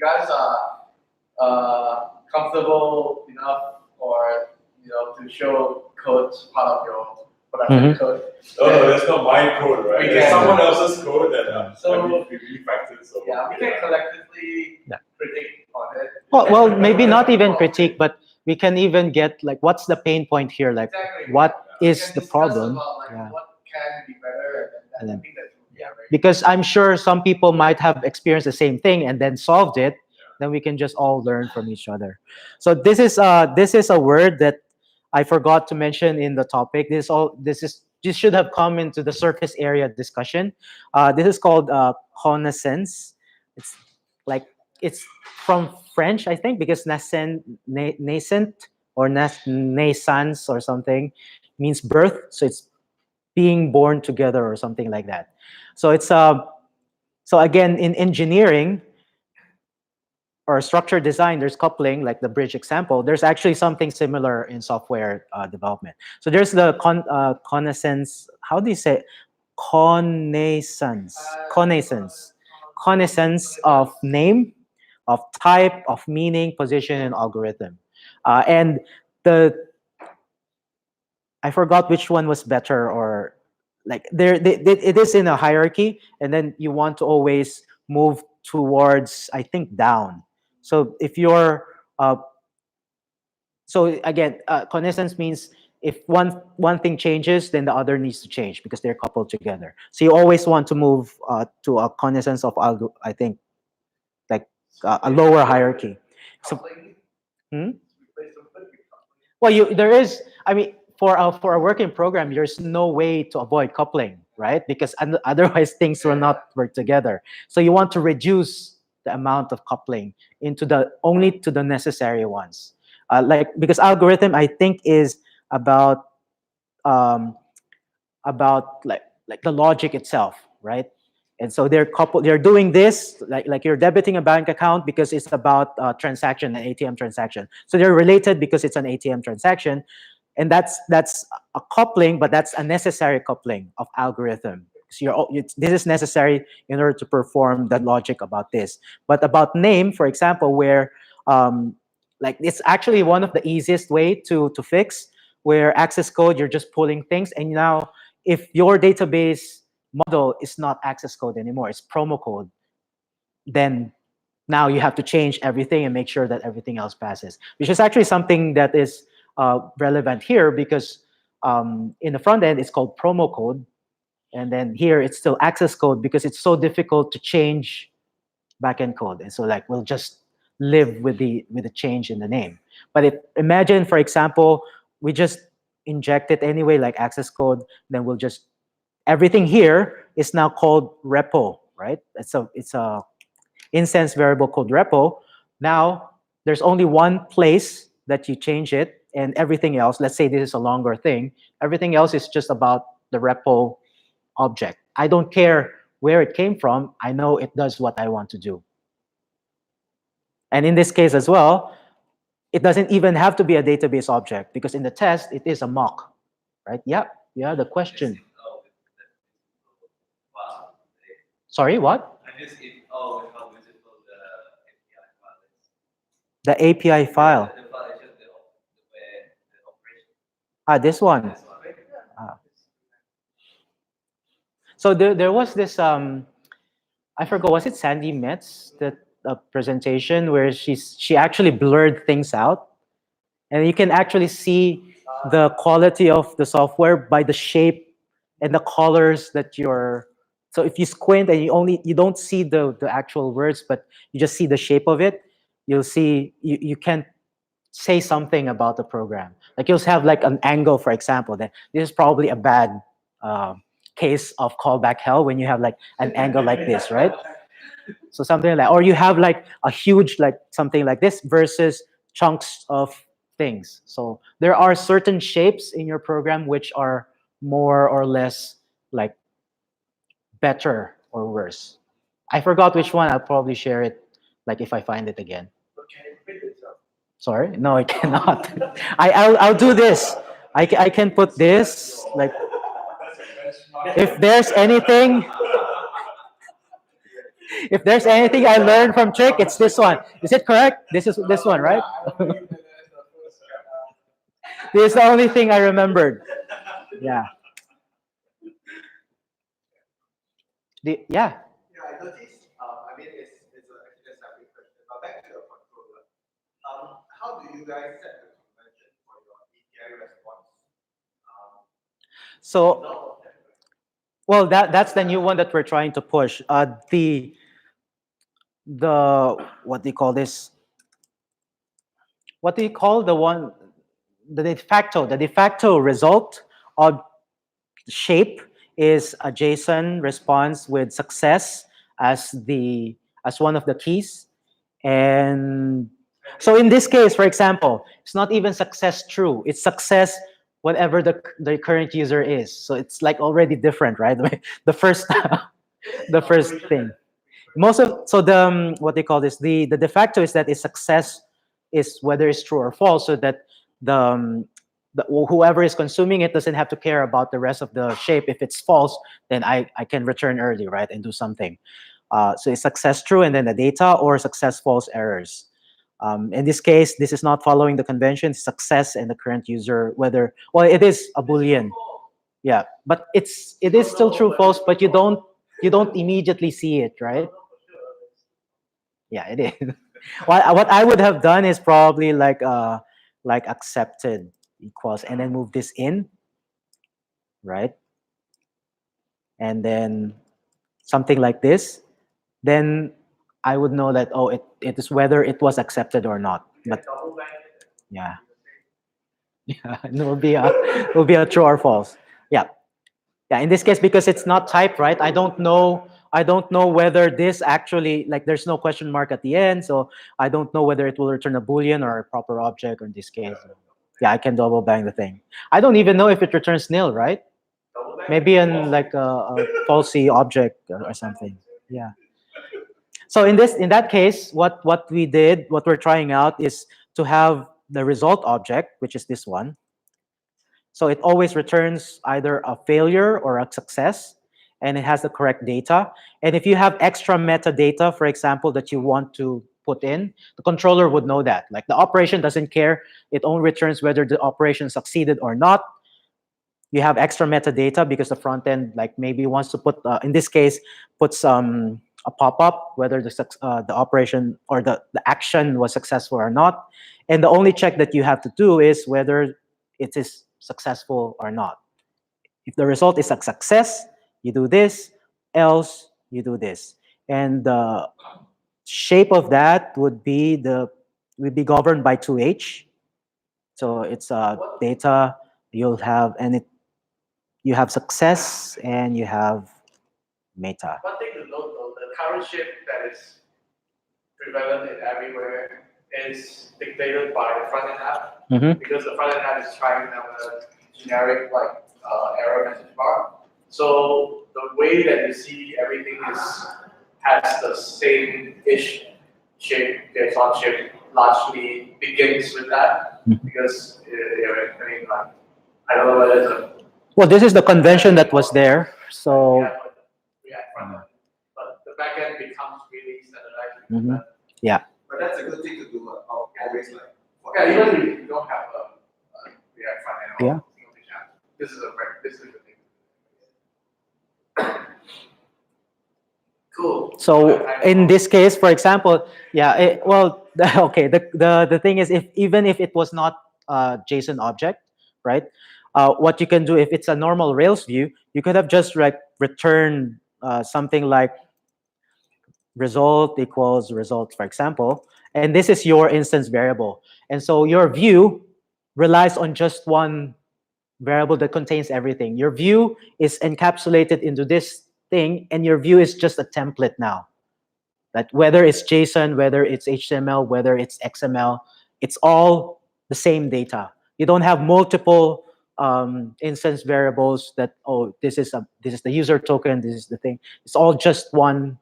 guys are comfortable enough, or to show code part of your production code. No, that's not my code, right? We It's can- someone else's code that So- we refactored. So Yeah, we can collectively Yeah. predict on it. well, maybe not even critique, but we can even get like, what's the pain point here? Like, Exactly. what We is can the discuss problem? about, like, Yeah. what can be better, and And I then- think that's Because I'm sure some people might have experienced the same thing and then solved it, then we can just all learn from each other. So this is a word that I forgot to mention in the topic. This should have come into the surface area discussion. This is called connaissance. It's like it's from French, I think, because nascent or naissance or something means birth. So it's being born together or something like that. So it's so again in engineering or structured design, there's coupling, like the bridge example. There's actually something similar in software development. So there's the connaissance. How do you say it? Connaissance of name, of type, of meaning, position, and algorithm. And I forgot which one was better, or like it is in a hierarchy, and then you want to always move towards, I think, down. So if you're so again, connaissance means if one thing changes, then the other needs to change because they're coupled together. So you always want to move to a connaissance of I think, like a lower hierarchy. So, well, there is. I mean, for a working program, there's no way to avoid coupling, right? Because otherwise things will not work together. So you want to reduce the amount of coupling into only to the necessary ones. Because algorithm, I think, is about like the logic itself, right? And so they're coupled. They're doing this like you're debiting a bank account because it's about transaction, an ATM transaction. So they're related because it's an ATM transaction, and that's a coupling, but that's a necessary coupling of algorithm. So this is necessary in order to perform the logic about this. But about name, for example, where like it's actually one of the easiest way to fix, where access code, you're just pulling things, and now if your database model is not access code anymore, it's promo code, then now you have to change everything and make sure that everything else passes, which is actually something that is relevant here because in the front end, it's called promo code. And then here, it's still access code because it's so difficult to change backend code. And so like, we'll just live with the change in the name. But imagine, for example, we just inject it anyway, like access code, then we'll just, everything here is now called repo, right? It's a instance variable called repo. Now, there's only one place that you change it, and everything else, let's say this is a longer thing, everything else is just about the repo object. I don't care where it came from. I know it does what I want to do. And in this case as well, it doesn't even have to be a database object because in the test, it is a mock, right? Yeah, the question. Sorry, what? The API file. This one. So there was this, I forgot, was it Sandy Metz, that presentation where she actually blurred things out, and you can actually see the quality of the software by the shape and the colors that you're. So if you squint and you don't see the actual words, but you just see the shape of it, you'll see you can't say something about the program. Like you'll have like an angle, for example, that this is probably a bad case of callback hell when you have like an angle like this, right? So something like, or you have like a huge like something like this versus chunks of things. So there are certain shapes in your program which are more or less like better or worse. I forgot which one. I'll probably share it like if I find it again. Sorry, no, I cannot. I'll do this. I can put this like. If there's anything I learned from Trick, it's this one. Is it correct? This is this one, right? This is the only thing I remembered. Yeah. Yeah. Yeah, I noticed. I mean, it's a separate question. But back to the controller. How do you guys set the convention for your API response? So, well, that's the new one that we're trying to push. the what do you call this? What do you call the one? The de facto result of shape is a JSON response with success as one of the keys. And so in this case, for example, it's not even success true. It's success whatever the current user is. So it's like already different, right? The first the first thing. So the what they call this, the de facto is that is success is whether it's true or false, so that whoever is consuming it doesn't have to care about the rest of the shape. If it's false, then I can return early, right, and do something. So it's success true and then the data, or success false errors. In this case, this is not following the convention. Success and the current user, whether, well, it is a Boolean. Yeah, but it is still true false, but you don't immediately see it, right? Yeah, it is. What I would have done is probably like accepted equals, and then move this in, right? And then something like this, then I would know that, oh, it is whether it was accepted or not. But yeah, yeah, it will be a true or false. Yeah, yeah. In this case, because it's not typed, right? I don't know whether this actually, like, there's no question mark at the end, so I don't know whether it will return a Boolean or a proper object. Or in this case, yeah, I can double bang the thing. I don't even know if it returns nil, right? Maybe in like a falsy object or something. Yeah. So in that case, what we're trying out is to have the result object, which is this one. So it always returns either a failure or a success, and it has the correct data. And if you have extra metadata, for example, that you want to put in, the controller would know that. Like, the operation doesn't care. It only returns whether the operation succeeded or not. You have extra metadata because the front end, like, maybe wants to put, in this case, put some a pop-up whether the operation or the action was successful or not. And the only check that you have to do is whether it is successful or not. If the result is a success, you do this, else you do this. And the shape of that would be governed by 2H. So it's data, you'll have, and you have success and you have meta. One thing to note though, the current shape that is prevalent in everywhere is dictated by the front-end app, because the front-end app is trying to have a generic error message bar. So the way that you see everything has the same-ish shape. The JSON shape largely begins with that, because I mean, I don't know whether it's a. Well, this is the convention that was there, so. React front-end, but the backend becomes really standardized. Yeah. But that's a good thing to do. Always like. Yeah, even if you don't have a React front-end or single page app, this is the thing. Cool. So in this case, for example, yeah, okay. The thing is, even if it was not a JSON object, right? What you can do, if it's a normal Rails view, you could have just returned something like result equals result, for example, and this is your instance variable. And so your view relies on just one variable that contains everything. Your view is encapsulated into this thing, and your view is just a template now. That whether it's JSON, whether it's HTML, whether it's XML, it's all the same data. You don't have multiple instance variables that, oh, this is the user token, this is the thing. It's all just one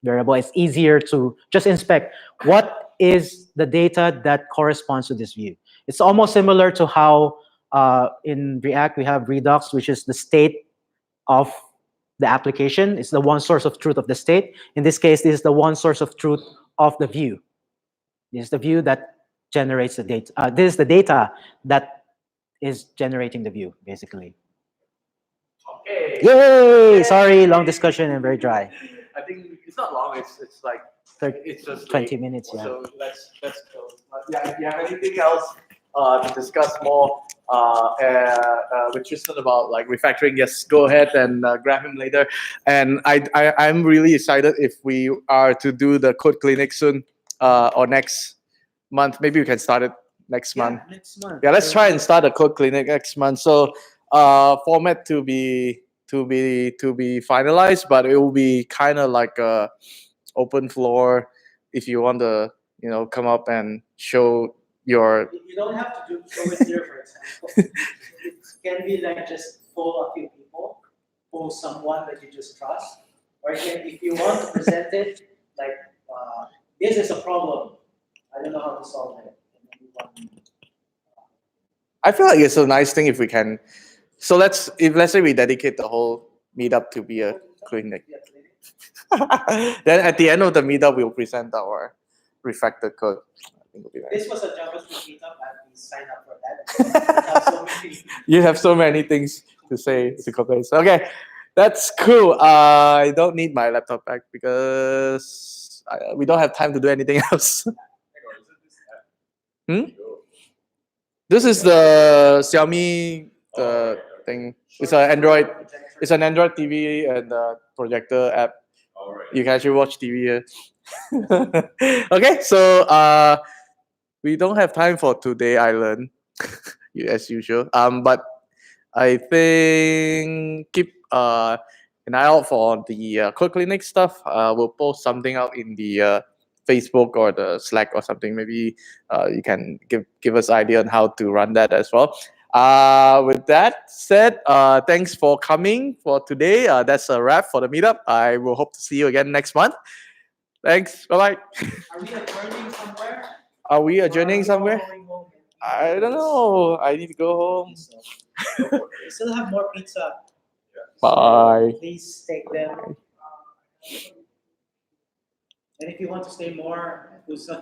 variable. It's easier to just inspect what is the data that corresponds to this view. It's almost similar to how in React we have Redux, which is the state of the application. It's the one source of truth of the state. In this case, this is the one source of truth of the view. This is the view that generates the data. This is the data that is generating the view, basically. Okay. Yay! Sorry, long discussion and very dry. I think it's not long. It's like it's just 20 minutes. Yeah. So let's go. Yeah. If you have anything else to discuss more with Tristan about like refactoring, yes, go ahead and grab him later. And I'm really excited if we are to do the code clinic soon or next month. Maybe we can start it next month. Next month. Yeah, let's try and start a code clinic next month. So format to be finalized, but it will be kind of like a open floor if you want to, come up and show your. You don't have to show it here, for example. It can be like just pull a few people, pull someone that you just trust, or if you want to present it like this is a problem, I don't know how to solve it. I feel like it's a nice thing if we can. So let's say we dedicate the whole meetup to be a clinic. Then at the end of the meetup, we'll present our refactored code. I think it'll be nice. This was a JavaScript meetup, and we signed up for that. You have so many things to say to complain. Okay, that's cool. I don't need my laptop back because we don't have time to do anything else. This is the Xiaomi thing. It's an Android. It's an Android TV and projector app. You can actually watch TV here. Okay, so we don't have time for Today Island, as usual. But I think keep an eye out for the code clinic stuff. We'll post something out in the Facebook or the Slack or something. Maybe you can give us idea on how to run that as well. With that said, thanks for coming for today. That's a wrap for the meetup. I will hope to see you again next month. Thanks. Bye-bye. Are we adjourning somewhere? Are we adjourning somewhere? I don't know. I need to go home. We still have more pizza. Bye. So please take them. And if you want to stay more, do some